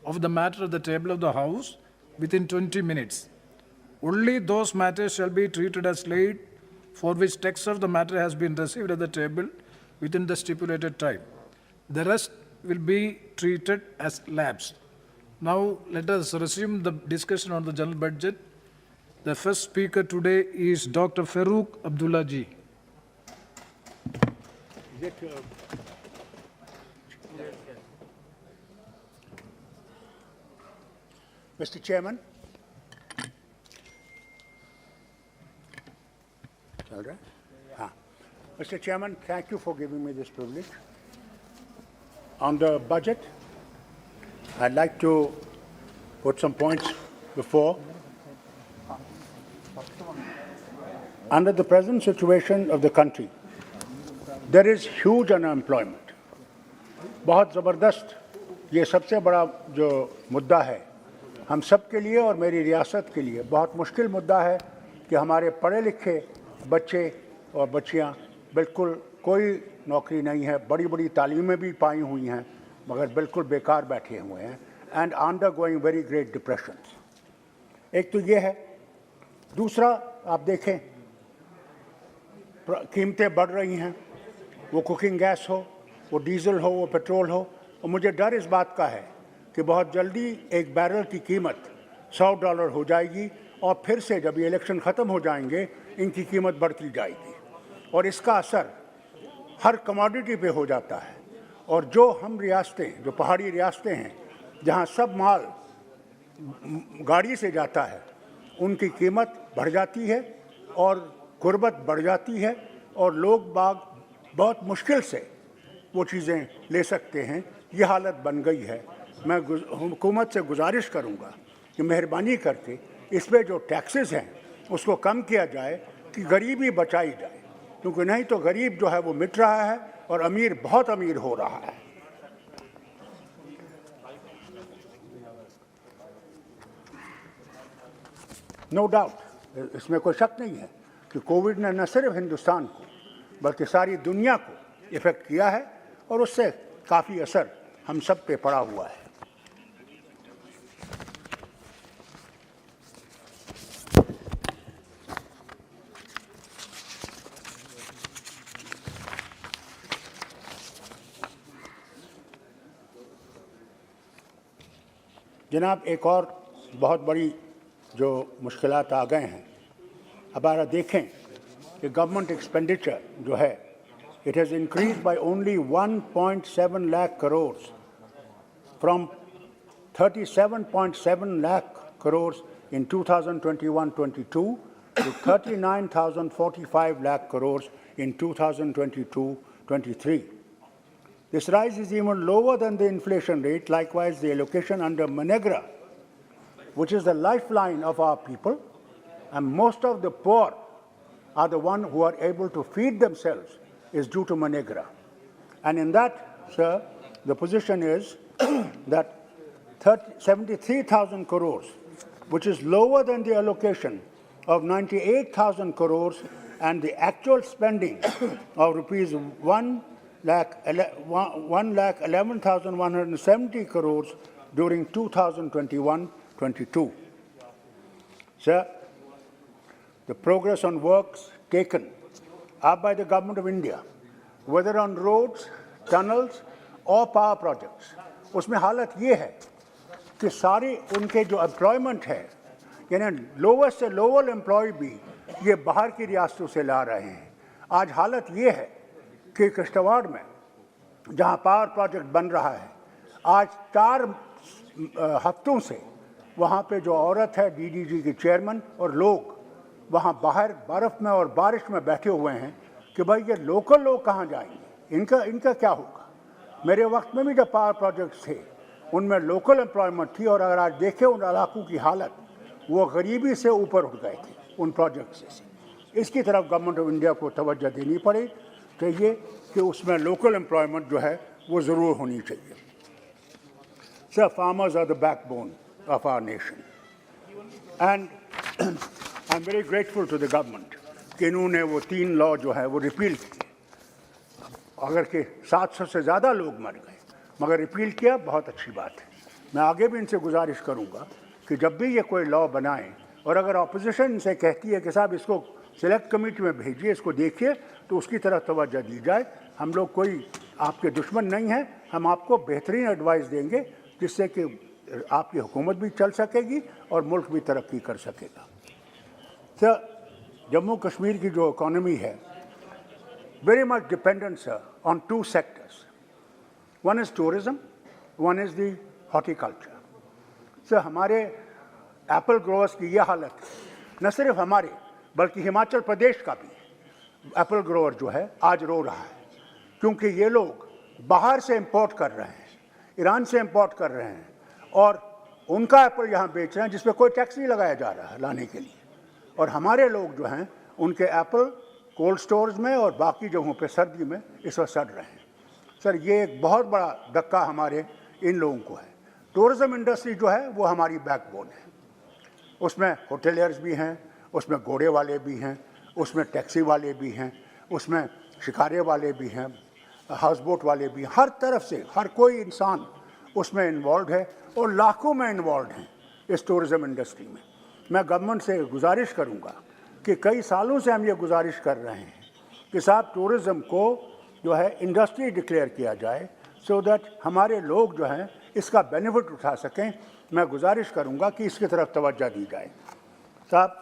of the matter at the table of the House within 20 minutes. Only those matters shall be treated as laid for which text of the matter has been received at the table within the stipulated time. The rest will be treated as lapsed. Now let us resume the discussion on the general budget. The first speaker today is Dr. Farooq Abdullah ji. Mr. Chairman, Mr. Chairman, thank you for giving me this privilege. On the budget, I'd like to put some points before. Under the present situation of the country, there is huge unemployment. बहुत ज़बरदस्त ये सबसे बड़ा जो मुद्दा है हम सब के लिए और मेरी रियासत के लिए बहुत मुश्किल मुद्दा है कि हमारे पढ़े लिखे बच्चे और बच्चियां बिल्कुल कोई नौकरी नहीं है, बड़ी बड़ी तालीमें भी पाई हुई हैं मगर बिल्कुल बेकार बैठे हुए हैं and under going very great depression. एक तो ये है, दूसरा आप देखें कीमतें बढ़ रही हैं, वो कुकिंग गैस हो, वो डीजल हो, वो पेट्रोल हो, और मुझे डर इस बात का है कि बहुत जल्दी एक बैरल की कीमत $100 हो जाएगी और फिर से जब ये इलेक्शन ख़त्म हो जाएंगे इनकी कीमत बढ़ती जाएगी और इसका असर हर कमोडिटी पे हो जाता है। और जो हम रियासतें, जो पहाड़ी रियासतें हैं जहाँ सब माल गाड़ी से जाता है, उनकी कीमत बढ़ जाती है और गुर्बत बढ़ जाती है और लोग बाग बहुत मुश्किल से वो चीज़ें ले सकते हैं। ये हालत बन गई है। मैं हुकूमत से गुजारिश करूंगा कि मेहरबानी करके इस पे जो टैक्सेस हैं उसको कम किया जाए कि गरीबी बचाई जाए, क्योंकि नहीं तो गरीब जो है वो मिट रहा है और अमीर बहुत अमीर हो रहा है। नो डाउट, इसमें कोई शक नहीं है कि कोविड ने न सिर्फ हिंदुस्तान को बल्कि सारी दुनिया को इफ़ेक्ट किया है और उससे काफ़ी असर हम सब पे पड़ा हुआ है। जनाब, एक और बहुत बड़ी जो मुश्किलात आ गए हैं, अब आप देखें कि गवर्नमेंट एक्सपेंडिचर जो है it has increased by only 1.7 lakh crores from 37.7 lakh crores in 2021-22 to 39,045 lakh crores in 2022-23. This rise is even lower than the inflation rate. Likewise, the allocation under MNREGA, which is the lifeline of our people, and most of the poor are the ones who are able to feed themselves, is due to MNREGA. And in that, sir, the position is that 73,000 crores, which is lower than the allocation of 98,000 crores and the actual spending of rupees 1,11,170 crores during 2021-22. Sir, the progress on works taken up by the Government of India, whether on roads, tunnels or power projects, उसमें हालत ये है कि सारे उनके जो employment है, यानी लोवेस्ट से लोअर एम्प्लॉय भी ये बाहर की रियासतों से ला रहे हैं। आज हालत ये है कि किश्तवाड़ में जहाँ पावर प्रोजेक्ट बन रहा है, आज 4 हफ्तों से वहाँ पे जो औरत है डीडीजी की चेयरमैन और लोग वहाँ बाहर बर्फ़ में और बारिश में बैठे हुए हैं कि भाई ये लोकल लोग कहाँ जाएंगे, इनका क्या होगा। मेरे वक्त में भी जब पावर प्रोजेक्ट्स थे उनमें लोकल एम्प्लॉयमेंट थी और अगर आज देखें उन इलाकों की हालत, वो गरीबी से ऊपर उठ गए थे उन प्रोजेक्ट्स से। इसकी तरफ गवर्नमेंट ऑफ इंडिया को तवज्जो देनी पड़े चाहिए कि उसमें लोकल एम्प्लॉयमेंट जो है वो ज़रूर होनी चाहिए। Sir, farmers are the backbone of our nation and I am very grateful to the government कि इन्होंने वो 3 लॉ जो है वो रिपील किए अगर के 700 से ज़्यादा लोग मर गए, मगर रिपील किया, बहुत अच्छी बात है। मैं आगे भी इनसे गुजारिश करूंगा कि जब भी ये कोई लॉ बनाएं और अगर ऑपोजिशन इनसे कहती है कि साहब इसको सिलेक्ट कमेटी में भेजिए, इसको देखिए, तो उसकी तरफ तवज्जो दी जाए। हम लोग कोई आपके दुश्मन नहीं हैं, हम आपको बेहतरीन एडवाइस देंगे जिससे कि आपकी हुकूमत भी चल सकेगी और मुल्क भी तरक्की कर सकेगा। सर, जम्मू कश्मीर की जो इकॉनमी है, very much dependent, sir, on two sectors. One is tourism, one is the horticulture. Sir, हमारे एप्पल ग्रोवर्स की ये हालत है, न सिर्फ हमारे बल्कि हिमाचल प्रदेश का भी एप्पल ग्रोवर जो है आज रो रहा है, क्योंकि ये लोग बाहर से इंपोर्ट कर रहे हैं, ईरान से इंपोर्ट कर रहे हैं और उनका एप्पल यहाँ बेच रहे हैं जिस पे कोई टैक्स नहीं लगाया जा रहा है लाने के लिए, और हमारे लोग जो हैं उनके एप्पल कोल्ड स्टोर्स में और बाकी जगहों पे सर्दी में इस वक्त सड़ रहे हैं। सर, ये एक बहुत बड़ा धक्का हमारे इन लोगों को है। टूरिज़्म इंडस्ट्री जो है वो हमारी बैकबोन है, उसमें होटेलियर्स भी हैं, उसमें घोड़े वाले भी हैं, उसमें टैक्सी वाले भी हैं, उसमें शिकारे वाले भी हैं, हाउस बोट वाले भी हैं, हर तरफ से हर कोई इंसान उसमें इन्वॉल्व है और लाखों में इन्वॉल्व हैं इस टूरिज़्म इंडस्ट्री में। मैं गवर्नमेंट से गुजारिश करूंगा कि कई सालों से हम ये गुजारिश कर रहे हैं कि साहब टूरिज़्म को जो है इंडस्ट्री डिक्लेयर किया जाए, सो दैट हमारे लोग जो हैं इसका बेनिफिट उठा सकें। मैं गुजारिश करूंगा कि इसकी तरफ तवज्जो दी जाए। साहब,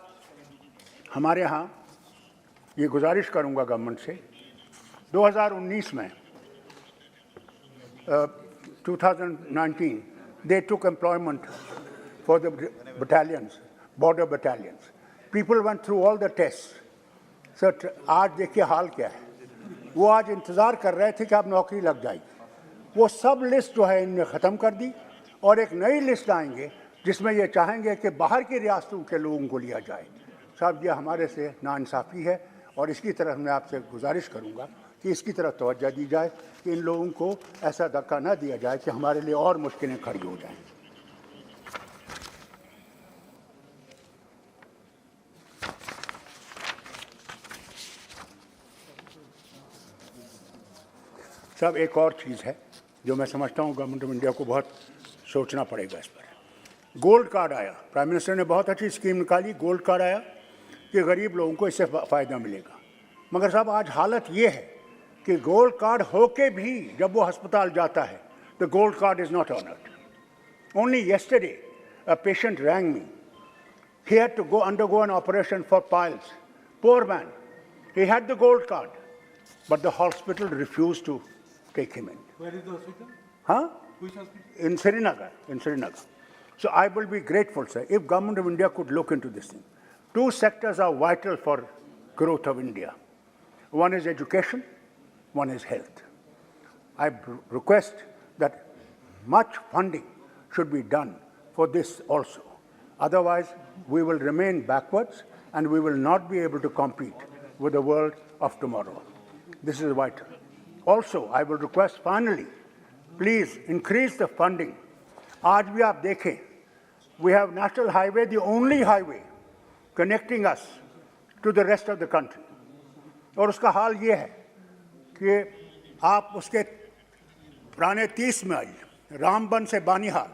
हमारे यहाँ ये गुजारिश करूंगा गवर्नमेंट से, 2019 में 2019 they took employment for the battalions, border battalions. People went through all the tests. Sir, आज देखिए हाल क्या है। वो आज इंतज़ार कर रहे थे कि आप नौकरी लग जाएगी। वो सब लिस्ट जो है इनने ख़त्म कर दी और एक नई लिस्ट आएंगे जिसमें ये चाहेंगे कि बाहर की रियासतों के लोगों को लिया जाए। साहब, ये हमारे से नाइंसाफ़ी है और इसकी तरफ मैं आपसे गुजारिश करूँगा कि इसकी तरफ तवज्जो दी जाए कि इन लोगों को ऐसा धक्का न दिया जाए कि हमारे लिए और मुश्किलें खड़ी हो जाएं। सब एक और चीज़ है जो मैं समझता हूँ गवर्नमेंट ऑफ इंडिया को बहुत सोचना पड़ेगा इस पर। गोल्ड कार्ड आया, प्राइम मिनिस्टर ने बहुत अच्छी स्कीम निकाली, गोल्ड कार्ड आया कि गरीब लोगों को इससे फ़ायदा मिलेगा। मगर साहब, आज हालत ये है कि गोल्ड कार्ड होके भी जब वो अस्पताल जाता है the gold card is not honoured. Only yesterday a patient rang me. He had to undergo an operation for piles. Poor man. He had the gold card, but the hospital refused to take him in. Where is the hospital? Huh? Which hospital? In Srinagar. In Srinagar. So I will be grateful, sir, if Government of India could look into this thing. Two sectors are vital for growth of India. One is education, one is health. I request that much funding should be done for this also. Otherwise, we will remain backwards and we will not be able to compete with the world of tomorrow. This is vital. Also, I will request finally, please increase the funding. आज भी आप देखें, we have national highway, the only highway connecting us to the rest of the country. और उसका हाल ये है कि आप उसके पुराने 30 मील रामबन से बानीहाल,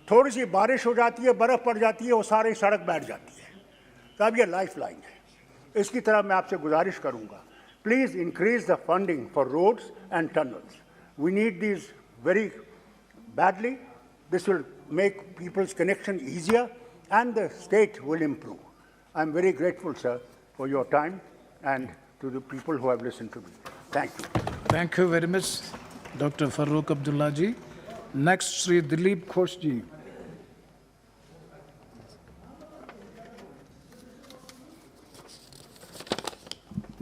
थोड़ी सी बारिश हो जाती है, बर्फ़ पड़ जाती है, वो सारी सड़क बैठ जाती है। तो अब ये लाइफ लाइन है। इसकी तरह मैं आपसे गुजारिश करूँगा, please increase the funding for roads and tunnels. We need these very badly. This will make people's connection easier and the state will improve. I'm very grateful, sir, for your time and to the people who have listened to me. Thank you. Thank you very much, Dr. Farooq Abdullah ji. Next, Sri Dilip Khosh ji.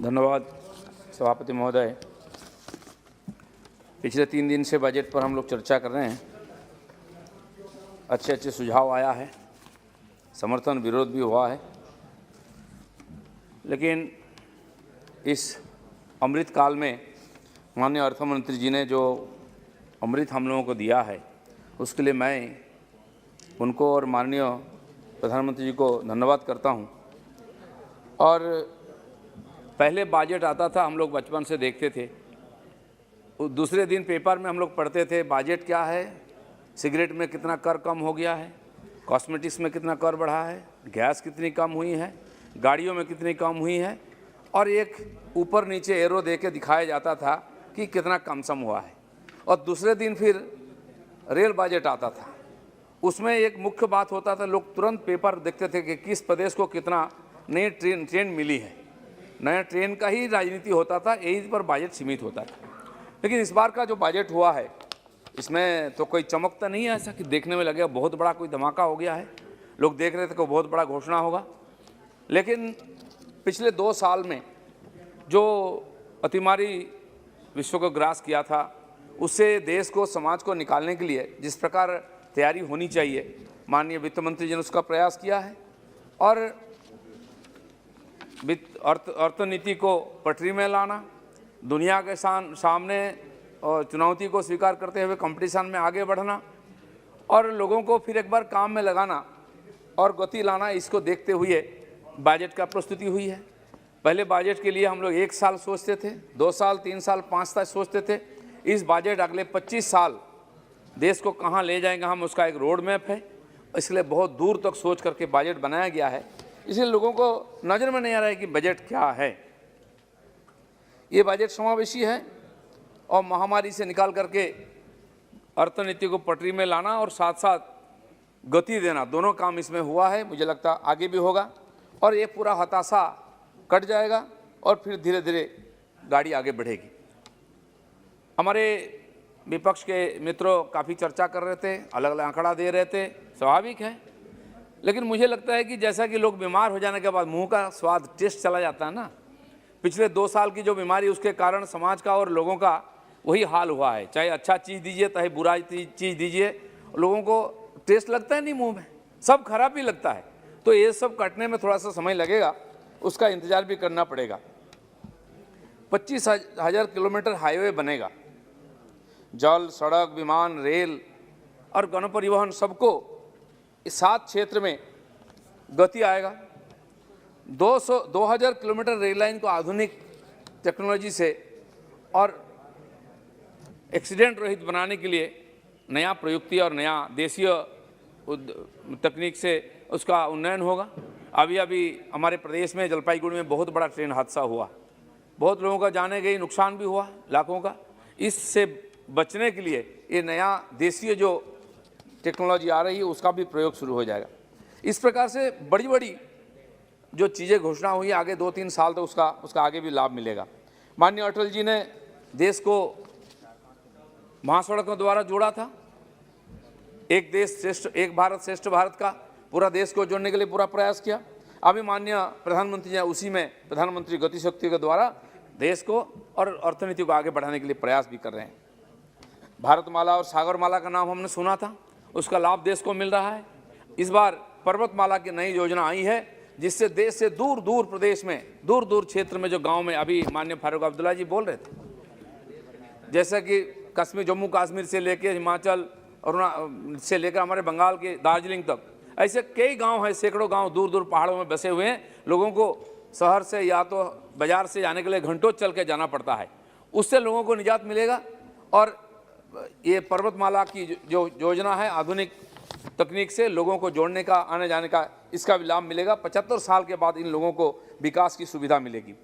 धन्यवाद सभापति महोदय। पिछले 3 दिन से budget पर हम लोग चर्चा कर रहे हैं। अच्छे अच्छे सुझाव आया है, समर्थन विरोध भी हुआ है, लेकिन इस अमृत काल में माननीय अर्थमंत्री जी ने जो अमृत हम लोगों को दिया है, उसके लिए मैं उनको और माननीय प्रधानमंत्री जी को धन्यवाद करता हूं। और पहले बजट आता था, हम लोग बचपन से देखते थे दूसरे दिन पेपर में हम लोग पढ़ते थे बजट क्या है, सिगरेट में कितना कर कम हो गया है, कॉस्मेटिक्स में कितना कर बढ़ा है, गैस कितनी कम हुई है, गाड़ियों में कितनी कम हुई है, और एक ऊपर नीचे एरो दे के दिखाया जाता था कि कितना कम सम हुआ है। और दूसरे दिन फिर रेल बजट आता था, उसमें एक मुख्य बात होता था, लोग तुरंत पेपर देखते थे कि किस प्रदेश को कितना नई ट्रेन मिली है, नया ट्रेन का ही राजनीति होता था, यही पर बजट सीमित होता था। लेकिन इस बार का जो बजट हुआ है इसमें तो कोई चमकता नहीं है ऐसा कि देखने में लगेगा बहुत बड़ा कोई धमाका हो गया है, लोग देख रहे थे कोई बहुत बड़ा घोषणा होगा। लेकिन पिछले 2 साल में जो अतिमारी विश्व को ग्रास किया था, उससे देश को, समाज को निकालने के लिए जिस प्रकार तैयारी होनी चाहिए, माननीय वित्त मंत्री जी ने उसका प्रयास किया है। और अर्थनीति को पटरी में लाना, दुनिया के सामने और चुनौती को स्वीकार करते हुए कंपटीशन में आगे बढ़ना और लोगों को फिर एक बार काम में लगाना और गति लाना, इसको देखते हुए बजट का प्रस्तुति हुई है। पहले बजट के लिए हम लोग 1 साल सोचते थे, 2 साल, 3 साल, 5 साल सोचते थे। इस बजट अगले 25 साल देश को कहाँ ले जाएंगे हम, उसका एक रोड मैप है, इसलिए बहुत दूर तक सोच करके बजट बनाया गया है। इसलिए लोगों को नज़र में नहीं आ रहा है कि बजट क्या है। ये बजट समावेशी है और महामारी से निकाल करके अर्थनीति को पटरी में लाना और साथ साथ गति देना, दोनों काम इसमें हुआ है। मुझे लगता है आगे भी होगा और ये पूरा हताशा कट जाएगा और फिर धीरे धीरे गाड़ी आगे बढ़ेगी। हमारे विपक्ष के मित्रों काफ़ी चर्चा कर रहे थे, अलग अलग आंकड़ा दे रहे थे, स्वाभाविक है। लेकिन मुझे लगता है कि जैसा कि लोग बीमार हो जाने के बाद मुंह का स्वाद, टेस्ट चला जाता है ना, पिछले 2 साल की जो बीमारी, उसके कारण समाज का और लोगों का वही हाल हुआ है। चाहे अच्छा चीज़ दीजिए, चाहे बुरा चीज़ दीजिए, लोगों को टेस्ट लगता है नहीं, मुंह में सब खराब ही लगता है। तो ये सब कटने में थोड़ा सा समय लगेगा, उसका इंतजार भी करना पड़ेगा। 25,000 किलोमीटर हाईवे बनेगा, जल, सड़क, विमान, रेल और गण परिवहन, सबको इस 7 क्षेत्र में गति आएगा। 2000 किलोमीटर रेल लाइन को आधुनिक टेक्नोलॉजी से और एक्सीडेंट रहित बनाने के लिए नया प्रयुक्ति और नया देशीय तकनीक से उसका उन्नयन होगा। अभी हमारे प्रदेश में जलपाईगुड़ी में बहुत बड़ा ट्रेन हादसा हुआ, बहुत लोगों का जाने गई, नुकसान भी हुआ लाखों का। इससे बचने के लिए ये नया देशीय जो टेक्नोलॉजी आ रही है उसका भी प्रयोग शुरू हो जाएगा। इस प्रकार से बड़ी बड़ी जो चीज़ें घोषणा हुई, आगे 2-3 साल तो उसका आगे भी लाभ मिलेगा। माननीय अटल जी ने देश को महासड़कों द्वारा जोड़ा था, एक देश श्रेष्ठ, एक भारत श्रेष्ठ भारत का पूरा देश को जोड़ने के लिए पूरा प्रयास किया। अभी माननीय प्रधानमंत्री जी उसी में प्रधानमंत्री गति शक्ति के द्वारा देश को और अर्थनीति को आगे बढ़ाने के लिए प्रयास भी कर रहे हैं। भारतमाला और सागरमाला का नाम हमने सुना था, उसका लाभ देश को मिल रहा है। इस बार पर्वतमाला की नई योजना आई है, जिससे देश से दूर दूर प्रदेश में, दूर दूर क्षेत्र में जो गांव में, अभी माननीय फारूक अब्दुल्ला जी बोल रहे थे, जैसा कि कश्मीर, जम्मू कश्मीर से लेकर हिमाचल से लेकर हमारे बंगाल के दार्जिलिंग तक, ऐसे कई गांव हैं, सैकड़ों गांव दूर दूर पहाड़ों में बसे हुए हैं। लोगों को शहर से या तो बाजार से जाने के लिए घंटों चल के जाना पड़ता है, उससे लोगों को निजात मिलेगा। और ये पर्वतमाला की जो योजना है, आधुनिक तकनीक से लोगों को जोड़ने का, आने जाने का, इसका भी लाभ मिलेगा। 75 साल के बाद इन लोगों को विकास की सुविधा मिलेगी।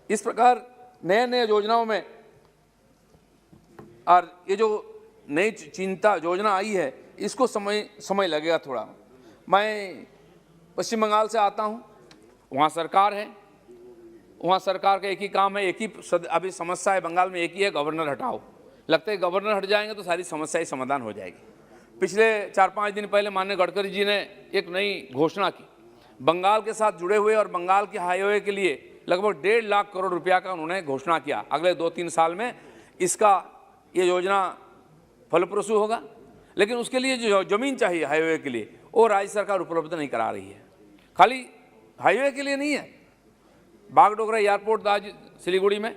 इस प्रकार नए नए योजनाओं में, और ये जो नई चिंता योजना आई है, इसको समय लगेगा थोड़ा। मैं पश्चिम बंगाल से आता हूँ, वहाँ सरकार है, वहाँ सरकार का एक ही काम है, एक ही अभी समस्या है बंगाल में, एक ही है, गवर्नर हटाओ। लगता है गवर्नर हट जाएंगे तो सारी समस्याएं समाधान हो जाएगी। पिछले 4-5 दिन पहले माननीय गडकरी जी ने एक नई घोषणा की, बंगाल के साथ जुड़े हुए और बंगाल के हाईवे के लिए लगभग 1.5 लाख करोड़ रुपया का उन्होंने घोषणा किया। अगले 2-3 साल में इसका ये योजना फलप्रसू होगा। लेकिन उसके लिए जो ज़मीन चाहिए हाईवे के लिए, वो राज्य सरकार उपलब्ध नहीं करा रही है। खाली हाईवे के लिए नहीं है, बागडोगरा एयरपोर्ट आज सिलीगुड़ी में,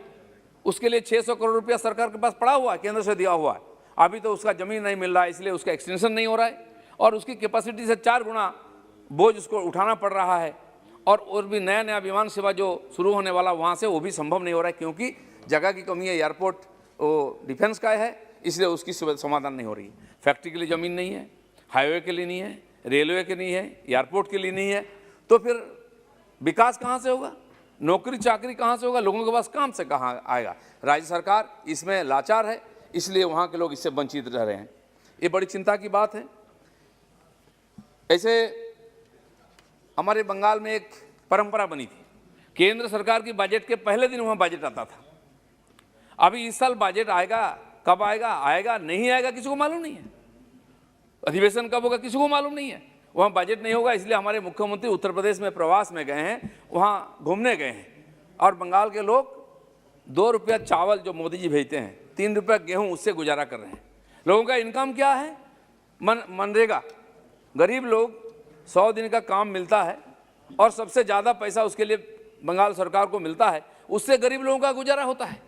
उसके लिए 600 करोड़ रुपया सरकार के पास पड़ा हुआ है, केंद्र से दिया हुआ है। अभी तो उसका ज़मीन नहीं मिल रहा है, इसलिए उसका एक्सटेंशन नहीं हो रहा है और उसकी कैपेसिटी से 4 गुना बोझ उसको उठाना पड़ रहा है। और भी नया नया विमान सेवा जो शुरू होने वाला वहाँ से, वो भी संभव नहीं हो रहा है, क्योंकि जगह की कमी है, एयरपोर्ट वो डिफेंस का है, इसलिए उसकी समाधान नहीं हो रही। फैक्ट्री के लिए ज़मीन नहीं है, हाईवे के लिए नहीं है, रेलवे के नहीं है, एयरपोर्ट के लिए नहीं है, तो फिर विकास कहाँ से होगा, नौकरी चाकरी कहाँ से होगा, लोगों के पास काम से कहाँ आएगा। राज्य सरकार इसमें लाचार है, इसलिए वहाँ के लोग इससे वंचित रह रहे हैं। ये बड़ी चिंता की बात है। ऐसे हमारे बंगाल में एक परंपरा बनी थी, केंद्र सरकार की बजट के पहले दिन वहाँ बजट आता था। अभी इस साल बजट आएगा, कब आएगा, आएगा नहीं आएगा किसी को मालूम नहीं है। अधिवेशन कब होगा किसी को मालूम नहीं है। वहाँ बजट नहीं होगा, इसलिए हमारे मुख्यमंत्री उत्तर प्रदेश में प्रवास में गए हैं, वहाँ घूमने गए हैं, और बंगाल के लोग 2 रुपया चावल जो मोदी जी भेजते हैं, 3 रुपया गेहूँ, उससे गुजारा कर रहे हैं। लोगों का इनकम क्या है, मनरेगा, गरीब लोग 100 दिन का काम मिलता है और सबसे ज़्यादा पैसा उसके लिए बंगाल सरकार को मिलता है, उससे गरीब लोगों का गुजारा होता है।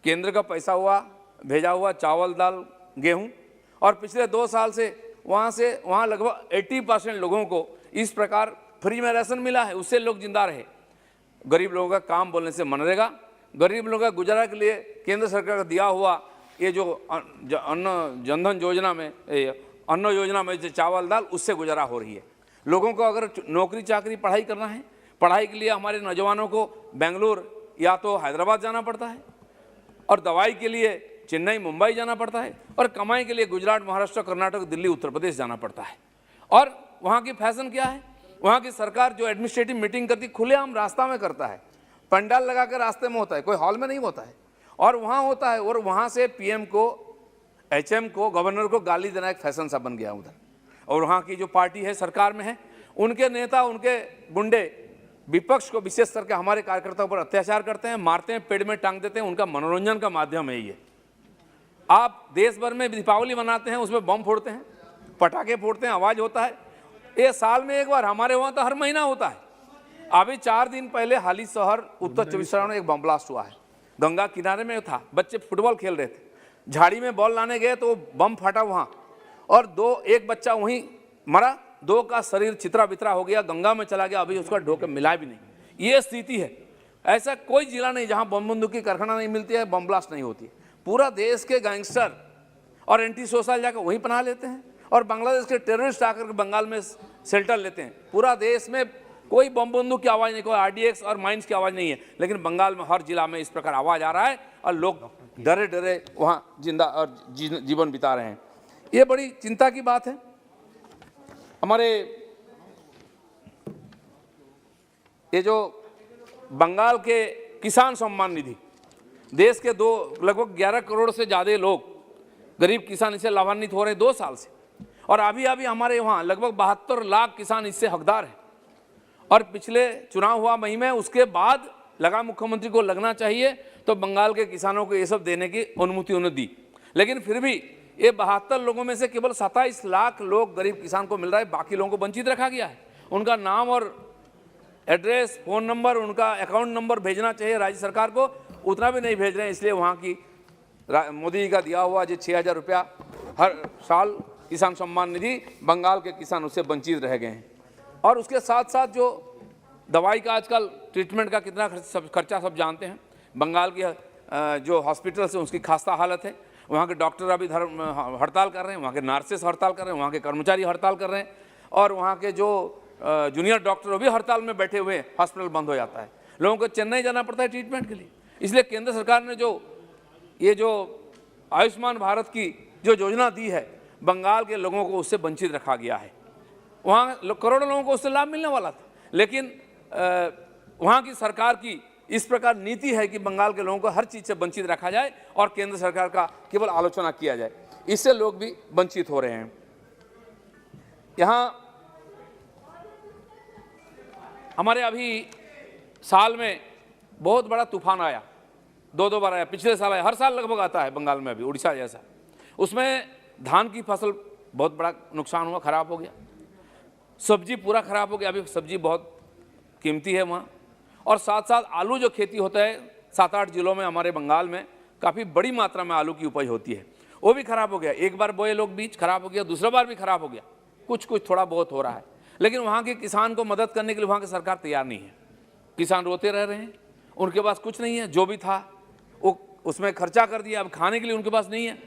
केंद्र का पैसा हुआ भेजा हुआ चावल दाल गेहूं, और पिछले 2 साल से वहाँ लगभग 80% लोगों को इस प्रकार फ्री में राशन मिला है, उससे लोग जिंदा रहे। गरीब लोगों का काम बोलने से मनरेगा, गरीब लोगों का गुजारा के लिए केंद्र सरकार का दिया हुआ ये जो अन्न जनधन योजना में, अन्न योजना में जो चावल दाल, उससे गुजारा हो रही है। लोगों को अगर नौकरी चाकरी पढ़ाई करना है, पढ़ाई के लिए हमारे नौजवानों को बेंगलुरु या तो हैदराबाद जाना पड़ता है, और दवाई के लिए चेन्नई मुंबई जाना पड़ता है, और कमाई के लिए गुजरात महाराष्ट्र कर्नाटक दिल्ली उत्तर प्रदेश जाना पड़ता है। और वहाँ की फैशन क्या है, वहाँ की सरकार जो एडमिनिस्ट्रेटिव मीटिंग करती खुलेआम रास्ता में करता है, पंडाल लगा कर रास्ते में होता है, कोई हॉल में नहीं होता है, और वहाँ होता है। और वहाँ से पीएम को, एचएम को, गवर्नर को गाली देना एक फैशन सा बन गया उधर। और वहाँ की जो पार्टी है सरकार में है, उनके नेता, उनके गुंडे विपक्ष को विशेष करके हमारे कार्यकर्ताओं पर अत्याचार करते हैं, मारते हैं, पेड़ में टांग देते हैं। उनका मनोरंजन का माध्यम है ये। आप देश भर में दीपावली मनाते हैं, उसमें बम फोड़ते हैं, पटाखे फोड़ते हैं, आवाज़ होता है। ये साल में एक बार, हमारे वहाँ तो हर महीना होता है। अभी 4 दिन पहले हाली शहर उत्तर 24 परगना में एक बम ब्लास्ट हुआ है, गंगा किनारे में था, बच्चे फुटबॉल खेल रहे थे, झाड़ी में बॉल लाने गए तो बम फटा वहाँ, और एक बच्चा वहीं मरा, 2 का शरीर चित्रा बितरा हो गया, गंगा में चला गया, अभी उसका ढोके मिला भी नहीं। ये स्थिति है। ऐसा कोई जिला नहीं जहाँ बम बंदूक की कारखाना नहीं मिलती है, बम ब्लास्ट नहीं होती है। पूरा देश के गैंगस्टर और एंटी सोशल जाकर वहीं पनाह लेते हैं, और बांग्लादेश के टेररिस्ट आकर के बंगाल में शेल्टर लेते हैं। पूरा देश में कोई बम बंदूक की आवाज़ नहीं, कोई आरडीएक्स और माइंस की आवाज़ नहीं है, लेकिन बंगाल में हर जिला में इस प्रकार आवाज़ आ रहा है, और लोग डरे डरे वहाँ जिंदा और जीवन बिता रहे हैं। ये बड़ी चिंता की बात है। हमारे ये जो बंगाल के किसान सम्मान निधि, देश के लगभग 11 करोड़ से ज़्यादा लोग, गरीब किसान इससे लाभान्वित हो रहे हैं 2 साल से, और अभी हमारे वहाँ लगभग 72 लाख किसान इससे हकदार हैं। और पिछले चुनाव हुआ मई में, उसके बाद लगा मुख्यमंत्री को लगना चाहिए तो बंगाल के किसानों को ये सब देने की अनुमति उन्होंने दी, लेकिन फिर भी ये 72 लोगों में से केवल 27 लाख लोग गरीब किसान को मिल रहा है, बाकी लोगों को वंचित रखा गया है। उनका नाम और एड्रेस, फ़ोन नंबर, उनका अकाउंट नंबर भेजना चाहिए राज्य सरकार को, उतना भी नहीं भेज रहे हैं। इसलिए वहाँ की मोदी जी का दिया हुआ जो 6,000 रुपया हर साल किसान सम्मान निधि, बंगाल के किसान उससे वंचित रह गए हैं। और उसके साथ साथ जो दवाई का आजकल ट्रीटमेंट का कितना खर्चा सब जानते हैं। बंगाल की जो हॉस्पिटल्स हैं उसकी खास्ता हालत है, वहाँ के डॉक्टर अभी हड़ताल कर रहे हैं, वहाँ के नर्सेस हड़ताल कर रहे हैं, वहाँ के कर्मचारी हड़ताल कर रहे हैं, और वहाँ के जो जूनियर डॉक्टर वो भी हड़ताल में बैठे हुए हैं, हॉस्पिटल बंद हो जाता है, लोगों को चेन्नई जाना पड़ता है ट्रीटमेंट के लिए। इसलिए केंद्र सरकार ने जो आयुष्मान भारत की जो योजना दी है, बंगाल के लोगों को उससे वंचित रखा गया है। वहाँ करोड़ों लोगों को उससे लाभ मिलने वाला था, लेकिन वहाँ की सरकार की इस प्रकार नीति है कि बंगाल के लोगों को हर चीज़ से वंचित रखा जाए और केंद्र सरकार का केवल आलोचना किया जाए, इससे लोग भी वंचित हो रहे हैं। यहाँ हमारे अभी साल में बहुत बड़ा तूफान आया, 2 बार आया, पिछले साल आया, हर साल लगभग आता है बंगाल में अभी, उड़ीसा जैसा। उसमें धान की फसल बहुत बड़ा नुकसान हुआ, ख़राब हो गया, सब्जी पूरा ख़राब हो गया। अभी सब्जी बहुत कीमती है वहाँ, और साथ साथ आलू जो खेती होता है 7-8 जिलों में हमारे बंगाल में काफ़ी बड़ी मात्रा में आलू की उपज होती है, वो भी ख़राब हो गया। एक बार बोए लोग बीज खराब हो गया, दूसरा बार भी खराब हो गया, कुछ थोड़ा बहुत हो रहा है, लेकिन वहाँ के किसान को मदद करने के लिए वहाँ की सरकार तैयार नहीं है। किसान रोते रह रहे हैं, उनके पास कुछ नहीं है, जो भी था वो उसमें खर्चा कर दिया, अब खाने के लिए उनके पास नहीं है,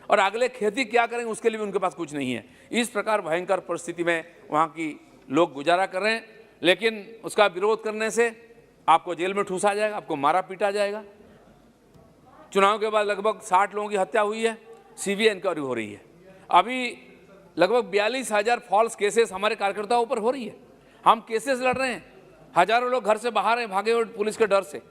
और अगले खेती क्या करेंगे उसके लिए भी उनके पास कुछ नहीं है। इस प्रकार भयंकर परिस्थिति में वहाँ की लोग गुजारा कर रहे हैं, लेकिन उसका विरोध करने से आपको जेल में ठूसा जाएगा, आपको मारा पीटा जाएगा। चुनाव के बाद लगभग 60 लोगों की हत्या हुई है, सीबीआई इंक्वायरी हो रही है। अभी लगभग 42,000 फॉल्स केसेस हमारे कार्यकर्ताओं पर हो रही है। हम केसेस लड़ रहे हैं, हजारों लोग घर से बाहर हैं, भागे हुए पुलिस के डर से,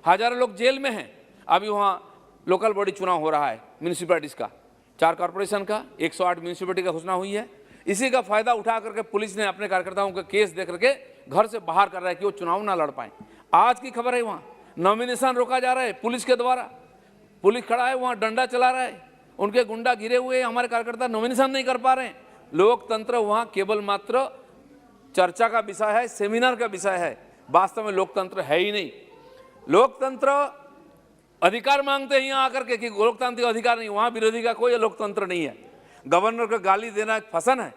हजारों लोग जेल में हैं। अभी वहाँ लोकल बॉडी चुनाव हो रहा है म्यूनिसिपैलिटीज़ का, 4 कॉर्पोरेशन का, 108 म्यूनिसिपैलिटी का घोषणा हुई है। इसी का फायदा उठा करके पुलिस ने अपने कार्यकर्ताओं का केस दे करके घर से बाहर कर रहा है कि वो चुनाव ना लड़ पाए। आज की खबर है वहाँ नॉमिनेशन रोका जा रहा है पुलिस के द्वारा, पुलिस खड़ा है वहाँ, डंडा चला रहा है, उनके गुंडा गिरे हुए, हमारे कार्यकर्ता नॉमिनेशन नहीं कर पा रहे हैं। लोकतंत्र वहाँ केवल मात्र चर्चा का विषय है, सेमिनार का विषय है, वास्तव में लोकतंत्र है ही नहीं। लोकतंत्र अधिकार मांगते हैं यहाँ आकर के कि लोकतांत्रिक अधिकार नहीं, वहाँ विरोधी का कोई लोकतंत्र नहीं है। गवर्नर को गाली देना एक फसन है,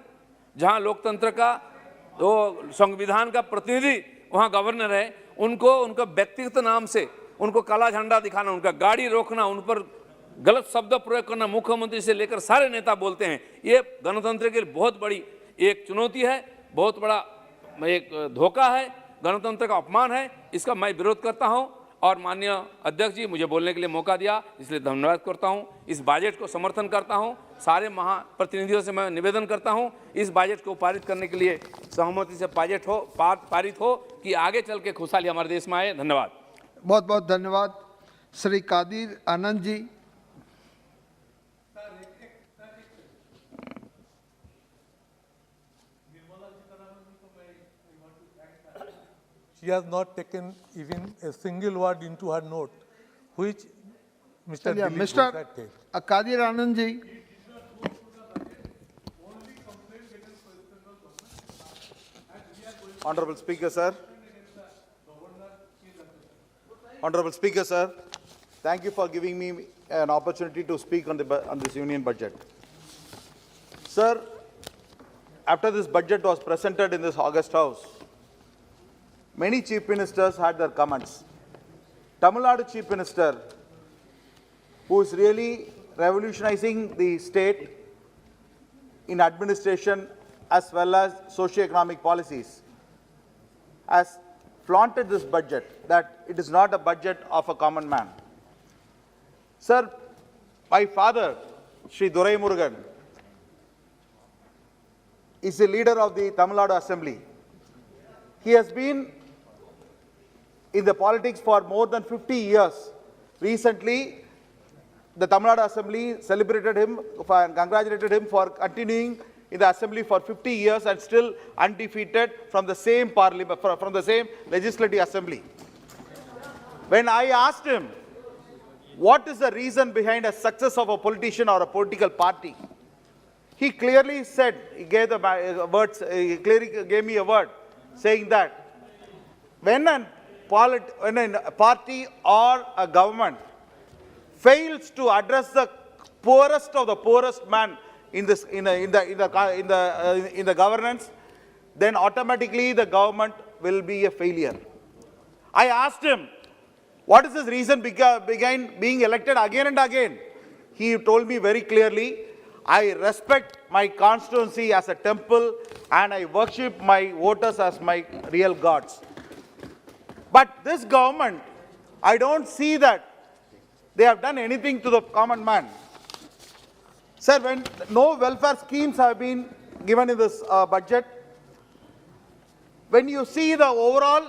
जहाँ लोकतंत्र का वो संविधान का प्रतिनिधि वहाँ गवर्नर है, उनको उनका व्यक्तिगत नाम से उनको काला झंडा दिखाना, उनका गाड़ी रोकना, उन पर गलत शब्द प्रयोग करना, मुख्यमंत्री से लेकर सारे नेता बोलते हैं। ये गणतंत्र के लिए बहुत बड़ी एक चुनौती है, बहुत बड़ा एक धोखा है, गणतंत्र का अपमान है। इसका मैं विरोध करता हूं और माननीय अध्यक्ष जी मुझे बोलने के लिए मौका दिया, इसलिए धन्यवाद करता हूं। इस बजट को समर्थन करता हूं, सारे महाप्रतिनिधियों से मैं निवेदन करता हूं इस बजट को पारित करने के लिए सहमति से बजट हो पारित हो कि आगे चल के खुशहाली हमारे देश में आए। धन्यवाद। बहुत बहुत धन्यवाद। Shri Qadir Anand ji. She has not taken even a single word into her note, which Mr. Mr. Kadir Anand ji. Honorable Speaker, sir. Honorable Speaker, sir, thank you for giving me an opportunity to speak on this union budget. Sir, after this budget was presented in this August House, many chief ministers had their comments. Tamil Nadu Chief Minister, who is really revolutionizing the state in administration as well as socio-economic policies, has flaunted this budget, that it is not a budget of a common man. Sir, my father, Shri Durai Murugan, is the leader of the Tamil Nadu Assembly. He has been in the politics for more than 50 years. Recently, the Tamil Nadu Assembly celebrated him and congratulated him for continuing in the Assembly for 50 years and still undefeated from the same parliament, from the same legislative assembly. When I asked him, what is the reason behind the success of a politician or a political party, he clearly said, he gave the words, he clearly gave me a word saying that when a party or a government fails to address the poorest of the poorest man in the governance, then automatically the government will be a failure. I asked him, what is his reason behind being elected again and again? He told me very clearly, I respect my constituency as a temple and I worship my voters as my real gods. But this government, I don't see that they have done anything to the common man. Sir, when no welfare schemes have been given in this budget, when you see the overall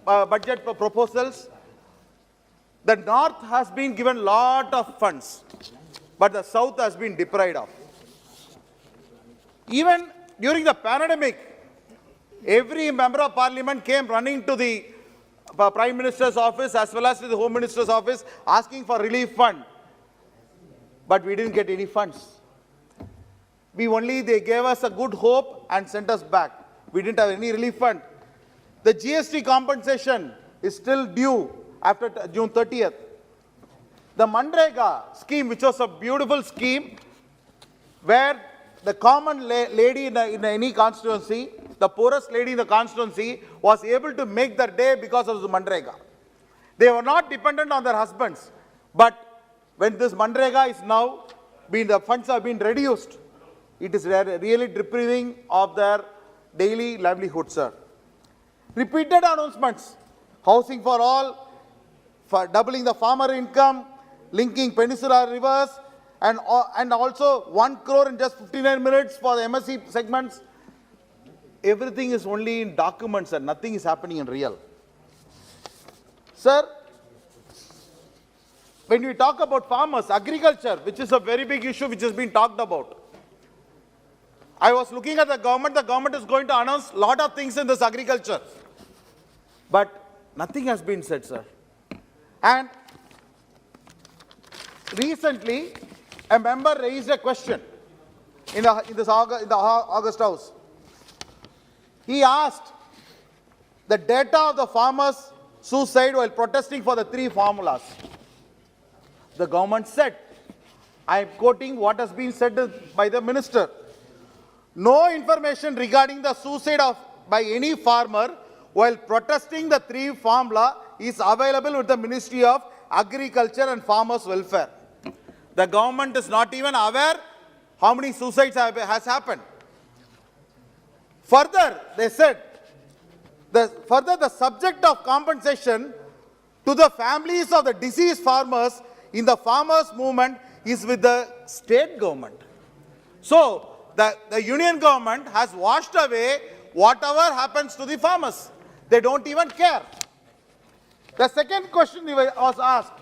budget proposals, the North has been given lot of funds, but the South has been deprived of. Even during the pandemic, every member of parliament came running to the Prime Minister's office as well as to the Home Minister's office asking for relief fund. But we didn't get any funds. They gave us a good hope and sent us back. We didn't have any relief fund. The GST compensation is still due after June 30th. The Manrega scheme, which was a beautiful scheme, where the common lady in any constituency, the poorest lady in the constituency, was able to make their day because of the Manrega. They were not dependent on their husbands, but when this Manrega is now the funds have been reduced, it is really depriving of their daily livelihood, sir. Repeated announcements, housing for all, for doubling the farmer income, linking peninsular rivers, and also 1 crore in just 59 minutes for the MSC segments. Everything is only in documents and nothing is happening in real. Sir, when we talk about farmers, agriculture, which is a very big issue which has been talked about, I was looking at the government is going to announce a lot of things in this agriculture. But nothing has been said, sir. And recently, a member raised a question in the August House. He asked the data of the farmers' suicide while protesting for the 3 formulas. The government said, I am quoting what has been said by the minister, no information regarding the suicide by any farmer while protesting the 3 formula is available with the Ministry of Agriculture and Farmers Welfare. The government is not even aware how many suicides has happened. Further, they said, the subject of compensation to the families of the deceased farmers in the farmers' movement is with the state government. So, the union government has washed away whatever happens to the farmers. They don't even care. The second question was asked,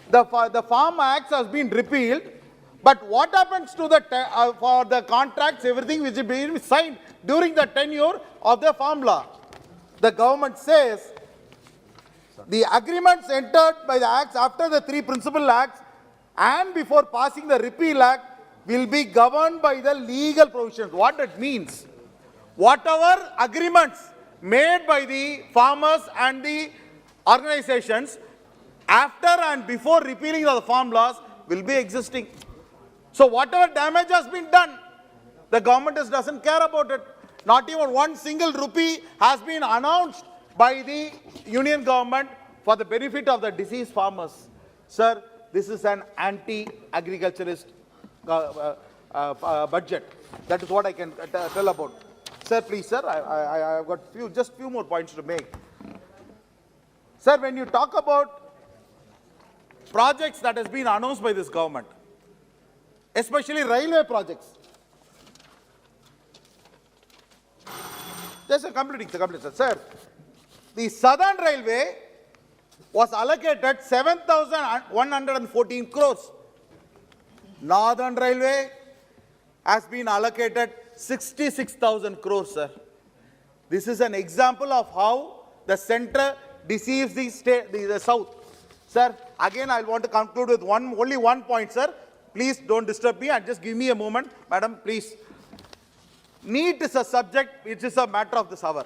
the Farm Act has been repealed, but what happens to for the contracts, everything which is being signed during the tenure of the farm law? The government says the agreements entered by the acts after the 3 principal acts and before passing the repeal act will be governed by the legal provisions. What that means? Whatever agreements made by the farmers and the organizations after and before repealing of the farm laws will be existing. So whatever damage has been done, the government doesn't care about it. Not even 1 single rupee has been announced by the union government for the benefit of the deceased farmers. Sir, this is an anti-agriculturist budget. That is what I can tell about. Sir, please, sir, I have got just few more points to make. Sir, when you talk about projects that has been announced by this government, especially railway projects, just completing, sir. The Southern Railway was allocated 7,114 crores. Northern Railway has been allocated 66,000 crores, sir. This is an example of how the center deceives the south. Sir, again I want to conclude with only one point, sir. Please don't disturb me and just give me a moment. Madam, please. NEET is a subject which is a matter of this hour.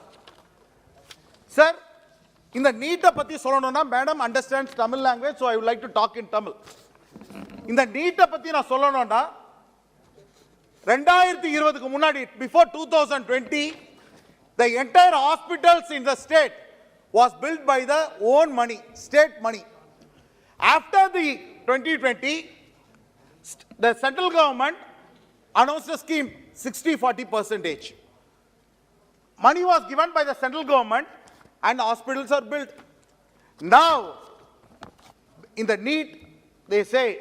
Sir, in the NEET patti sollanona, madam understands Tamil language, so I would like to talk in Tamil. In the NEET patti na sollanona, 2020 க்கு முன்னாடி, before 2020, the entire hospitals in the state was built by the own money, state money. After the 2020, the central government announced a scheme, 60-40%. Money was given by the central government and hospitals are built. Now, in the NEET, they say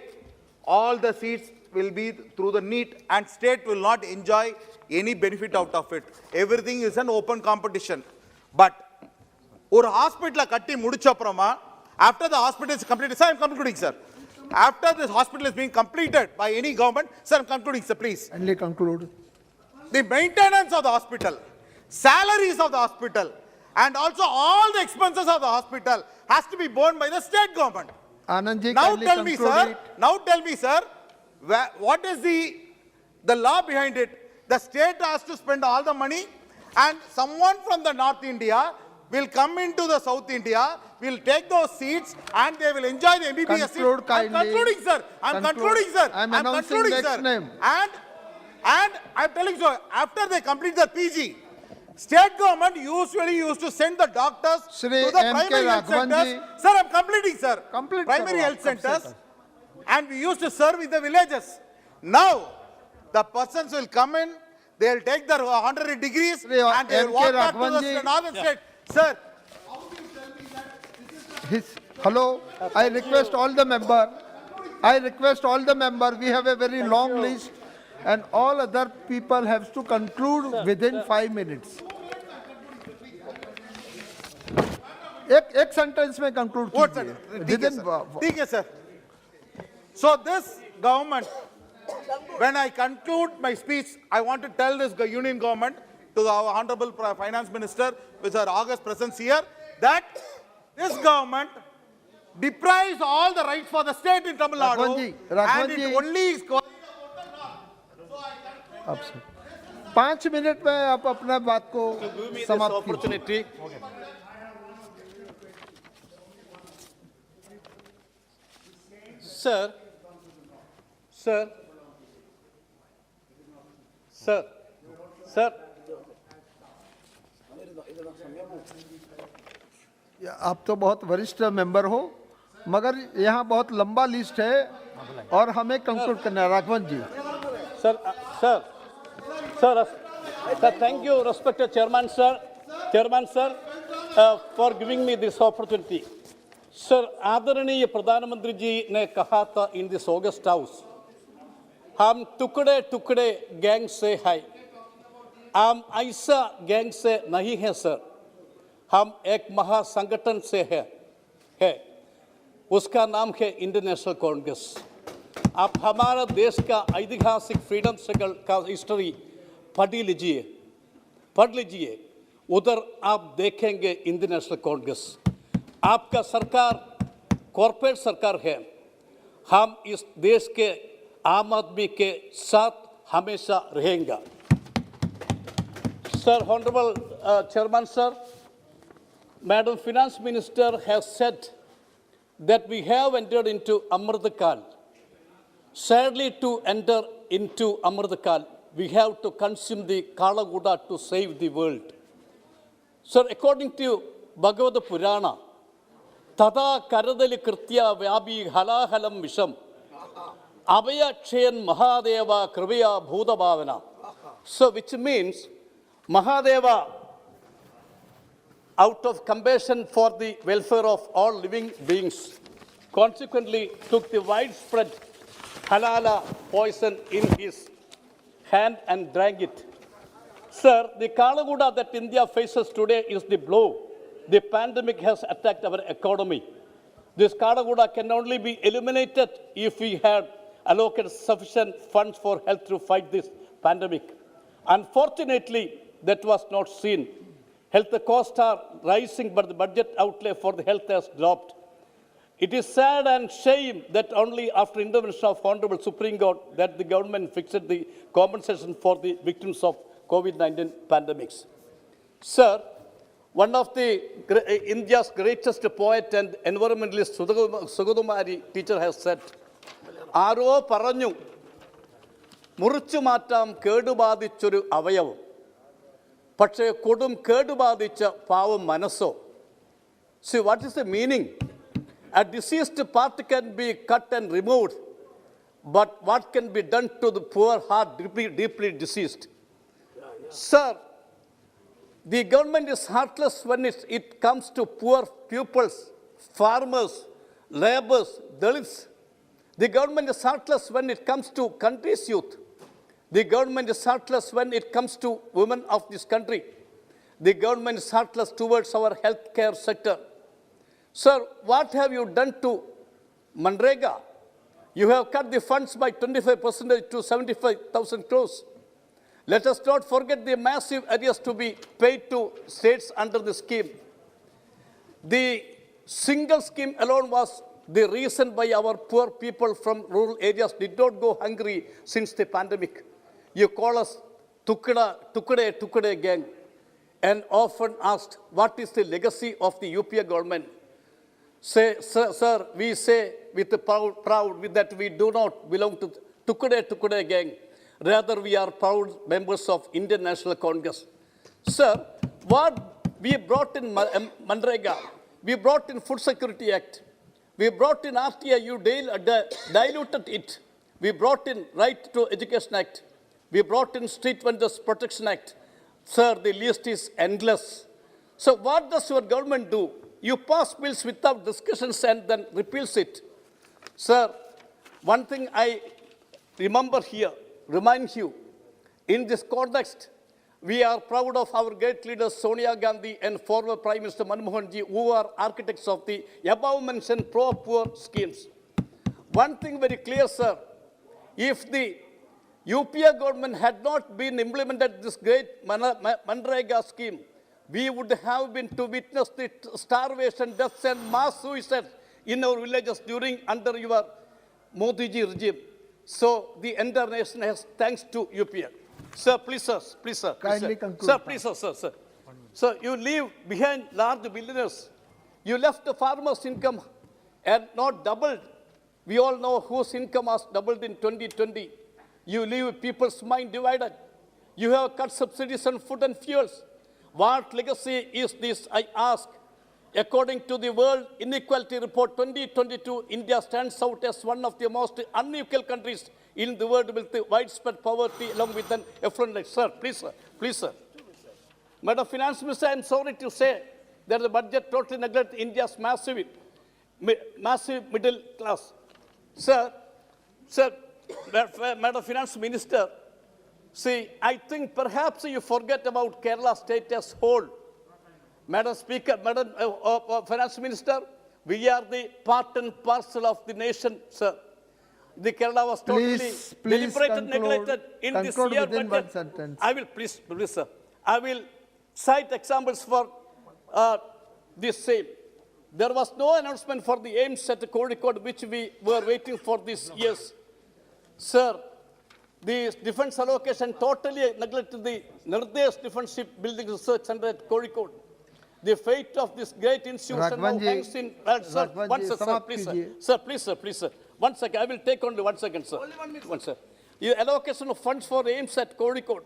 all the seats will be through the NEET and state will not enjoy any benefit out of it. Everything is an open competition. But ஒரு hospital கட்டி முடிச்ச அப்புறமா, after the hospital is completed, sir, I am concluding, sir. After this hospital is being completed by any government, sir, I am concluding, sir, please. Only conclude. The maintenance of the hospital, salaries of the hospital, and also all the expenses of the hospital has to be borne by the state government. Anandji, Now tell me, sir, what is the law behind it? The state has to spend all the money and someone from the North India will come into the South India, will take those seats and they will enjoy the MBBS seats. I am concluding, sir. I am concluding, sir. I am announcing next name. And I am telling you, after they complete their PG, state government usually used to send the doctors to the primary health centers. Sir, I am completing, sir. Primary health centers. and we used to serve in the villages. Now, the persons will come in, they'll take their 100 degrees and they'll walk back to the northern state. Sir, Hello, I request all the member, we have a very long list and all other people have to conclude within 5 minutes. एक sentence में conclude कीजिए. ठीक है sir. So this government, when I conclude my speech, I want to tell this union government, to our Honorable Finance Minister, with her august presence here, that this government deprives all the rights for the state in Tamil Nadu, and it only is... 5 minute में आप अपना बात को समाप्त कीजिए. Sir. आप तो बहुत वरिष्ठ मेंबर हो, मगर यहाँ बहुत लंबा लिस्ट है और हमें कंक्लूड करना है. राघवन जी. Sir, thank you, respected Chairman, sir, for giving me this opportunity. Sir, आदरणीय प्रधानमंत्री जी ने कहा था in this August House, हम टुकड़े टुकड़े गैंग से हैं, हम ऐसा गैंग से नहीं हैं सर, हम एक महासंगठन से है, उसका नाम है इंडियन नेशनल कांग्रेस. आप हमारा देश का ऐतिहासिक फ्रीडम स्ट्रगल का हिस्ट्री पढ़ लीजिए, उधर आप देखेंगे इंडियन नेशनल कांग्रेस. आपका सरकार कॉर्पोरेट सरकार है, हम इस देश के आम आदमी के साथ हमेशा रहेंगे. Sir, Honorable Chairman, sir, Madam Finance Minister has said that we have entered into Amritakal. Sadly, to enter into Amritakal, we have to consume the Kalaguda to save the world. Sir, according to Bhagavad Purana, Tada Karadali Kritya Vyabi Halahalam Visham, Abhaya Chayan Mahadeva Krivya Bhuda Bhavana. So, which means Mahadeva, out of compassion for the welfare of all living beings, consequently took the widespread halala poison in his hand and drank it. Sir, the Kalaguda that India faces today is the blow. The pandemic has attacked our economy. This Kalaguda can only be eliminated if we had allocated sufficient funds for health to fight this pandemic. Unfortunately, that was not seen. Health costs are rising, but the budget outlay for the health has dropped. It is sad and shame that only after intervention of Honorable Supreme Court that the government fixed the compensation for the victims of COVID-19 pandemics. Sir, one of the India's greatest poet and environmentalist, Sugadumari teacher, has said, Aro Paranyu, Muruchu Matam Kedubadichuru Avayavu, Pache Kodum Kedubadicha Pavam Manaso. See, what is the meaning? A deceased part can be cut and removed, but what can be done to the poor heart deeply deceased? Sir, the government is heartless when it comes to poor pupils, farmers, laborers, Dalits. The government is heartless when it comes to country's youth. The government is heartless when it comes to women of this country. The government is heartless towards our healthcare sector. Sir, what have you done to Manrega? You have cut the funds by 25% to 75,000 crores. Let us not forget the massive areas to be paid to states under the scheme. The single scheme alone was the reason why our poor people from rural areas did not go hungry since the pandemic. You call us Tukade gang and often asked, what is the legacy of the UPA government? Say, sir, we say with proud that we do not belong to Tukade gang. Rather, we are proud members of Indian National Congress. Sir, what we brought in Manrega, we brought in Food Security Act, We brought in RTI, you diluted it. We brought in Right to Education Act. We brought in Street Vendors Protection Act. Sir, the list is endless. So what does your government do? You pass bills without discussions and then repeals it. Sir, one thing I remind you, in this context, we are proud of our great leaders Sonia Gandhi and former Prime Minister Manmohan Ji, who are architects of the above-mentioned pro-poor schemes. One thing very clear, sir, if the UPA government had not been implemented this great Manrega scheme, we would have been to witness the starvation, deaths and mass suicides in our villages under your Modi ji regime. So the entire nation has thanks to UPA. Sir, please, sir, please, sir. Kindly conclude. Sir, please, sir. Sir, you leave behind large billionaires. You left the farmers' income and not doubled. We all know whose income has doubled in 2020. You leave people's mind divided. You have cut subsidies on food and fuels. What legacy is this, I ask? According to the World Inequality Report 2022, India stands out as one of the most unequal countries in the world with widespread poverty along with an affluent life. Sir, please, sir. Please, sir. Madam Finance Minister, I am sorry to say that the budget totally neglects India's massive middle class. Sir, Madam Finance Minister, see, I think perhaps you forget about Kerala state as whole. Madam Speaker, Madam Finance Minister, we are the part and parcel of the nation, sir. The Kerala was totally deliberated, neglected in this year budget. I will, please, sir. I will cite examples for this same. There was no announcement for the aims at Kozhikode, which we were waiting for these years. Sir, the defense allocation totally neglected the Nirdesh Defense Shipbuilding Research Center at Kozhikode. The fate of this great institution now hangs in... Sir, please, sir. 1 second, I will take only 1 second, sir. Only 1 minute. Sir. The allocation of funds for aims at Kozhikode.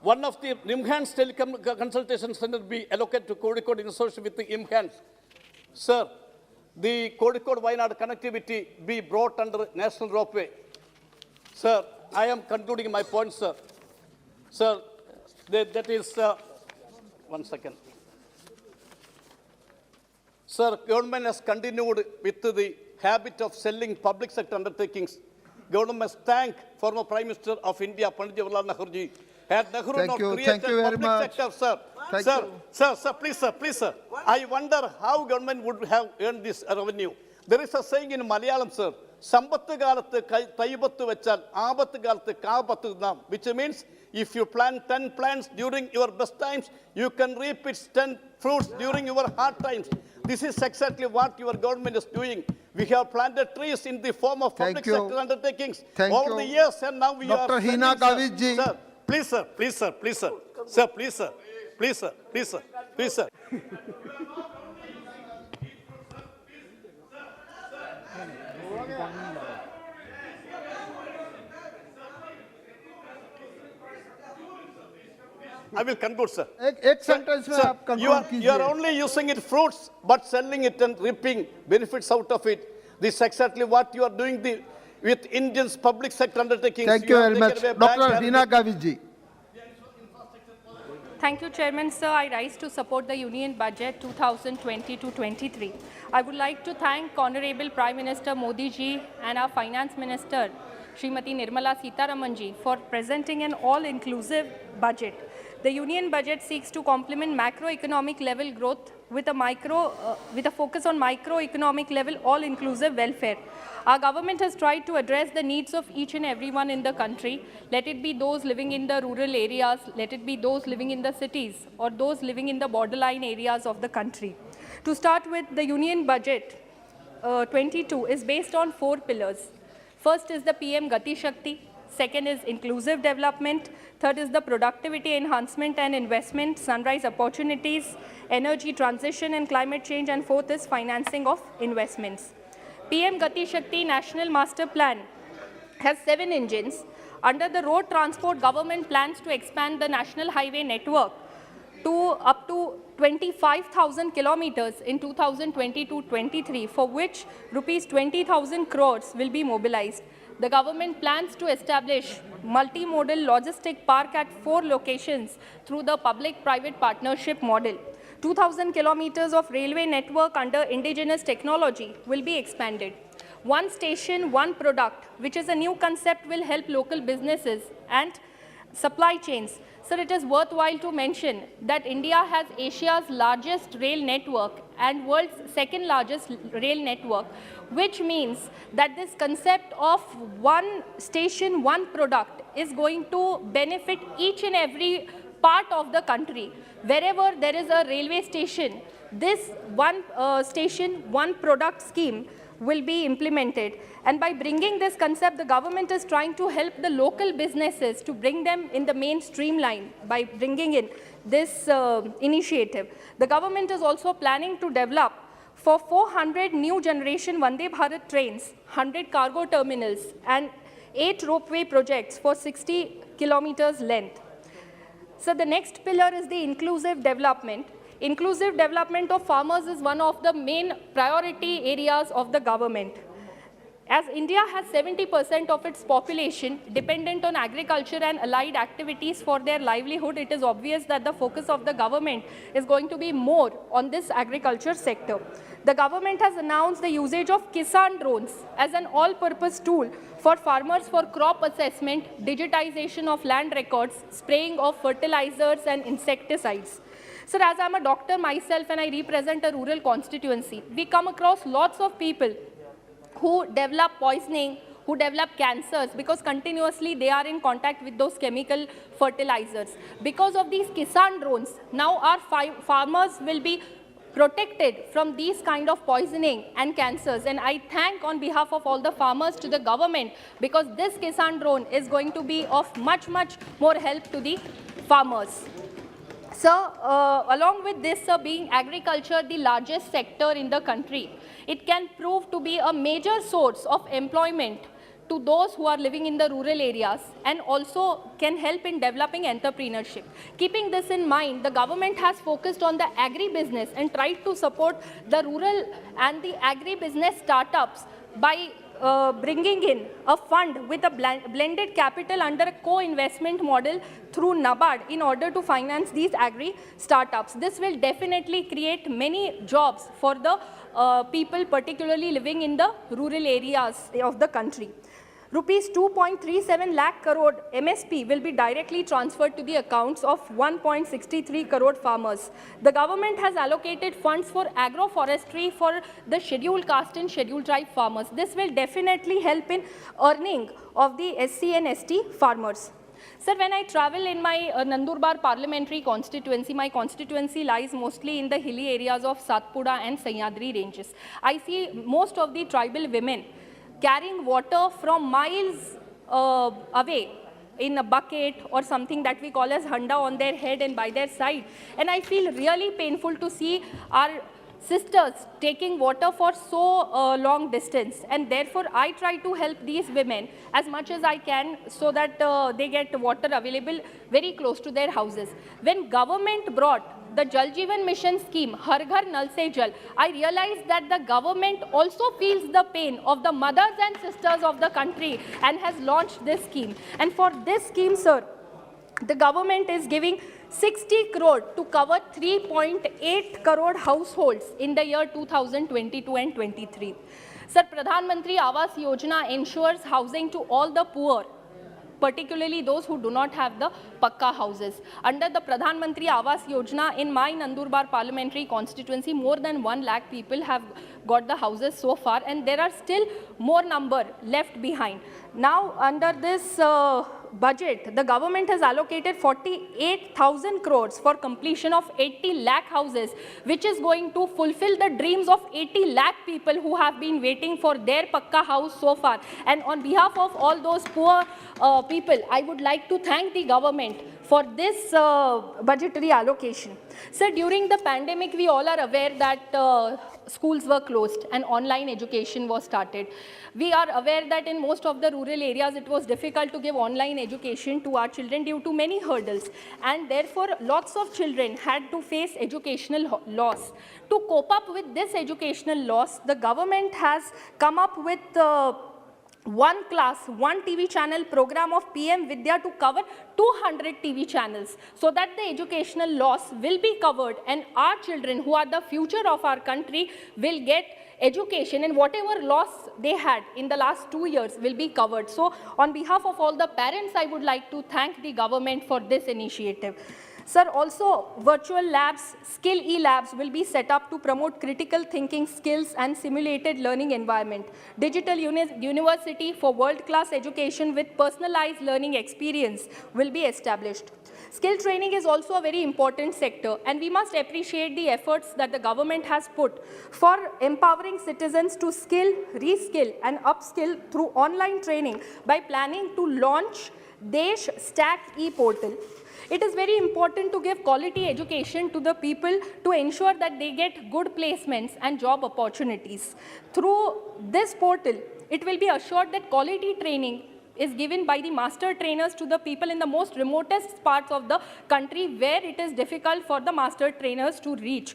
One of the IMHANS telecom consultation center be allocated to Kozhikode in association with the IMHANS. Sir, the Kozhikode-Wayanad connectivity be brought under national ropeway. Sir, I am concluding my point, sir. Sir, that is... 1 second. Sir, government has continued with the habit of selling public sector undertakings. Government must thank former Prime Minister of India, Pandit Jawaharlal Nehru. Had Nehru not created public sector, sir. Please, sir. I wonder how government would have earned this revenue. There is a saying in Malayalam, sir, Sambattu Galathu Taibattu Vechal, Abattu Galathu Kabattu Nam, which means if you plant 10 plants during your best times, you can reap its 10 fruits during your hard times. This is exactly what your government is doing. We have planted trees in the form of public sector undertakings over the years, and now we are... Dr. Hina Kavid ji. Sir, please, sir. Sir, please, sir. I will conclude, sir. एक sentence में आप conclude कीजिए. You are only using it fruits, but selling it and reaping benefits out of it. This is exactly what you are doing with Indians' public sector undertakings. Thank you very much. Dr. Hina Kavid ji. Thank you, Chairman. Sir, I rise to support the Union Budget 2020-23. I would like to thank Honorable Prime Minister Modi ji and our Finance Minister, Srimati Nirmala Sitharaman ji, for presenting an all-inclusive budget. The Union Budget seeks to complement macroeconomic level growth with a focus on microeconomic level all-inclusive welfare. Our government has tried to address the needs of each and everyone in the country, let it be those living in the rural areas, let it be those living in the cities, or those living in the borderline areas of the country. To start with, the Union Budget 22 is based on 4 pillars. First is the PM Gati Shakti. Second is inclusive development. Third is the productivity enhancement and investment, sunrise opportunities, energy transition and climate change. And fourth is financing of investments. PM Gati Shakti National Master Plan has 7 engines. Under the road transport, government plans to expand the national highway network to up to 25,000 kilometers in 2022-23, for which rupees 20,000 crores will be mobilized. The government plans to establish multimodal logistic park at 4 locations through the public-private partnership model. 2,000 kilometers of railway network under indigenous technology will be expanded. One station, one product, which is a new concept, will help local businesses and supply chains. Sir, it is worthwhile to mention that India has Asia's largest rail network and world's second largest rail network, which means that this concept of one station, one product is going to benefit each and every part of the country. Wherever there is a railway station, this one station, one product scheme will be implemented. And by bringing this concept, the government is trying to help the local businesses to bring them in the mainstream line by bringing in this initiative. The government is also planning to develop for 400 new generation Vande Bharat trains, 100 cargo terminals, and 8 ropeway projects for 60 kilometers length. So the next pillar is the inclusive development. Inclusive development of farmers is one of the main priority areas of the government. As India has 70% of its population dependent on agriculture and allied activities for their livelihood, it is obvious that the focus of the government is going to be more on this agriculture sector. The government has announced the usage of Kisan drones as an all-purpose tool for farmers for crop assessment, digitization of land records, spraying of fertilizers and insecticides. Sir, as I'm a doctor myself and I represent a rural constituency, we come across lots of people who develop poisoning, who develop cancers because continuously they are in contact with those chemical fertilizers. Because of these Kisan drones, now our farmers will be protected from these kind of poisoning and cancers. And I thank on behalf of all the farmers to the government, because this Kisan drone is going to be of much more help to the farmers. Sir, along with this, sir, being agriculture the largest sector in the country, it can prove to be a major source of employment to those who are living in the rural areas and also can help in developing entrepreneurship. Keeping this in mind, the government has focused on the agri-business and tried to support the rural and the agri-business startups by bringing in a fund with a blended capital under a co-investment model through NABARD in order to finance these agri startups. This will definitely create many jobs for the people particularly living in the rural areas of the country. Rupees 2.37 lakh crore MSP will be directly transferred to the accounts of 1.63 crore farmers. The government has allocated funds for agroforestry for the scheduled caste and scheduled tribe farmers. This will definitely help in earning of the SC and ST farmers. Sir, when I travel in my Nandurbar parliamentary constituency, my constituency lies mostly in the hilly areas of Satpura and Sahyadri ranges. I see most of the tribal women carrying water from miles away in a bucket or something that we call as handa on their head and by their side. And I feel really painful to see our sisters taking water for so long distance. And therefore, I try to help these women as much as I can so that they get water available very close to their houses. When government brought the Jal Jeevan Mission scheme, Har Ghar Nal Se Jal, I realized that the government also feels the pain of the mothers and sisters of the country and has launched this scheme. And for this scheme, sir, the government is giving 60 crore to cover 3.8 crore households in the year 2022 and 23. Sir, Pradhan Mantri Awas Yojana ensures housing to all the poor, particularly those who do not have the Pakka houses. Under the Pradhan Mantri Awas Yojana in my Nandurbar parliamentary constituency, more than 1 lakh people have got the houses so far, and there are still more number left behind. Now, under this budget, the government has allocated 48,000 crores for completion of 80 lakh houses, which is going to fulfill the dreams of 80 lakh people who have been waiting for their Pakka house so far. And on behalf of all those poor people, I would like to thank the government for this budgetary allocation. Sir, during the pandemic, we all are aware that schools were closed and online education was started. We are aware that in most of the rural areas it was difficult to give online education to our children due to many hurdles, and therefore lots of children had to face educational loss. To cope up with this educational loss, the government has come up with one class, one TV channel program of PM Vidya to cover 200 TV channels, so that the educational loss will be covered and our children, who are the future of our country, will get education, and whatever loss they had in the last 2 years will be covered. So on behalf of all the parents, I would like to thank the government for this initiative. Sir, also virtual labs, skill e-labs will be set up to promote critical thinking skills and simulated learning environment. Digital university for world-class education with personalized learning experience will be established. Skill training is also a very important sector, and we must appreciate the efforts that the government has put for empowering citizens to skill, reskill and upskill through online training by planning to launch Desh Stack e-portal. It is very important to give quality education to the people to ensure that they get good placements and job opportunities. Through this portal, it will be assured that quality training is given by the master trainers to the people in the most remotest parts of the country where it is difficult for the master trainers to reach.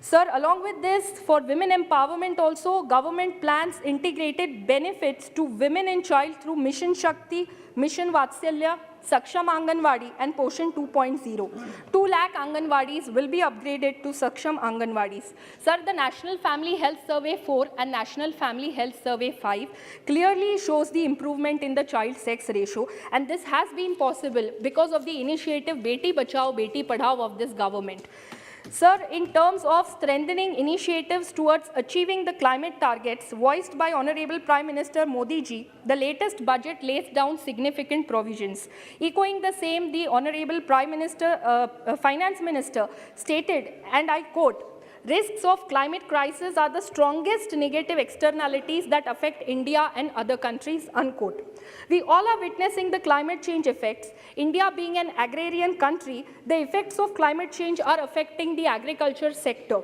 Sir, along with this, for women empowerment also, government plans integrated benefits to women and child through Mission Shakti, Mission Vatsalya, Saksham Anganwadi and Poshan 2.0. 2 lakh Anganwadis will be upgraded to Saksham Anganwadis. Sir, the National Family Health Survey 4 and National Family Health Survey 5 clearly shows the improvement in the child sex ratio, and this has been possible because of the initiative Beti Bachao, Beti Padhao of this government. Sir, in terms of strengthening initiatives towards achieving the climate targets voiced by Honorable Prime Minister Modi ji, the latest budget lays down significant provisions. Echoing the same, the Honorable Finance Minister stated, and I quote, "Risks of climate crisis are the strongest negative externalities that affect India and other countries," unquote. We all are witnessing the climate change effects. India being an agrarian country, the effects of climate change are affecting the agriculture sector.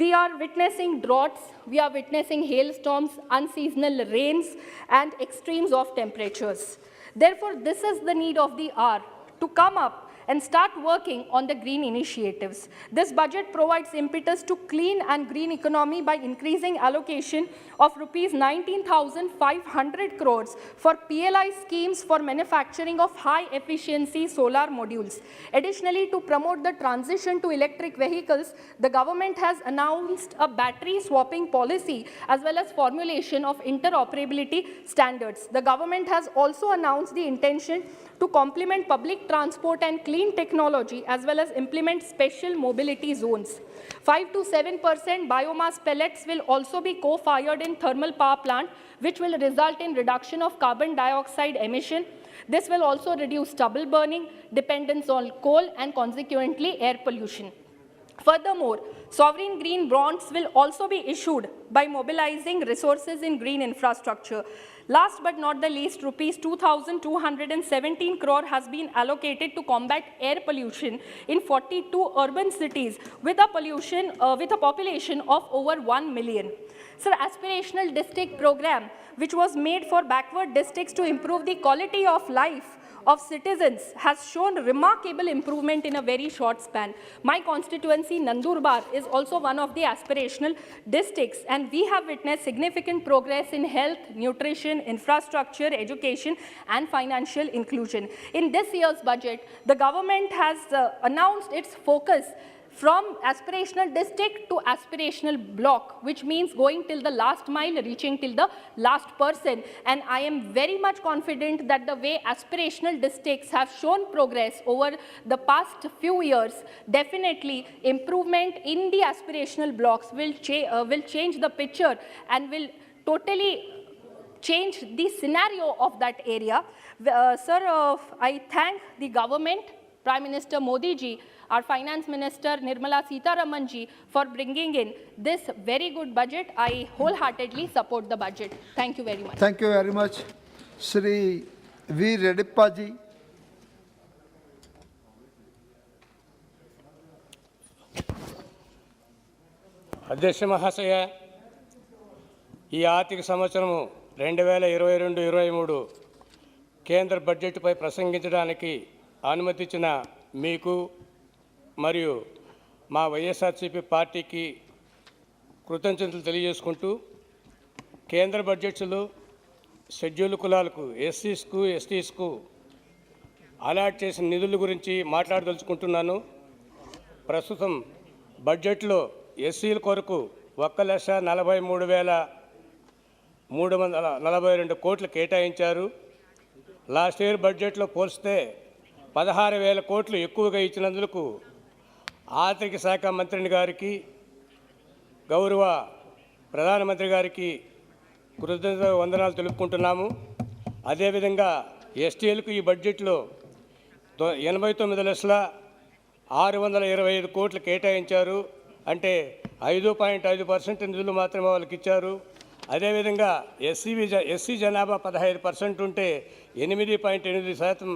We are witnessing droughts, we are witnessing hailstorms, unseasonal rains, and extremes of temperatures. Therefore, this is the need of the hour to come up and start working on the green initiatives. This budget provides impetus to clean and green economy by increasing allocation of rupees 19,500 crores for PLI schemes for manufacturing of high-efficiency solar modules. Additionally, to promote the transition to electric vehicles, the government has announced a battery swapping policy as well as formulation of interoperability standards. The government has also announced the intention to complement public transport and clean technology as well as implement special mobility zones. 5 to 7% biomass pellets will also be co-fired in thermal power plant, which will result in reduction of carbon dioxide emission. This will also reduce stubble burning, dependence on coal, and consequently air pollution. Furthermore, sovereign green bonds will also be issued by mobilizing resources in green infrastructure. Last but not the least, rupees 2,217 crore has been allocated to combat air pollution in 42 urban cities with a population of over 1 million. Sir, aspirational district program, which was made for backward districts to improve the quality of life of citizens, has shown remarkable improvement in a very short span. My constituency, Nandurbar, is also one of the aspirational districts, and we have witnessed significant progress in health, nutrition, infrastructure, education, and financial inclusion. In this year's budget, the government has announced its focus from aspirational district to aspirational block, which means going till the last mile, reaching till the last person. And I am very much confident that the way aspirational districts have shown progress over the past few years, definitely improvement in the aspirational blocks will change the picture and will totally change the scenario of that area. Sir, I thank the government, Prime Minister Modi ji, our Finance Minister Nirmala Sitharaman ji, for bringing in this very good budget. I wholeheartedly support the budget. Thank you very much. Thank you very much. Shri V. Redippa ji. అధ్యక్ష మహాశయ, ఈ ఆర్థిక సంవత్సరం 2022-23 కేంద్ర బడ్జెట్పై ప్రసంగించడానికి అనుమతించిన మీకు మరియు మా వైఎస్ఆర్సీపీ పార్టీకి కృతజ్ఞతలు తెలియజేసుకుంటూ, కేంద్ర బడ్జెట్స్లో షెడ్యూల్ కులాలకు, ఎస్సీస్కు, ఎస్టీస్కు అలాట్ చేసిన నిధుల గురించి మాట్లాడదలుచుకుంటున్నాను. ప్రస్తుతం బడ్జెట్లో ఎస్సీల కొరకు 1,43,342 కోట్లు కేటాయించారు. లాస్ట్ ఇయర్ బడ్జెట్లో పోల్స్తే 16,000 కోట్లు ఎక్కువగా ఇచ్చినందుకు ఆర్థిక శాఖ మంత్రిని గారికి, గౌరవ ప్రధానమంత్రి గారికి కృతజ్ఞత వందనాలు తెలుపుకుంటున్నాము. అదేవిధంగా ఎస్టీలకు ఈ బడ్జెట్లో 89,625,000 కోట్లు కేటాయించారు. అంటే 5.5% నిధులు మాత్రమే వాళ్ళకి ఇచ్చారు. అదేవిధంగా ఎస్సీ జనాభా 15% ఉంటే 8.8%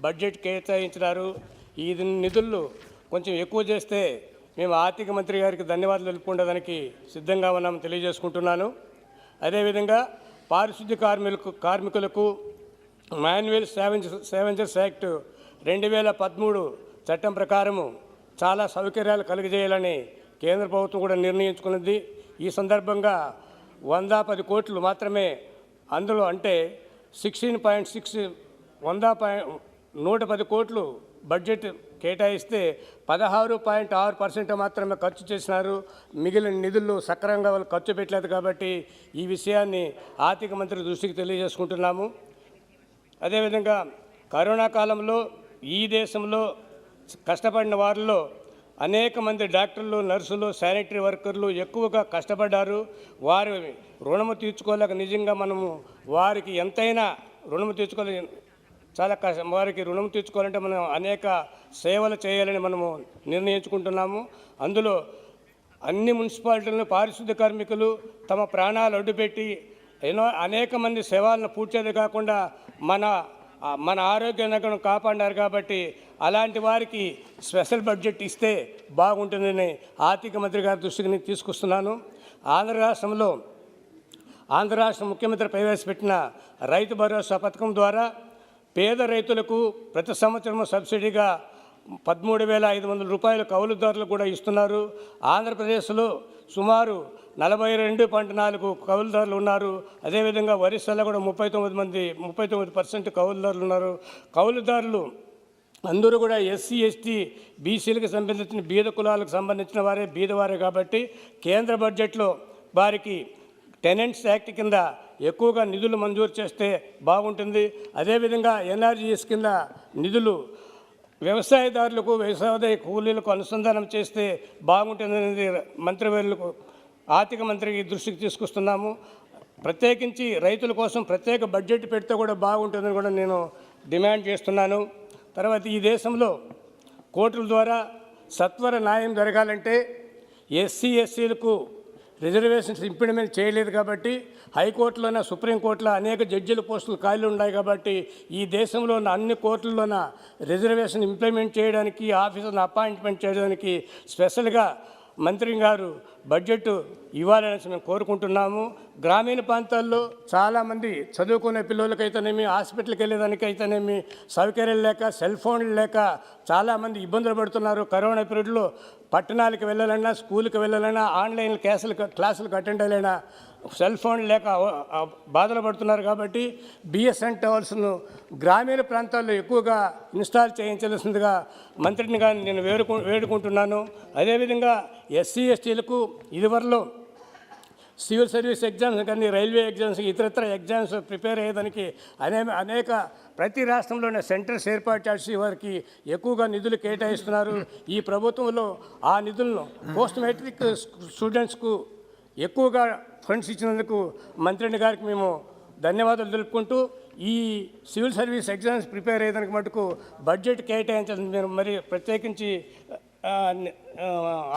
బడ్జెట్ కేటాయించినారు. ఈ నిధులు కొంచెం ఎక్కువ చేస్తే మేము ఆర్థిక మంత్రి గారికి ధన్యవాదాలు తెలుపుకోవడానికి సిద్ధంగా ఉన్నామని తెలియజేసుకుంటున్నాను. అదేవిధంగా పారిశుద్ధ్య కార్మికులకు మాన్యువల్ స్కావెంజర్స్ యాక్ట్ 2013 చట్టం ప్రకారము చాలా సౌకర్యాలు కలిగజేయాలని కేంద్ర ప్రభుత్వం కూడా నిర్ణయించుకున్నది. ఈ సందర్భంగా 110 కోట్లు మాత్రమే అందులో, అంటే 110 కోట్లు బడ్జెట్ కేటాయిస్తే 16.6% మాత్రమే ఖర్చు చేసినారు. మిగిలిన నిధులు సక్రమంగా వాళ్ళు ఖర్చు పెట్టలేదు. కాబట్టి ఈ విషయాన్ని ఆర్థిక మంత్రి దృష్టికి తెలియజేసుకుంటున్నాము. అదేవిధంగా కరోనా కాలంలో ఈ దేశంలో కష్టపడిన వారిలో అనేక మంది డాక్టర్లు, నర్సులు, శానిటరీ వర్కర్లు ఎక్కువగా కష్టపడ్డారు. వారి రుణము తీర్చుకోలేక నిజంగా మనము వారికి ఎంతైనా రుణము తీర్చుకోలే చాలా వారికి రుణం తీర్చుకోవాలంటే మనం అనేక సేవలు చేయాలని మనము నిర్ణయించుకుంటున్నాము. అందులో అన్ని మున్సిపాలిటీలను పారిశుద్ధ్య కార్మికులు తమ ప్రాణాలు అడ్డుపెట్టి అనేక మంది సేవలను పూడ్చేది కాకుండా మన ఆరోగ్యాన్ని కాపాడారు. కాబట్టి అలాంటి వారికి స్పెషల్ బడ్జెట్ ఇస్తే బాగుంటుందని ఆర్థిక మంత్రి గారి దృష్టికి తీసుకొస్తున్నాను. ఆంధ్ర రాష్ట్ర ముఖ్యమంత్రి ప్రవేశపెట్టిన రైతు భరోసా పథకం ద్వారా పేద రైతులకు ప్రతి సంవత్సరం సబ్సిడీగా 13,500 రూపాయలు కౌలుదారులకు కూడా ఇస్తున్నారు. ఆంధ్రప్రదేశ్లో సుమారు 42.4 కౌలుదారులు ఉన్నారు. అదేవిధంగా ఒరిస్సాలో కూడా 39% కౌలుదారులు ఉన్నారు. కౌలుదారులు అందరూ కూడా ఎస్సీ, ఎస్టీ, బీసీలకు సంబంధించిన బీద కులాలకు సంబంధించిన వారే బీదవారే. కాబట్టి కేంద్ర బడ్జెట్లో వారికి టెనెంట్స్ యాక్ట్ కింద ఎక్కువగా నిధులు మంజూరు చేస్తే బాగుంటుంది. అదేవిధంగా ఎన్ఆర్జీఎస్ కింద నిధులు వ్యవసాయదారులకు, వ్యవసాయ కూలీలకు అనుసంధానం చేస్తే బాగుంటుందనేది మంత్రివర్యులకు, ఆర్థిక మంత్రికి దృష్టికి తీసుకొస్తున్నాము. ప్రత్యేకించి రైతుల కోసం ప్రత్యేక బడ్జెట్ పెడితే కూడా బాగుంటుందని కూడా నేను డిమాండ్ చేస్తున్నాను. తర్వాత ఈ దేశంలో కోర్టుల ద్వారా సత్వర న్యాయం జరగాలంటే ఎస్సీ, ఎస్సీలకు రిజర్వేషన్స్ ఇంప్లిమెంట్ చేయలేదు. కాబట్టి హైకోర్టులోన, సుప్రీంకోర్టులో అనేక జడ్జిల పోస్టులు ఖాళీలు ఉన్నాయి. కాబట్టి ఈ దేశంలో ఉన్న అన్ని కోర్టుల్లోన రిజర్వేషన్ ఇంప్లిమెంట్ చేయడానికి, ఆఫీసర్ని అపాయింట్మెంట్ చేయడానికి స్పెషల్గా మంత్రి గారు బడ్జెట్ ఇవ్వాలని మేము కోరుకుంటున్నాము. గ్రామీణ ప్రాంతాల్లో చాలామంది చదువుకునే పిల్లలకైతేనేమి, హాస్పిటల్కి వెళ్ళేదానికైతేనేమి సౌకర్యాలు లేక, సెల్ ఫోన్లు లేక చాలామంది ఇబ్బందులు పడుతున్నారు. కరోనా పీరియడ్లో పట్టణాలకు వెళ్ళాలన్నా, స్కూల్కి వెళ్ళాలన్నా, ఆన్లైన్ క్లాసులకు అటెండ్ అయ్యాలన్నా సెల్ ఫోన్ లేక బాధలు పడుతున్నారు. కాబట్టి బిఎస్ఎన్ టవర్స్ను గ్రామీణ ప్రాంతాల్లో ఎక్కువగా ఇన్స్టాల్ చేయించాల్సిందిగా మంత్రిని కానీ నేను వేడుకుంటున్నాను. అదేవిధంగా ఎస్సీ, ఎస్టీలకు ఇదివరలో సివిల్ సర్వీస్ ఎగ్జామ్స్ కానీ, రైల్వే ఎగ్జామ్స్, ఇతరత్ర ఎగ్జామ్స్ ప్రిపేర్ అయ్యేదానికి అనేక ప్రతి రాష్ట్రంలోనే సెంటర్స్ ఏర్పాటు చేసి వారికి ఎక్కువగా నిధులు కేటాయిస్తున్నారు. ఈ ప్రభుత్వంలో ఆ నిధులను పోస్ట్ మెట్రిక్ స్టూడెంట్స్కు ఎక్కువగా ఫండ్స్ ఇచ్చినందుకు మంత్రిని గారికి మేము ధన్యవాదాలు తెలుపుకుంటూ, ఈ సివిల్ సర్వీస్ ఎగ్జామ్స్ ప్రిపేర్ అయ్యేదానికి మటుకు బడ్జెట్ కేటాయించాలని నేను మరి ప్రత్యేకించి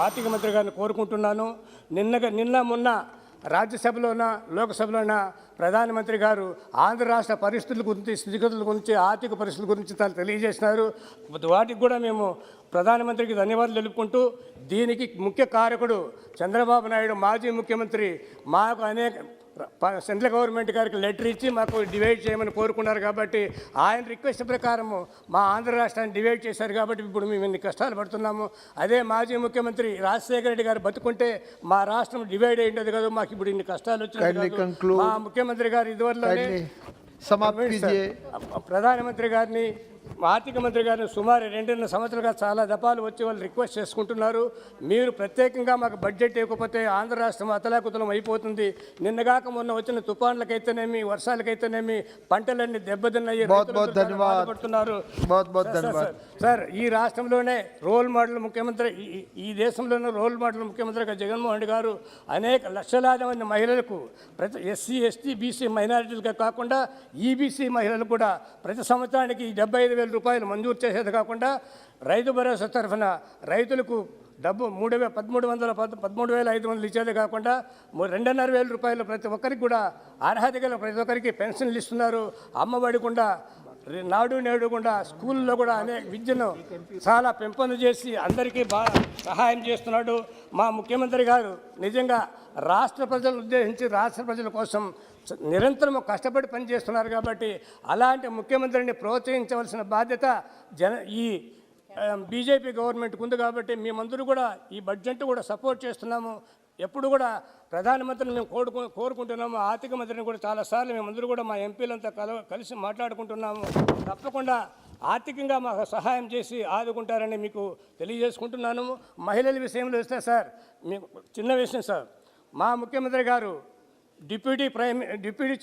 ఆర్థిక మంత్రి గారిని కోరుకుంటున్నాను. మొన్న రాజ్యసభలోన లోక్సభలోన ప్రధానమంత్రి గారు ఆంధ్ర రాష్ట్ర పరిస్థితుల గురించి, స్థితిగతుల గురించి, ఆర్థిక పరిస్థితుల గురించి తెలియజేసినారు. వాటికి కూడా మేము ప్రధానమంత్రికి ధన్యవాదాలు తెలుపుకుంటూ, దీనికి ముఖ్య కారకుడు చంద్రబాబు నాయుడు మాజీ ముఖ్యమంత్రి మాకు అనేక సెంట్రల్ గవర్నమెంట్ గారికి లెటర్ ఇచ్చి మాకు డివైడ్ చేయమని కోరుకున్నారు. కాబట్టి ఆయన రిక్వెస్ట్ ప్రకారం మా ఆంధ్ర రాష్ట్రాన్ని డివైడ్ చేశారు. కాబట్టి ఇప్పుడు మేము ఇన్ని కష్టాలు పడుతున్నాము. అదే మాజీ ముఖ్యమంత్రి రాజశేఖర రెడ్డి గారు బతుకుంటే మా రాష్ట్రం డివైడ్ అయ్యేది కదా, మాకు ఇప్పుడు ఇన్ని కష్టాలు వచ్చినాయి. మా ముఖ్యమంత్రి గారు ఇదివరలోనే ప్రధానమంత్రి గారిని, ఆర్థిక మంత్రి గారిని సుమారు 2.5 సంవత్సరాలుగా చాలా దఫాలు వచ్చి వాళ్ళు రిక్వెస్ట్ చేసుకుంటున్నారు. మీరు ప్రత్యేకంగా మాకు బడ్జెట్ ఇవ్వకపోతే ఆంధ్ర రాష్ట్రం అతలాకుతలం అయిపోతుంది. నిన్నగాక మొన్న వచ్చిన తుఫాన్లకైతేనేమి, వర్షాలకైతేనేమి పంటలన్నీ దెబ్బతిన్నాయి, బాధపడుతున్నారు. సార్, ఈ రాష్ట్రంలోనే రోల్ మోడల్ ముఖ్యమంత్రి, ఈ దేశంలోనే రోల్ మోడల్ ముఖ్యమంత్రిగా జగన్మోహన్ రెడ్డి గారు అనేక లక్షలాది మంది మహిళలకు, ప్రతి ఎస్సీ, ఎస్టీ, బీసీ మైనారిటీలుగా కాకుండా ఈబీసీ మహిళలు కూడా ప్రతి సంవత్సరానికి 75,000 రూపాయలు మంజూరు చేసేది కాకుండా, రైతు భరోసా తరఫున రైతులకు డబ్బు 13,500 ఇచ్చేది కాకుండా 2,500 రూపాయలు ప్రతి ఒక్కరికి కూడా అర్హత గల ప్రతి ఒక్కరికి పెన్షన్లు ఇస్తున్నారు. అమ్మఒడి కూడా, నాడు నేడు కూడా, స్కూల్లో కూడా అనేక విద్యను చాలా పెంపొందు చేసి అందరికీ బాగా సహాయం చేస్తున్నాడు మా ముఖ్యమంత్రి గారు. నిజంగా రాష్ట్ర ప్రజలను ఉద్దేశించి రాష్ట్ర ప్రజల కోసం నిరంతరం కష్టపడి పనిచేస్తున్నారు. కాబట్టి అలాంటి ముఖ్యమంత్రిని ప్రోత్సహించవలసిన బాధ్యత ఈ బీజేపీ గవర్నమెంట్కి ఉంది. కాబట్టి మేమందరూ కూడా ఈ బడ్జెట్ కూడా సపోర్ట్ చేస్తున్నాము. ఎప్పుడు కూడా ప్రధానమంత్రిని మేము కోరుకుంటున్నాము. ఆర్థిక మంత్రిని కూడా చాలాసార్లు మేమందరూ కూడా మా ఎంపీలంతా కలిసి మాట్లాడుకుంటున్నాము. తప్పకుండా ఆర్థికంగా మాకు సహాయం చేసి ఆదుకుంటారని మీకు తెలియజేసుకుంటున్నాను. మహిళల విషయంలో వస్తే సార్, మీకు చిన్న విషయం సార్, మా ముఖ్యమంత్రి గారు డిప్యూటీ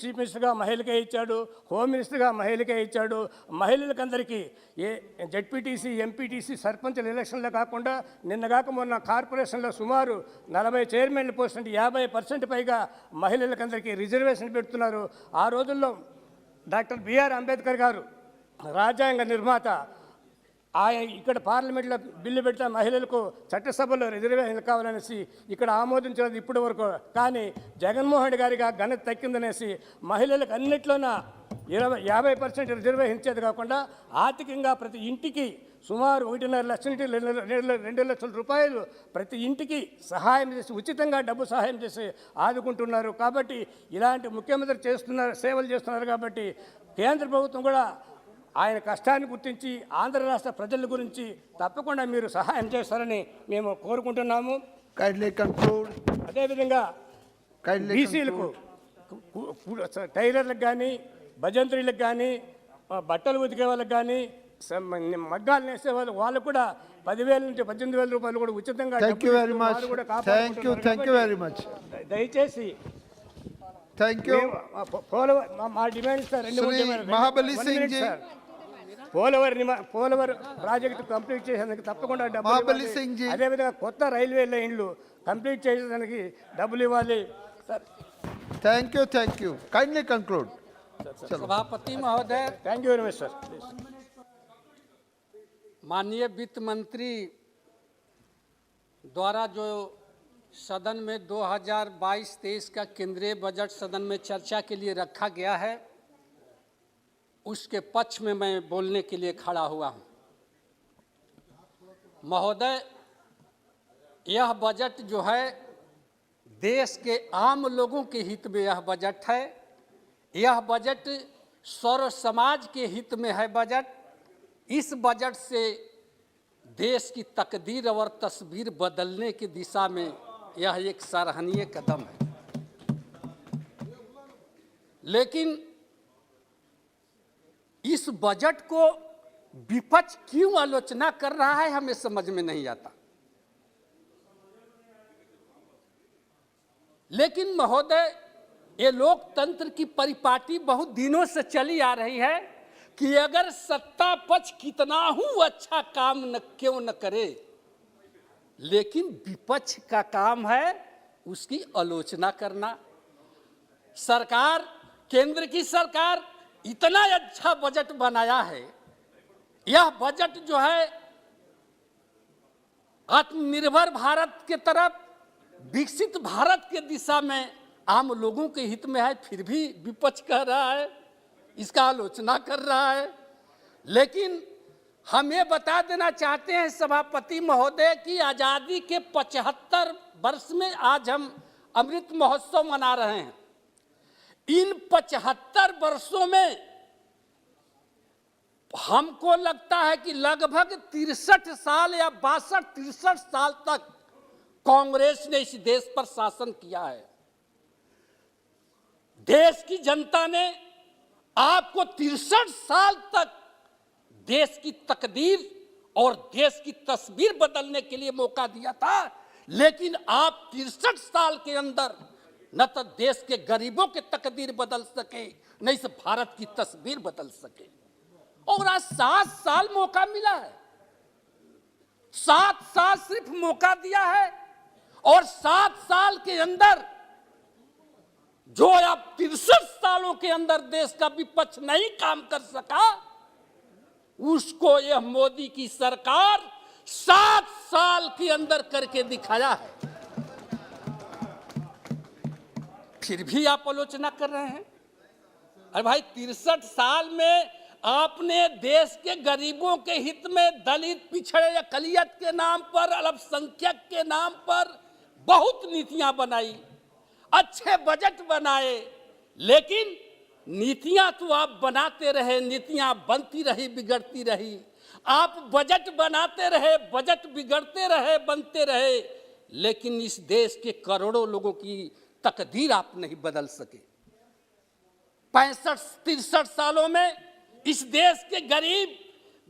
చీఫ్ మినిస్టర్గా మహిళకే ఇచ్చాడు, హోమ్ మినిస్టర్గా మహిళకే ఇచ్చాడు. మహిళలకందరికీ జెడ్పీటీసీ, ఎంపీటీసీ, సర్పంచుల ఎలక్షన్లో కాకుండా నిన్నగాక మొన్న కార్పొరేషన్లో సుమారు 40 చైర్మన్ల పోస్ట్ అంటే 50% పైగా మహిళలకందరికీ రిజర్వేషన్ పెడుతున్నారు. ఆ రోజుల్లో డాక్టర్ బిఆర్ అంబేద్కర్ గారు రాజ్యాంగ నిర్మాత, ఆయన ఇక్కడ పార్లమెంట్లో బిల్లు పెడితే మహిళలకు చట్టసభలో రిజర్వేషన్ కావాలనేసి ఇక్కడ ఆమోదించలేదు ఇప్పటి వరకు. కానీ జగన్మోహన్ గారికి ఆ ఘనత తక్కిందనేసి మహిళలకు అన్నిట్లోన 50% రిజర్వేషన్ ఇచ్చేది కాకుండా ఆర్థికంగా ప్రతి ఇంటికి సుమారు 1.5 లక్షల నుంచి 2 లక్షల రూపాయలు ప్రతి ఇంటికి సహాయం చేసి, ఉచితంగా డబ్బు సహాయం చేసి ఆదుకుంటున్నారు. కాబట్టి ఇలాంటి ముఖ్యమంత్రి సేవలు చేస్తున్నారు. కాబట్టి కేంద్ర ప్రభుత్వం కూడా ఆయన కష్టాన్ని గుర్తించి ఆంధ్ర రాష్ట్ర ప్రజల గురించి తప్పకుండా మీరు సహాయం చేస్తారని మేము కోరుకుంటున్నాము. అదేవిధంగా బీసీలకు, టైలర్లకు కానీ, భజంత్రీలకు కానీ, బట్టలు ఉతికే వాళ్ళకి కానీ, మగ్గాలు నేసే వాళ్ళు కూడా 10,000 నుంచి 18,000 రూపాయలు కూడా ఉచితంగా దయచేసి మా demand sir, 2 Polavaram project complete చేసేందుకు తప్పకుండా డబ్బులు, అదేవిధంగా కొత్త రైల్వే లైన్లు కంప్లీట్ చేసేదానికి డబ్బులు ఇవ్వాలి sir. Thank you. Kindly conclude. सभापति महोदय, thank you very much sir. माननीय वित्त मंत्री द्वारा जो सदन में 2022-23 का केंद्रीय बजट सदन में चर्चा के लिए रखा गया है, उसके पक्ष में मैं बोलने के लिए खड़ा हुआ हूं. महोदय, यह बजट जो है देश के आम लोगों के हित में यह बजट है. यह बजट सर्व समाज के हित में है बजट. इस बजट से देश की तकदीर और तस्वीर बदलने की दिशा में यह एक सराहनीय कदम है. लेकिन इस बजट को विपक्ष क्यों आलोचना कर रहा है, हमें समझ में नहीं आता. लेकिन महोदय, ये लोकतंत्र की परिपाटी बहुत दिनों से चली आ रही है कि अगर सत्ता पक्ष कितना ही अच्छा काम क्यों न करे, लेकिन विपक्ष का काम है उसकी आलोचना करना. सरकार, केंद्र की सरकार इतना अच्छा बजट बनाया है. यह बजट जो है आत्मनिर्भर भारत के तरफ, विकसित भारत के दिशा में आम लोगों के हित में है, फिर भी विपक्ष कह रहा है, इसका आलोचना कर रहा है। लेकिन हम ये बता देना चाहते हैं सभापति महोदय कि आज़ादी के 75 वर्ष में आज हम अमृत महोत्सव मना रहे हैं। इन 75 वर्षों में हमको लगता है कि लगभग 63 साल या 62-63 साल तक कांग्रेस ने इस देश पर शासन किया है। देश की जनता ने आपको 63 साल तक देश की तकदीर और देश की तस्वीर बदलने के लिए मौका दिया था, लेकिन आप 63 साल के अंदर न तो देश के गरीबों के तकदीर बदल सके, न इस भारत की तस्वीर बदल सके। और आज 7 साल मौका मिला है, 7 साल सिर्फ मौका दिया है, और 7 साल के अंदर जो अब 63 सालों के अंदर देश का विपक्ष नहीं काम कर सका, उसको यह मोदी की सरकार 7 साल के अंदर करके दिखाया है। फिर भी आप आलोचना कर रहे हैं। अरे भाई, 63 साल में आपने देश के गरीबों के हित में दलित, पिछड़े, अकलियत के नाम पर, अल्पसंख्यक के नाम पर बहुत नीतियां बनाई, अच्छे बजट बनाए, लेकिन नीतियां तो आप बनाते रहे, नीतियां बनती रही, बिगड़ती रही। आप बजट बनाते रहे, बजट बिगड़ते रहे, बनते रहे, लेकिन इस देश के करोड़ों लोगों की तकदीर आप नहीं बदल सके। 65-63 सालों में इस देश के गरीब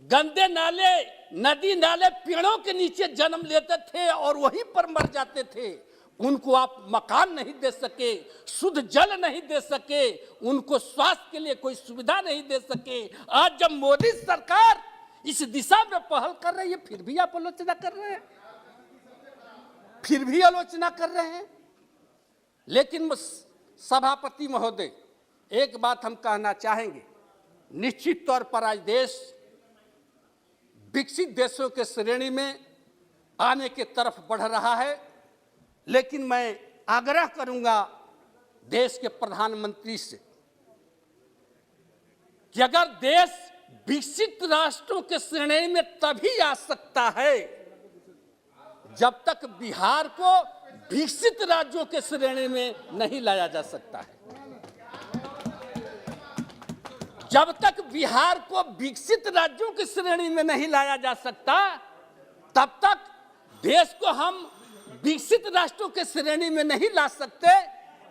गंदे नाले, नदी नाले, पेड़ों के नीचे जन्म लेते थे और वहीं पर मर जाते थे। उनको आप मकान नहीं दे सके, शुद्ध जल नहीं दे सके, उनको स्वास्थ्य के लिए कोई सुविधा नहीं दे सके। आज जब मोदी सरकार इस दिशा में पहल कर रही है, फिर भी आप आलोचना कर रहे हैं, फिर भी आलोचना कर रहे हैं। लेकिन सभापति महोदय, एक बात हम कहना चाहेंगे, निश्चित तौर पर आज देश विकसित देशों के श्रेणी में आने के तरफ बढ़ रहा है, लेकिन मैं आग्रह करूंगा देश के प्रधानमंत्री से कि अगर देश विकसित राष्ट्रों के श्रेणी में तभी आ सकता है जब तक बिहार को विकसित राज्यों के श्रेणी में नहीं लाया जा सकता है। जब तक बिहार को विकसित राज्यों की श्रेणी में नहीं लाया जा सकता, तब तक देश को हम विकसित राष्ट्रों के श्रेणी में नहीं ला सकते।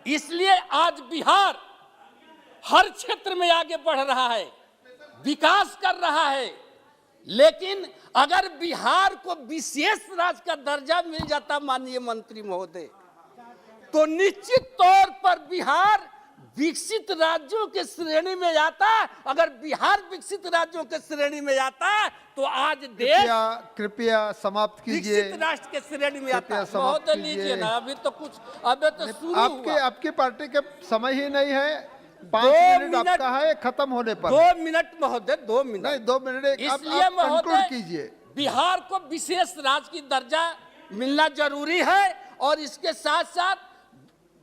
इसलिए आज बिहार हर क्षेत्र में आगे बढ़ रहा है, विकास कर रहा है, लेकिन अगर बिहार को विशेष राज्य का दर्जा मिल जाता माननीय मंत्री महोदय, तो निश्चित तौर पर बिहार विकसित राज्यों के श्रेणी में आता। अगर बिहार विकसित राज्यों के श्रेणी में आता तो आज देश कृपया समाप्त कीजिए, विकसित राष्ट्र के श्रेणी में आता। महोदय लीजिए ना, अभी तो कुछ, अभी तो शुरू हुआ। आपकी पार्टी के समय ही नहीं है, 5 मिनट आपका है, खत्म होने पर 2 मिनट महोदय, 2 मिनट नहीं, 2 मिनट। इसलिए महोदय कीजिए, बिहार को विशेष राज्य की दर्जा मिलना जरूरी है, और इसके साथ साथ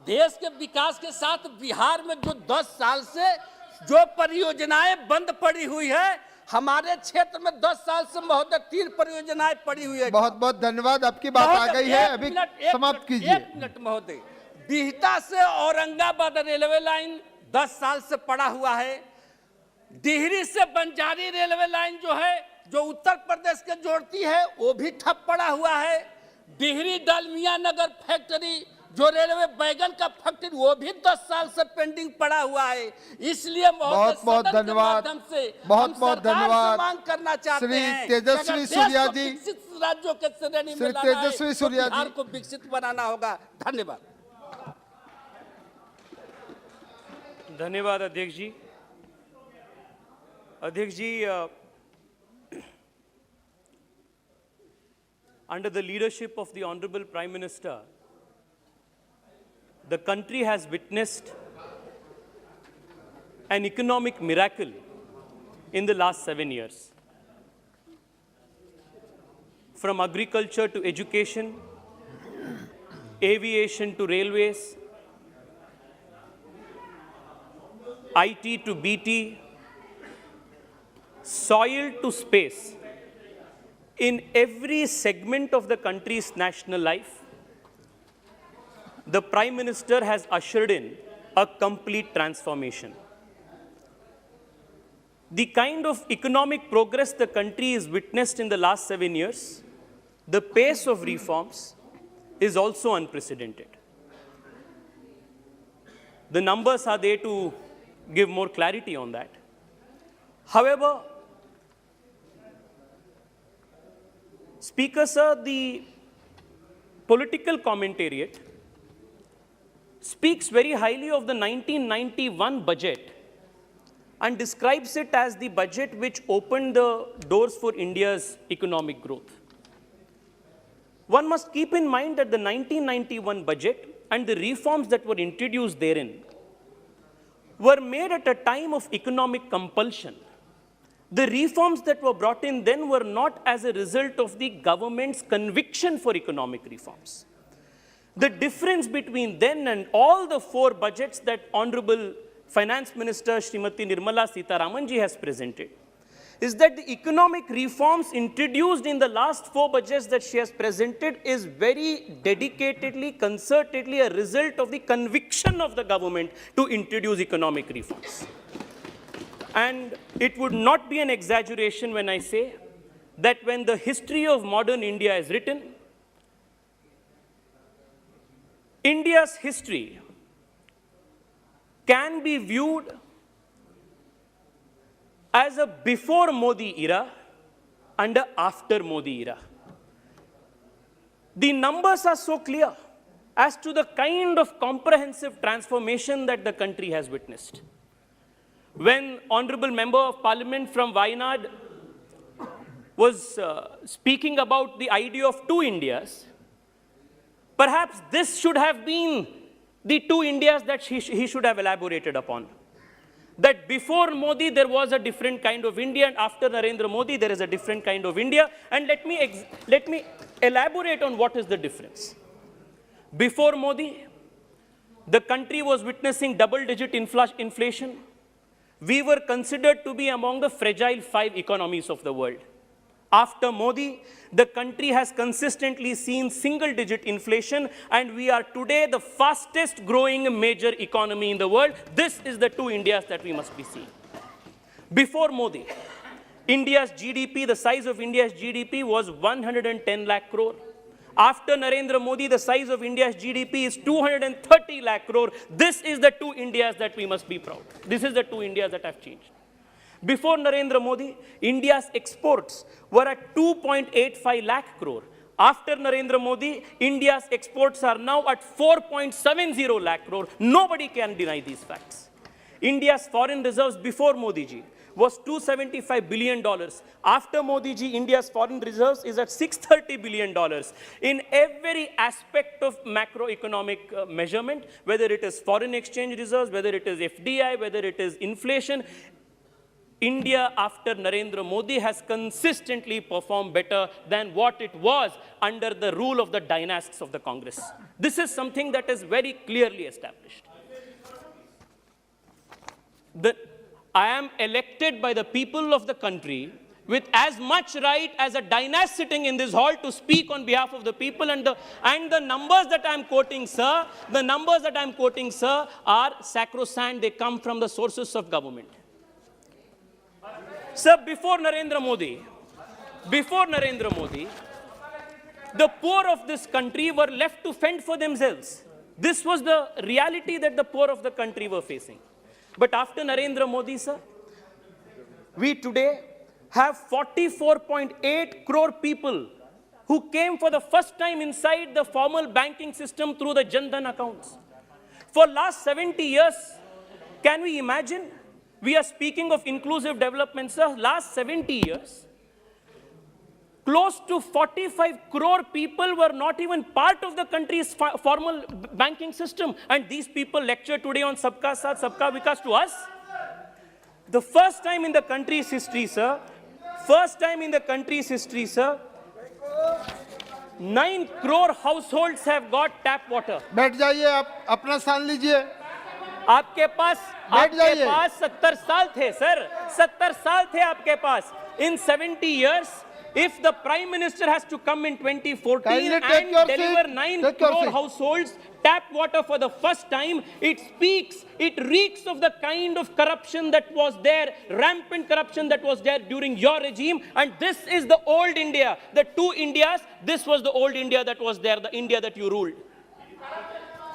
देश के विकास के साथ बिहार में जो 10 साल से जो परियोजनाएं बंद पड़ी हुई है, हमारे क्षेत्र में 10 साल से महोदय 3 परियोजनाएं पड़ी हुई है। बहुत बहुत धन्यवाद, आपकी बात आ गई है, अभी समाप्त कीजिए। 1 मिनट महोदय, बिहटा से औरंगाबाद रेलवे लाइन 10 साल से पड़ा हुआ है। डिहरी से बंजारी रेलवे लाइन जो है, जो उत्तर प्रदेश के जोड़ती है, वो भी ठप पड़ा हुआ है। डिहरी डालमिया नगर फैक्ट्री जो रेलवे बैगन का फैक्ट्री, वो भी 10 साल से पेंडिंग पड़ा हुआ है। इसलिए बहुत बहुत धन्यवाद, बहुत बहुत धन्यवाद। मांग करना चाहते हैं श्री तेजस्वी सूर्या जी, विकसित राज्यों के श्रेणी में लाना है, तेजस्वी सूर्या जी, बिहार को विकसित बनाना होगा। धन्यवाद। धन्यवाद अध्यक्ष जी। अध्यक्ष जी, under the leadership of the Honorable Prime Minister, the country has witnessed an economic miracle in the last 7 years. From agriculture to education, aviation to railways, IT to BT, soil to space, in every segment of the country's national life, the Prime Minister has ushered in a complete transformation. The kind of economic progress the country has witnessed in the last 7 years, the pace of reforms is also unprecedented. The numbers are there to give more clarity on that. However, Speaker Sir, the political commentariat speaks very highly of the 1991 budget and describes it as the budget which opened the doors for India's economic growth. One must keep in mind that the 1991 budget and the reforms that were introduced therein were made at a time of economic compulsion. The reforms that were brought in then were not as a result of the government's conviction for economic reforms. The difference between then and all the 4 budgets that Honorable Finance Minister Srimati Nirmala Sitharaman ji has presented is that the economic reforms introduced in the last 4 budgets that she has presented is very dedicatedly, concertedly a result of the conviction of the government to introduce economic reforms. And it would not be an exaggeration when I say that when the history of modern India is written, India's history can be viewed as a before Modi era and a after Modi era. The numbers are so clear as to the kind of comprehensive transformation that the country has witnessed. When Honorable Member of Parliament from Wayanad was speaking about the idea of 2 Indias, perhaps this should have been the 2 Indias that he should have elaborated upon. That before Modi there was a different kind of India, and after Narendra Modi there is a different kind of India. And let me elaborate on what is the difference. Before Modi, the country was witnessing double-digit inflation. We were considered to be among the fragile 5 economies of the world. After Modi, the country has consistently seen single-digit inflation, and we are today the fastest growing major economy in the world. This is the 2 Indias that we must be seeing. Before Modi, India's GDP, the size of India's GDP was 110 lakh crore. After Narendra Modi, the size of India's GDP is 230 lakh crore. This is the 2 Indias that we must be proud. This is the 2 Indias that have changed. Before Narendra Modi, India's exports were at 2.85 lakh crore. After Narendra Modi, India's exports are now at 4.70 lakh crore. Nobody can deny these facts. India's foreign reserves before Modi ji was $275 billion. After Modi ji, India's foreign reserves is at $630 billion. In every aspect of macroeconomic measurement, whether it is foreign exchange reserves, whether it is FDI, whether it is inflation, India after Narendra Modi has consistently performed better than what it was under the rule of the dynasts of the Congress. This is something that is very clearly established. I am elected by the people of the country with as much right as a dynast sitting in this hall to speak on behalf of the people, and the numbers that I am quoting, sir, are sacrosanct. They come from the sources of government. Sir, before Narendra Modi, the poor of this country were left to fend for themselves. This was the reality that the poor of the country were facing. But after Narendra Modi, sir, we today have 44.8 crore people who came for the first time inside the formal banking system through the Jan Dhan accounts. For last 70 years, can we imagine? We are speaking of inclusive development, sir. Last 70 years, close to 45 crore people were not even part of the country's formal banking system. And these people lecture today on Sabka Saath, Sabka Vikas to us. The first time in the country's history, sir, 9 crore households have got tap water. बैठ जाइए आप, अपना स्थान लीजिए. आपके पास 70 साल थे sir, 70 साल थे आपके पास. In 70 years, if the Prime Minister has to come in 2014 and deliver 9 crore households tap water for the first time, it speaks, it reeks of the kind of corruption that was there, rampant corruption that was there during your regime. And this is the old India, the two Indias. This was the old India that was there, the India that you ruled.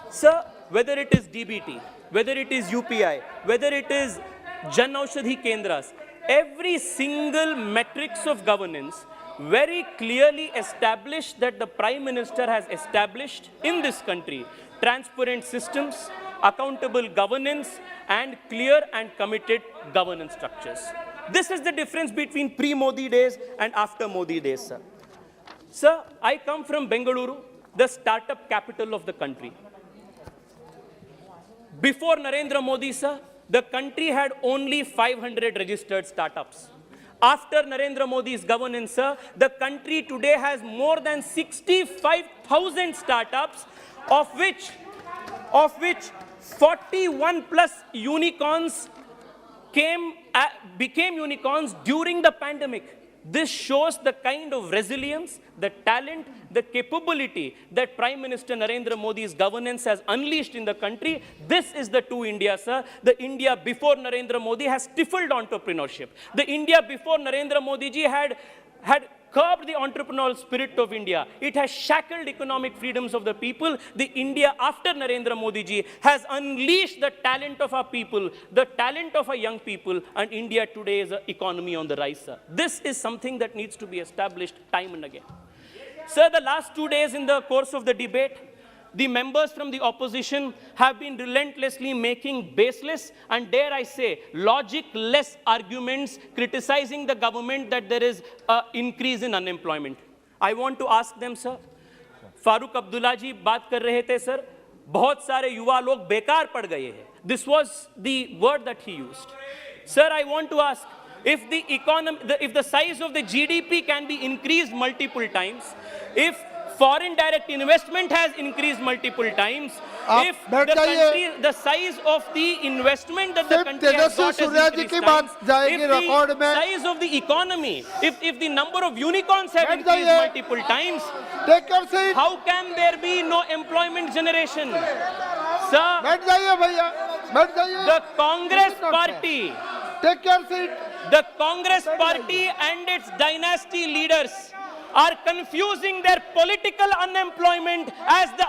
Sir, whether it is DBT, whether it is UPI, whether it is Jan Aushadhi Kendras, every single metrics of governance very clearly established that the Prime Minister has established in this country transparent systems, accountable governance, and clear and committed governance structures. This is the difference between pre-Modi days and after Modi days, sir. Sir, I come from Bengaluru, the startup capital of the country. Before Narendra Modi, sir, the country had only 500 registered startups. After Narendra Modi's governance, sir, the country today has more than 65,000 startups, of which 41 plus unicorns became unicorns during the pandemic. This shows the kind of resilience, the talent, the capability that Prime Minister Narendra Modi's governance has unleashed in the country. This is the two India, sir. The India before Narendra Modi has stifled entrepreneurship. The India before Narendra Modi ji had curbed the entrepreneurial spirit of India. It has shackled economic freedoms of the people. The India after Narendra Modi ji has unleashed the talent of our people, the talent of our young people, and India today is an economy on the rise, sir. This is something that needs to be established time and again. Sir, the last 2 days in the course of the debate, the members from the opposition have been relentlessly making baseless and, dare I say, logic-less arguments criticizing the government that there is an increase in unemployment. I want to ask them, sir, Farooq Abdullah ji baat kar rahe the, sir, bahut sare yuva log bekar pad gaye hai. This was the word that he used. Sir, I want to ask, if the economy, if the size of the GDP can be increased multiple times, if foreign direct investment has increased multiple times, if the size of the investment that the country has got has increased times, if the size of the economy, if the number of unicorns have increased multiple times, how can there be no employment generation? Sir, the Congress party, take your seat. The Congress party and its dynasty leaders are confusing their political unemployment as the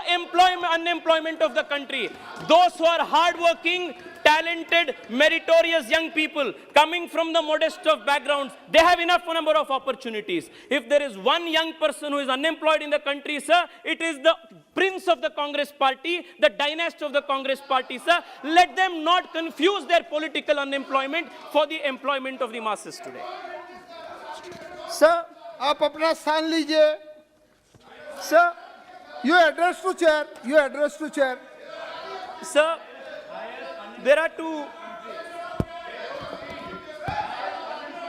unemployment of the country. Those who are hardworking, talented, meritorious young people coming from the modest of backgrounds, they have enough number of opportunities. If there is one young person who is unemployed in the country, sir, it is the prince of the Congress party, the dynasty of the Congress party, sir. Let them not confuse their political unemployment for the employment of the masses today. Sir, आप अपना स्थान लीजिए. Sir, you address to chair. You address to chair. Sir, there are two.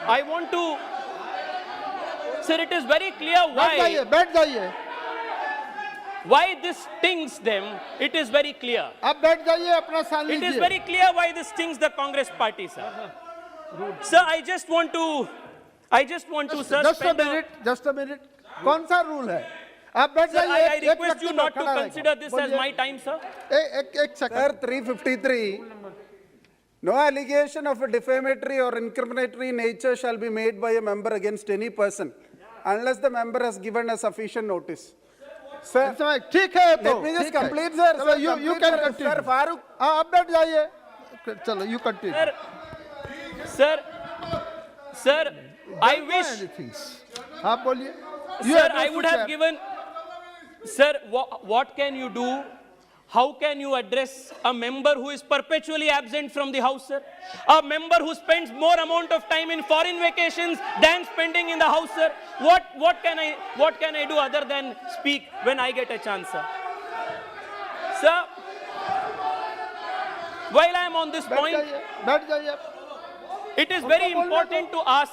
I want to. Sir, it is very clear why. बैठ जाइए. Why this stings them? It is very clear. आप बैठ जाइए, अपना स्थान लीजिए. It is very clear why this stings the Congress party, sir. Sir, I just want to, sir. Just a minute. कौन सा rule है? आप बैठ जाइए. I request you not to खड़ा consider this as my time, sir. एक second. Sir, 353. No allegation of a defamatory or incriminatory nature shall be made by a member against any person unless the member has given a sufficient notice. Sir, ठीक है तो. Let me just complete, sir. Sir, you can continue. Sir, Farooq. आप बैठ जाइए. चलो, you continue. Sir, I wish. आप बोलिए. Sir, I would have given. Sir, what can you do? How can you address a member who is perpetually absent from the house, sir? A member who spends more amount of time in foreign vacations than spending in the house, sir? What can I do other than speak when I get a chance, sir? Sir, while I am on this point, it is very important to ask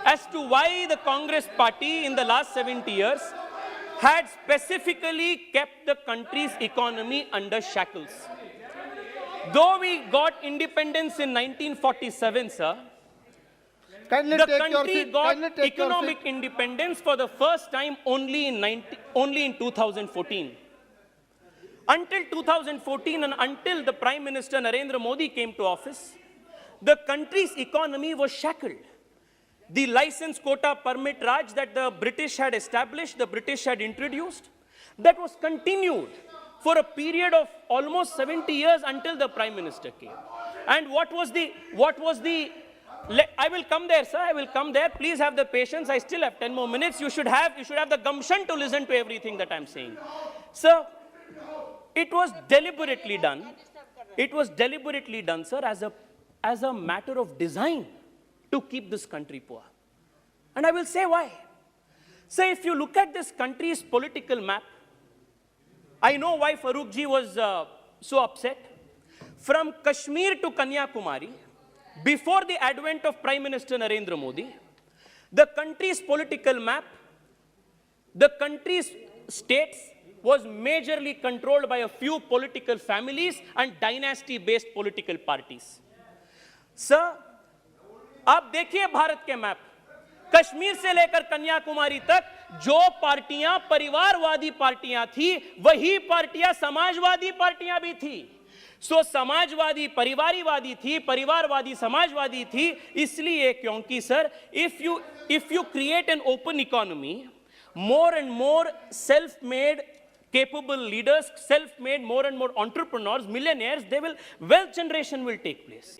as to why the Congress party in the last 70 years had specifically kept the country's economy under shackles. Though we got independence in 1947, sir, the country got economic independence for the first time only in 2014. Until 2014 and until the Prime Minister Narendra Modi came to office, the country's economy was shackled. The license quota permit Raj that the British had established, the British had introduced, that was continued for a period of almost 70 years until the Prime Minister came. And what was the I will come there, sir, I will come there. Please have the patience. I still have 10 more minutes. You should have the gumption to listen to everything that I'm saying. Sir, it was deliberately done. It was deliberately done, sir, as a matter of design to keep this country poor. And I will say why. So if you look at this country's political map, I know why Farooq ji was so upset. From Kashmir to Kanyakumari, before the advent of Prime Minister Narendra Modi, the country's political map, the country's states was majorly controlled by a few political families and dynasty-based political parties. Sir, आप देखिए भारत के map, Kashmir से लेकर कन्याकुमारी तक जो पार्टियां परिवारवादी पार्टियां थी, वही पार्टियां समाजवादी पार्टियां भी थी। सो समाजवादी परिवारवादी थी, परिवारवादी समाजवादी थी, इसलिए क्योंकि sir, if you create an open economy, more and more self-made capable leaders, self-made more and more entrepreneurs, millionaires, wealth generation will take place.